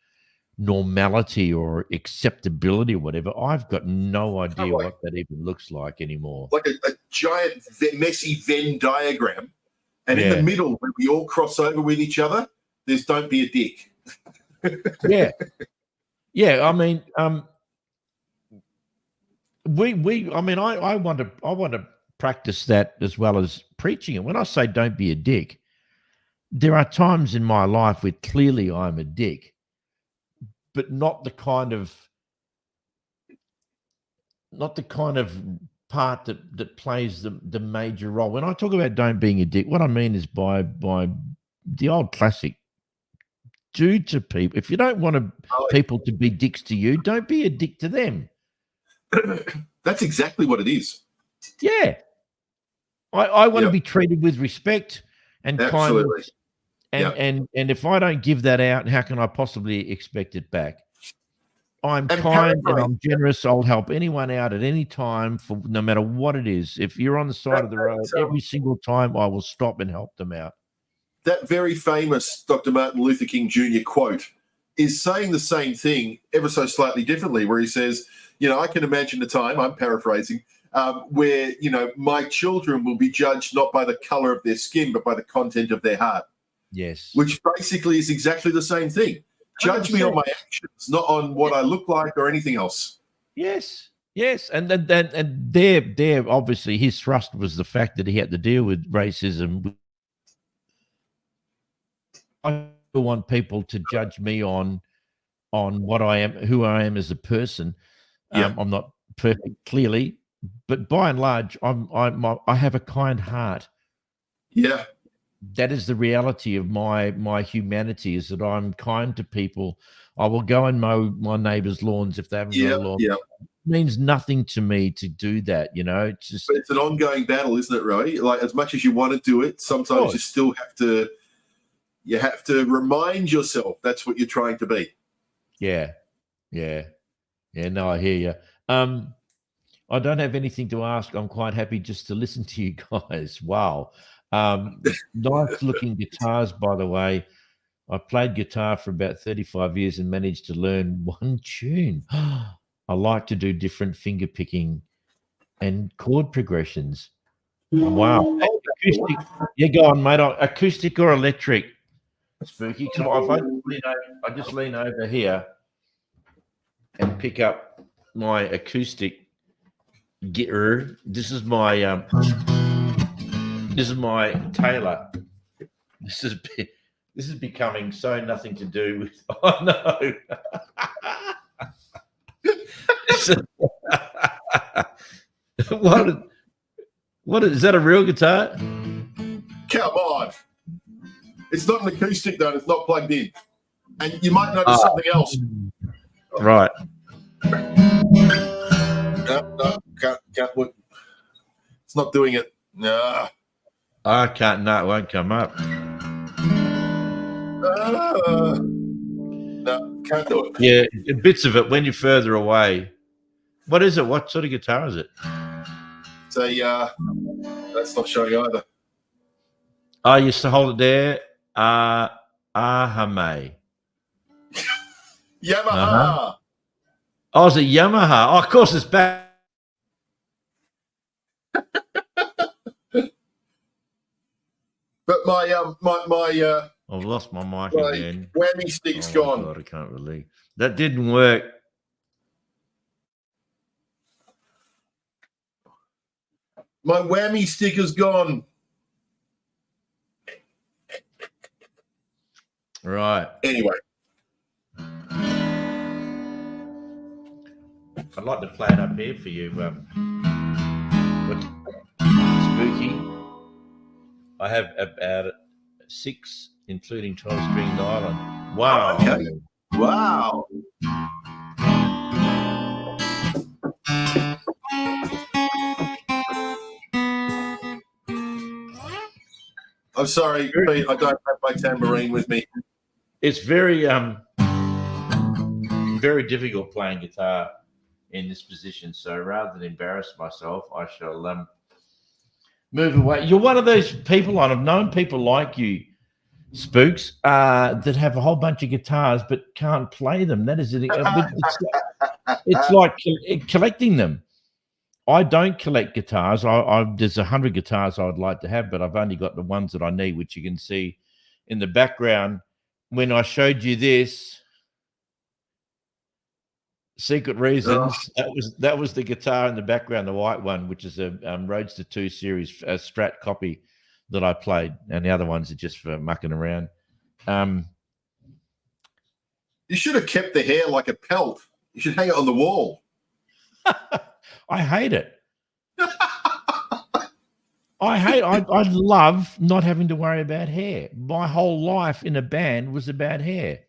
normality or acceptability or whatever, I've got no idea what that even looks like anymore. Like a giant messy Venn diagram. And in the middle, when we all cross over with each other, there's don't be a dick. Yeah. I mean, I want to practice that as well as preaching it. When I say don't be a dick, there are times in my life where clearly I'm a dick, but not the kind of part that plays the major role. When I talk about don't being a dick, what I mean is by the old classic, do to people. If you don't want people to be dicks to you, don't be a dick to them. That's exactly what it is. Yeah. I want to be treated with respect and kindness. And if I don't give that out, how can I possibly expect it back? I'm kind and I'm generous. I'll help anyone out at any time, for no matter what it is. If you're on the side of the road, every single time I will stop and help them out. That very famous Dr. Martin Luther King Jr. quote is saying the same thing ever so slightly differently, where he says, you know, I can imagine a time, I'm paraphrasing, where, you know, my children will be judged not by the color of their skin, but by the content of their heart. Yes. Which basically is exactly the same thing. Judge 100%. Me on my actions, not on what I look like or anything else. Yes. And there obviously his thrust was the fact that he had to deal with racism. I don't want people to judge me on what I am, who I am as a person. I'm not perfect, clearly, but by and large, I have a kind heart. Yeah. That is the reality of my humanity, is that I'm kind to people. I will go and mow my neighbour's lawns if they haven't got a lawn. Yeah. It means nothing to me to do that, you know. But it's an ongoing battle, isn't it, Roy? Like, as much as you want to do it, sometimes you still have to remind yourself that's what you're trying to be. Yeah. No, I hear you. I don't have anything to ask. I'm quite happy just to listen to you guys. Wow. Nice looking guitars, by the way. I played guitar for about 35 years and managed to learn one tune. I like to do different finger picking and chord progressions. Wow. Acoustic. Yeah, go on, mate. Acoustic or electric? Spooky. I just lean over here and pick up my acoustic guitar. This is my Taylor. This is becoming so nothing to do with. Oh no! What is that? A real guitar? Come on! It's not an acoustic though. It's not plugged in, and you might notice something else. Right. No, can't look. It's not doing it. No. I can't. No, it won't come up. No, can't do it. Yeah, bits of it when you're further away. What is it? What sort of guitar is it? It's a. That's not showing either. I used to hold it there. Ahame. Yamaha. Uh-huh. Oh, it's a Yamaha. Oh, of course, it's back. But my I've lost my mic again. Whammy stick's gone. God, I can't believe that didn't work. My whammy sticker's gone. Right. Anyway. I'd like to play it up here for you. Spooky. I have about 6, including 12-string nylon. Wow. Okay. Wow. I'm sorry, Pete, I don't have my tambourine with me. It's very very difficult playing guitar in this position. So rather than embarrass myself, I shall move away. You're one of those people, and I've known people like you, Spooks, that have a whole bunch of guitars but can't play them. That is it. It's like collecting them. I don't collect guitars. There's 100 guitars I would like to have, but I've only got the ones that I need, which you can see in the background. When I showed you this, Secret Reasons, that was the guitar in the background, the white one, which is a Roadster 2 series, a Strat copy that I played, and the other ones are just for mucking around. You should have kept the hair like a pelt. You should hang it on the wall. I hate it. I love not having to worry about hair. My whole life in a band was about hair.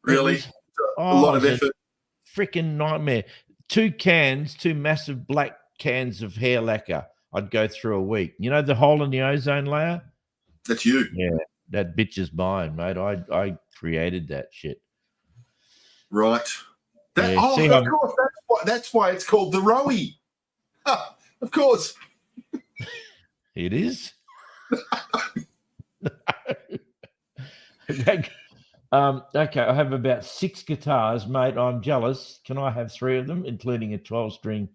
Really? A lot of effort. Freaking nightmare. 2 massive black cans of hair lacquer I'd go through a week. You know the hole in the ozone layer? That's you. Yeah, that bitch is mine, mate. I created that shit. Right. Of course. That's why it's called the Rowie. Of course. It is. Okay, I have about 6 guitars, mate. I'm jealous. Can I have 3 of them, including a 12-string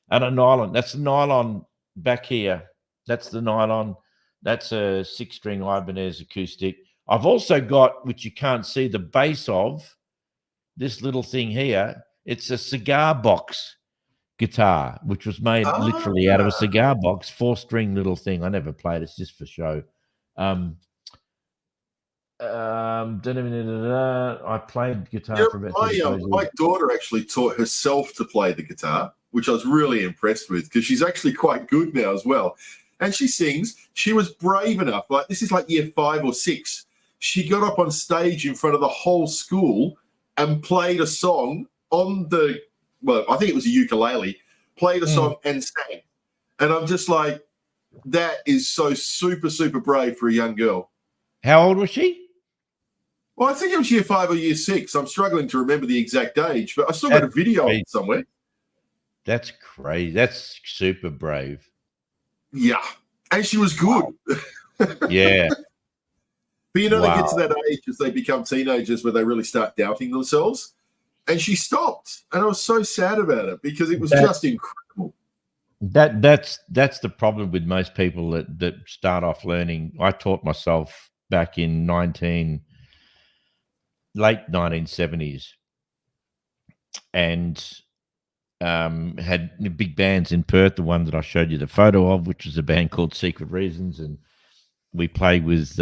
and a nylon? That's the nylon back here. That's the nylon. That's a 6-string Ibanez acoustic. I've also got, which you can't see, the bass of this little thing here. It's a cigar box guitar, which was made literally out of a cigar box, 4-string little thing. I never played it. It's just for show. I played guitar for about 2 years. My daughter actually taught herself to play the guitar, which I was really impressed with because she's actually quite good now as well. And she sings. She was brave enough. Like this is like year 5 or 6. She got up on stage in front of the whole school and played a song on the, well, I think it was a ukulele, played a song and sang. And I'm just like, that is so super, super brave for a young girl. How old was she? Well, I think it was year 5 or year 6. I'm struggling to remember the exact age, but I still got a video of it somewhere. That's crazy. That's super brave. Yeah. And she was good. Yeah. But you know, they get to that age as they become teenagers where they really start doubting themselves. And she stopped. And I was so sad about it because it was just incredible. That's the problem with most people that start off learning. I taught myself back in late 1970s and had big bands in Perth, the one that I showed you the photo of, which was a band called Secret Reasons. And we played with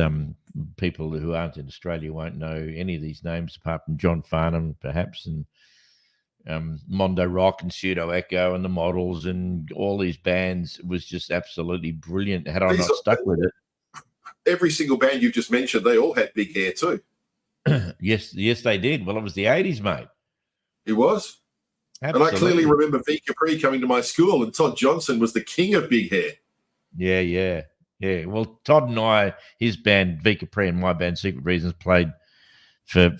people who aren't in Australia won't know any of these names apart from John Farnham, perhaps, and Mondo Rock and Pseudo Echo and the Models and all these bands. It was just absolutely brilliant. Had I not stuck with it. Every single band you've just mentioned, they all had big hair too. Yes, they did. Well, it was the 80s, mate. It was. Absolutely. And I clearly remember V Capri coming to my school and Todd Johnson was the king of big hair. Yeah. Well, Todd and I, his band, V Capri, and my band, Secret Reasons, played for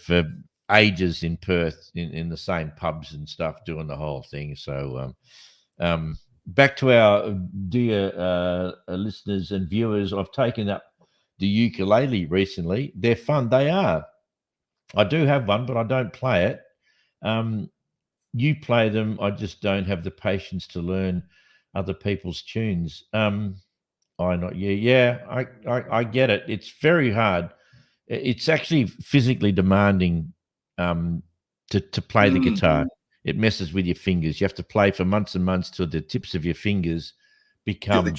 ages in Perth in the same pubs and stuff, doing the whole thing. So back to our dear listeners and viewers, I've taken up the ukulele recently. They're fun. They are. I do have one, but I don't play it. You play them. I just don't have the patience to learn other people's tunes. I get it. It's very hard. It's actually physically demanding to play the guitar. It messes with your fingers. You have to play for months and months till the tips of your fingers become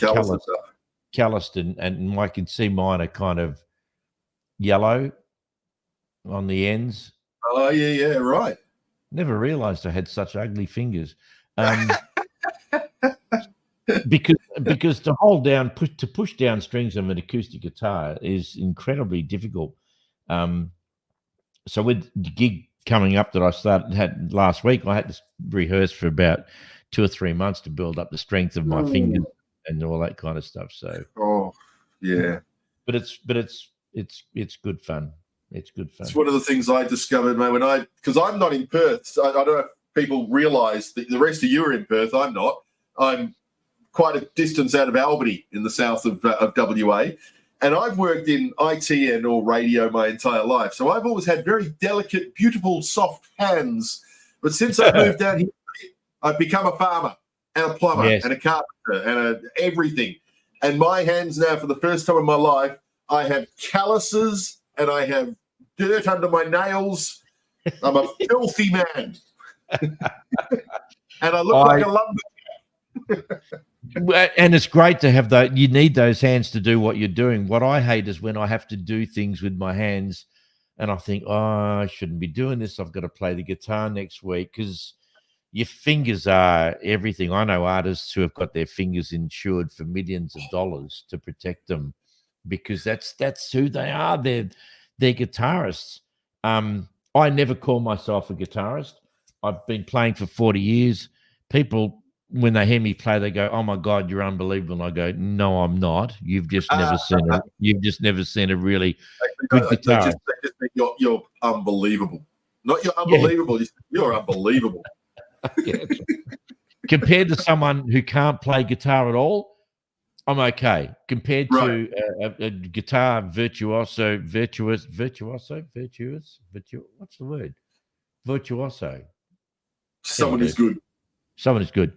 calloused, and I can see mine are kind of yellow on the ends. Oh yeah, right. Never realised I had such ugly fingers. Because to hold down, push down strings of an acoustic guitar is incredibly difficult. So with the gig coming up that I had last week, I had to rehearse for about 2 or 3 months to build up the strength of my fingers and all that kind of stuff. So, oh yeah, but it's good fun. It's good fun. It's one of the things I discovered, man. Because I'm not in Perth, so I don't know if people realise that the rest of you are in Perth. I'm not. I'm quite a distance out of Albany in the south of WA. And I've worked in ITN or radio my entire life. So I've always had very delicate, beautiful, soft hands. But since I moved down here, I've become a farmer and a plumber and a carpenter and everything. And my hands now, for the first time in my life, I have calluses and I have dirt under my nails. I'm a filthy man. And I look like a lumberjack. And it's great to have that. You need those hands to do what you're doing. What I hate is when I have to do things with my hands and I think, oh, I shouldn't be doing this. I've got to play the guitar next week, because your fingers are everything. I know artists who have got their fingers insured for millions of dollars to protect them, because that's who they are. They're guitarists. I never call myself a guitarist. I've been playing for 40 years. People, when they hear me play, they go, "Oh my God, you're unbelievable." And I go, "No, I'm not. You've just never seen a really good guitar. You're unbelievable. Not you're unbelievable. You're unbelievable." Yeah. Compared to someone who can't play guitar at all, I'm okay. Compared to a guitar virtuoso. What's the word? Virtuoso. Someone who's good. Someone who's good.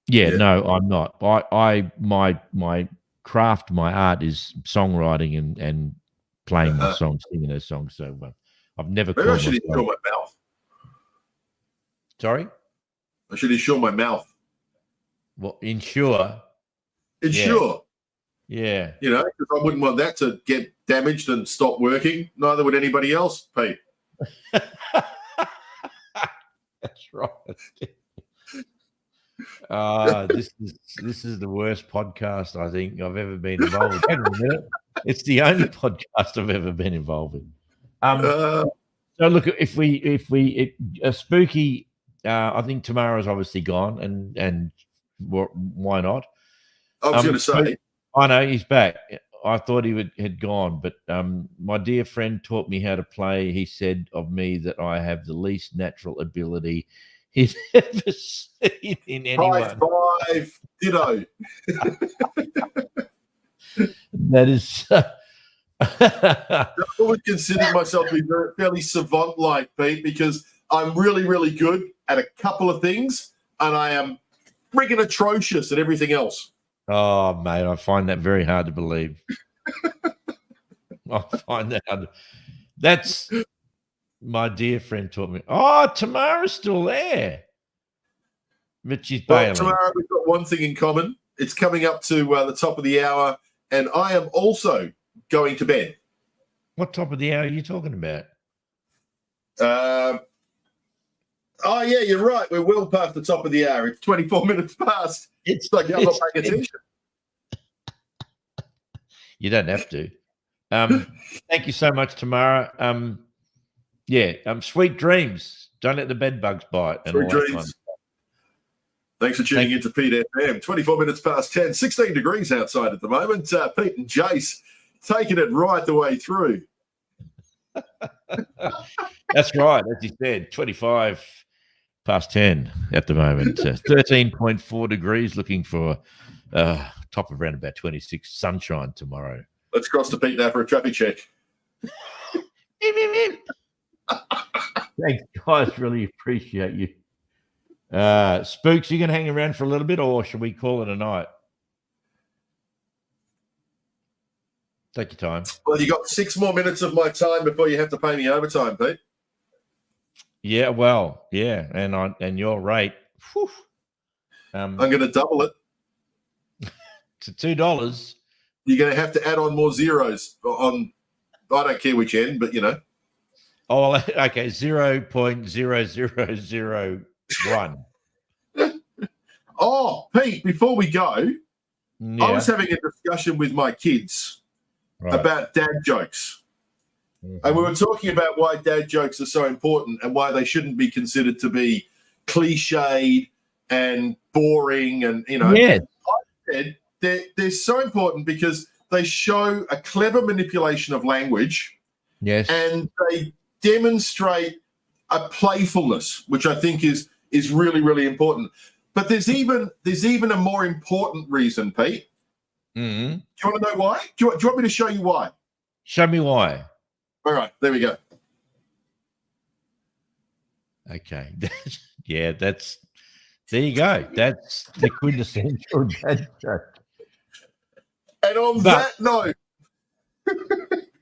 Yeah, no, I'm not. My craft, my art is songwriting and playing my songs, singing those songs. So I've never. Maybe I should insure my mouth. Sorry? I should insure my mouth. Well, insure. Insure. Yeah. You know, because I wouldn't want that to get damaged and stop working. Neither would anybody else, Pete. That's right. This is the worst podcast I think I've ever been involved in. Hang on a minute. It's the only podcast I've ever been involved in. So look, if Spooky, I think Tamara's obviously gone, and why not? I was going to say, I know he's back. I thought he had gone, but my dear friend taught me how to play. He said of me that I have the least natural ability he's ever seen in anyone. High five, ditto. That is. I always considered myself to be fairly savant-like, Pete, because I'm really, really good at a couple of things, and I am friggin' atrocious at everything else. Oh, mate, I find that very hard to believe. I find that hard. That's my dear friend taught me. Oh, Tamara's still there. Richie's bailing. Tamara, we've got one thing in common. It's coming up to the top of the hour, and I am also going to bed. What top of the hour are you talking about? Oh, yeah, you're right. We're well past the top of the hour. It's 24 minutes past. It's like I'm not paying attention. You don't have to. Thank you so much, Tamara. Sweet dreams. Don't let the bed bugs bite. And Sweet dreams. Thanks for tuning in to Pete FM. 24 minutes past 10, 16 degrees outside at the moment. Pete and Jace taking it right the way through. That's right. As you said, 25 past 10 at the moment. 13.4 degrees, looking for top of around about 26, sunshine tomorrow. Let's cross to Pete now for a traffic check. Thanks, guys. Really appreciate you. Spooks, you can hang around for a little bit, or should we call it a night? Take your time. Well, you got 6 more minutes of my time before you have to pay me overtime, Pete. Yeah, well, yeah, and your rate. Whew, I'm going to double it. to $2. You're going to have to add on more zeros on. I don't care which end, but Oh, okay, 0.0001. Oh, Pete, before we go, Yeah. I was having a discussion with my kids about dad jokes. And we were talking about why dad jokes are so important and why they shouldn't be considered to be cliched and boring. And, Yeah. I said they're so important because they show a clever manipulation of language. Yes. And they demonstrate a playfulness, which I think is really, really important. But there's even a more important reason, Pete. Mm-hmm. Do you want to know why? Do you want me to show you why? Show me why. All right, there we go. Okay. Yeah, there you go. That's the quintessential dad joke. And on that note,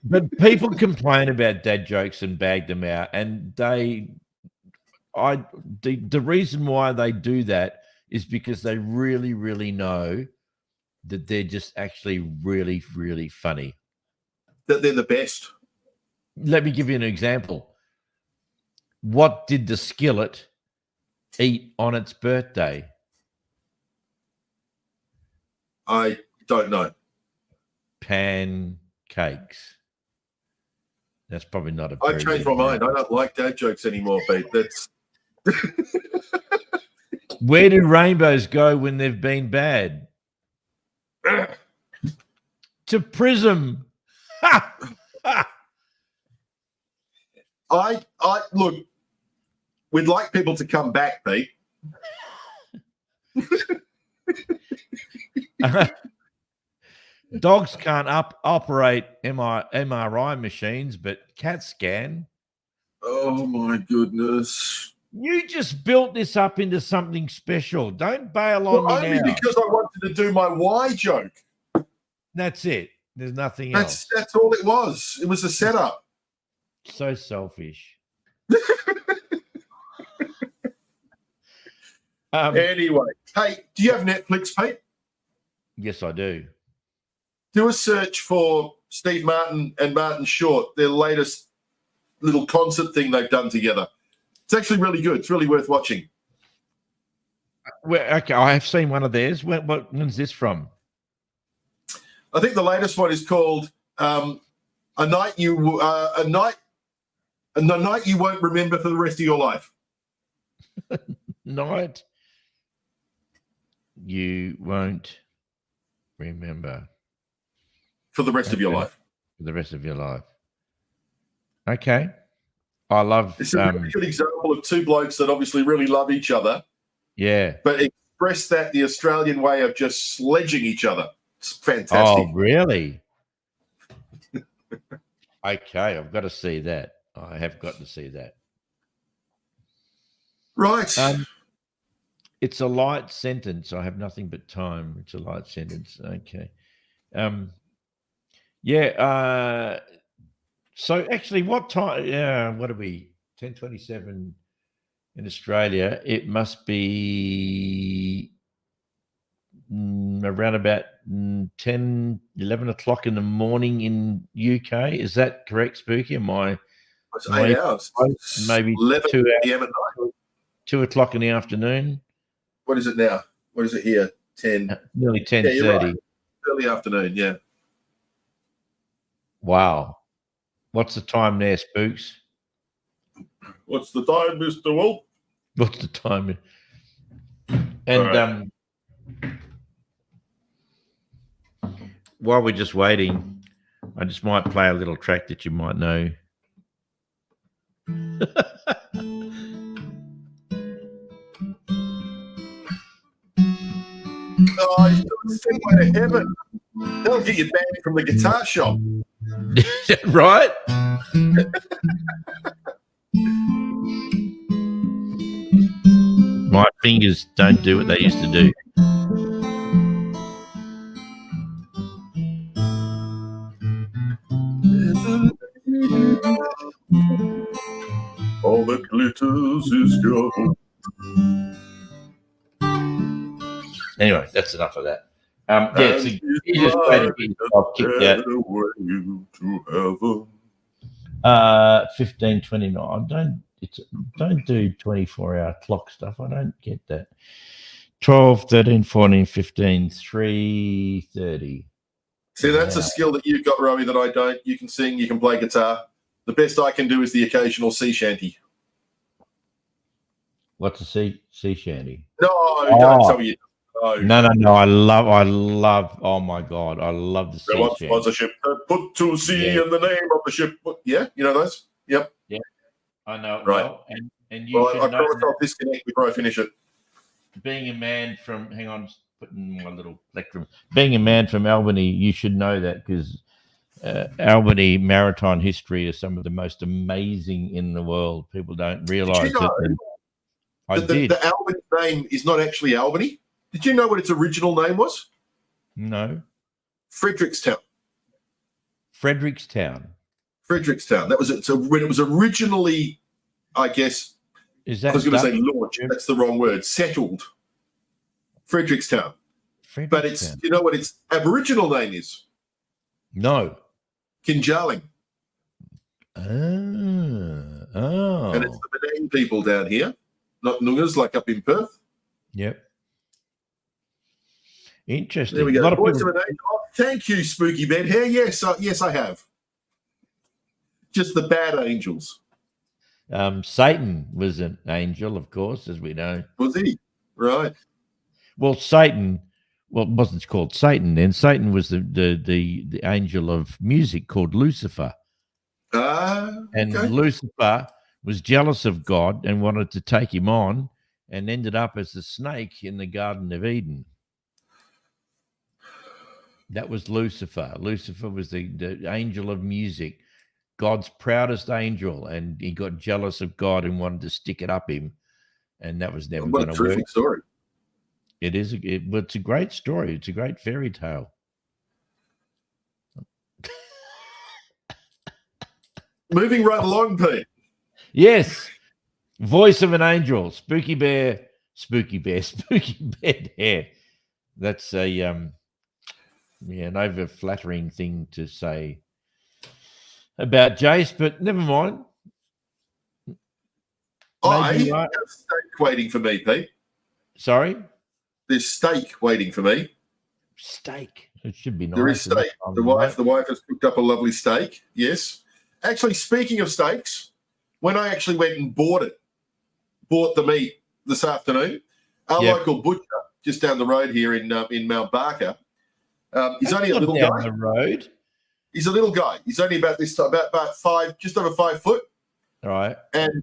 but people complain about dad jokes and bag them out, and the reason why they do that is because they really, really know that they're just actually really, really funny. that they're the best. Let me give you an example. What did the skillet eat on its birthday? I don't know. Pancakes. That's probably not a. I changed my mind. I don't like dad jokes anymore, Pete. That's Where do rainbows go when they've been bad? To Prism. Ha! Ha! I look. We'd like people to come back, Pete. Dogs can't operate MRI machines, but cats can. Oh my goodness! You just built this up into something special. Don't bail on me only now. because I wanted to do my why joke. That's it. There's nothing else. That's all it was. It was a setup. So selfish. Anyway, hey, do you have Netflix, Pete? Yes, I do. Do a search for Steve Martin and Martin Short, their latest little concert thing they've done together. It's actually really good. It's really worth watching. Well, okay, I have seen one of theirs. When's this from? I think the latest one is called "A Night You Won't Remember for the Rest of Your Life." Night you won't remember For the rest of your life. for the rest of your life. Okay. I love It's a really good example of two blokes that obviously really love each other, yeah. but express that the Australian way of just sledging each other. It's fantastic. Oh, really? Okay, I've got to see that. I have got to see that. Right. It's a light sentence. I have nothing but time. It's a light sentence. Okay. Yeah. So actually, what time? What are we? 10:27 in Australia. It must be around about 10, 11 o'clock in the morning in UK. Is that correct, Spooky? It's 8 hours. Maybe 11 2 p.m. at night. 2 o'clock in the afternoon. What is it now? What is it here? 10. Nearly 10:30. Yeah, you're right. Early afternoon, yeah. Wow. What's the time there, Spooks? What's the time, Mr. Wolf? What's the time? And while we're just waiting, I just might play a little track that you might know. Oh, he's doing Stairway to Heaven. They'll get you banned from the guitar shop. Right? My fingers don't do what they used to do. All that glitters is gold. Anyway, that's enough of that. Yeah, it's the easiest way to get yourself kicked out. To 15:29. Don't do 24-hour clock stuff. I don't get that. 12, 13, 14, 15, 3:30. See, that's a Wow. skill that you've got, Rowie, that I don't. You can sing, you can play guitar. The best I can do is the occasional sea shanty. What's a sea shanty? No, don't tell me you. No. I love. Oh my God, I love the There sea once shanty. was a ship that put to sea Yeah. in the name of the ship. Yeah, you know those? Yep. I know it Right. well, and you Well, should I know promise that. I'll disconnect before I finish it. Being a man from, hang on, just putting my little plectrum. Being a man from Albany, you should know that because Albany maritime history is some of the most amazing in the world. People don't realise know it. I The, did. the Albany name is not actually Albany. Did you know what its original name was? No. Frederickstown. Frederickstown. Frederickstown. That was it. So when it was originally, I guess, Is I that was going to say Dutch? launched. That's the wrong word. Settled. Frederickstown. But it's, Frederickstown. you know what its Aboriginal name is? No. Kinjarling. Oh. And it's the Benang people down here, not Noongas like up in Perth. Yep. Interesting. There we A go. lot of Voice people- of an Angel. Oh, thank you, Spooky Bed Hair. Yes, yes, I have. Just the bad angels. Satan was an angel, of course, as we know. Was he? Right. Well, Satan, well, it wasn't called Satan then. Satan was the angel of music called Lucifer. And Okay. Lucifer was jealous of God and wanted to take him on and ended up as a snake in the Garden of Eden. That was Lucifer. Lucifer was the angel of music, God's proudest angel, and he got jealous of God and wanted to stick it up him, and that was never What going a to work. terrific story. It is. It's a great story. It's a great fairy tale. Moving right along, Pete. Yes, voice of an angel, spooky bed hair. That's a an over flattering thing to say about Jace, but never mind. I Maybe you have are- steak waiting for me, Pete. Sorry, There's steak waiting for me. steak. It should be nice. There is steak. The wife has cooked up a lovely steak. Yes. Actually, speaking of steaks, when I actually went and bought the meat this afternoon, our Yep. local butcher just down the road here in Mount Barker, he's That's only a not little down guy. the road. He's a little guy. He's only about this about 5, just over 5 foot. All right. And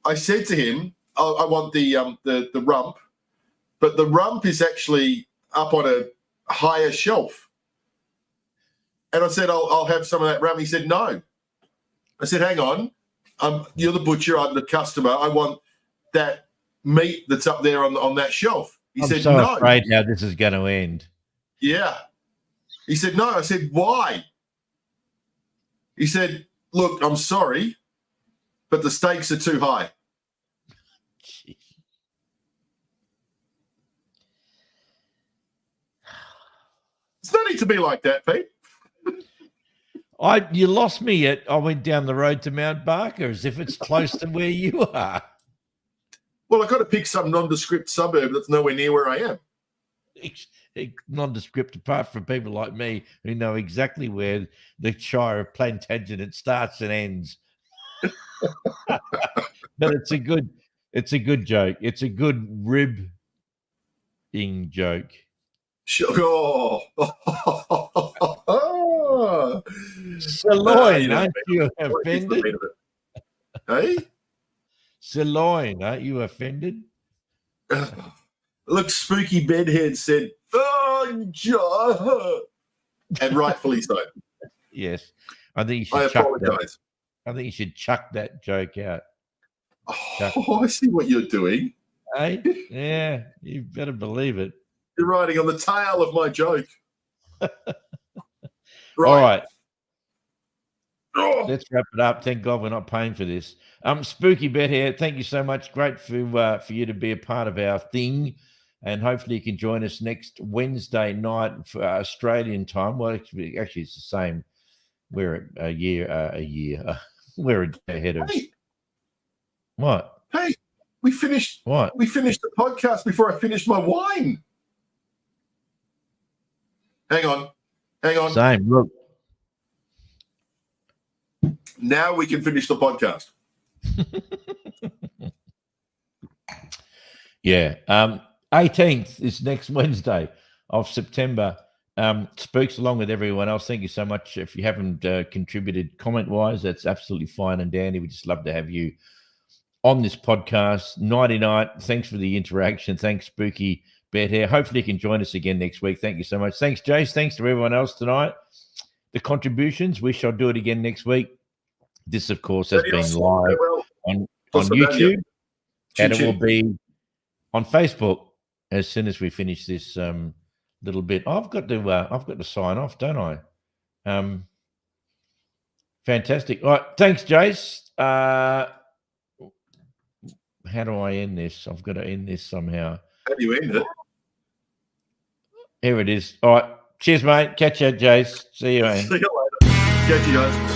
I said to him, I want the rump, but the rump is actually up on a higher shelf. And I said, I'll have some of that rump. He said, no. I said, hang on. You're the butcher. I'm the customer. I want that meat that's up there on that shelf. He I'm said, so no. afraid how this is going to end. Yeah. He said, no. I said, why? He said, look, I'm sorry, but the stakes are too high. It's no need to be like that, Pete. You lost me I went down the road to Mount Barker as if it's close to where you are. Well, I've got to pick some nondescript suburb that's nowhere near where I am. Nondescript, apart from people like me who know exactly where the Shire of Plantagenet starts and ends. But it's a good joke. It's a good ribbing joke. Sure. Oh. Sirloin, You know, aren't you It's the offended? meat of it. Hey? Sirloin, aren't you offended? Look, Spooky Bedhead said, oh, John. And rightfully so. Yes. I think you I should chuck that. apologize. I think you should chuck that joke out. Oh, I see what you're doing. Hey? Yeah, you better believe it. You're riding on the tail of my joke. All right. Oh. Let's wrap it up. Thank God we're not paying for this. Spooky Bet here. Thank you so much. Great for you to be a part of our thing. And hopefully you can join us next Wednesday night for Australian time. Well, actually it's the same. We're a year. We're a day ahead of. Hey, What? hey, we finished. What? We finished the podcast before I finished my wine. Hang on. Same. Look. Now we can finish the podcast. Yeah. 18th is next Wednesday of September. Spooks, along with everyone else. Thank you so much. If you haven't contributed comment-wise, that's absolutely fine and dandy. We just love to have you on this podcast. Nighty night. Thanks for the interaction. Thanks, Spooky Bet here. Hopefully you can join us again next week. Thank you so much. Thanks, Jace. Thanks to everyone else tonight. The contributions. We shall do it again next week. This, of course, has been live on YouTube, and it will be on Facebook as soon as we finish this little bit. I've got to sign off, don't I? Fantastic. All right, thanks, Jace. How do I end this? I've got to end this somehow. How do you end it? Here it is. All right. Cheers, mate. Catch you, Jace. See you, man. See you later. Catch you guys.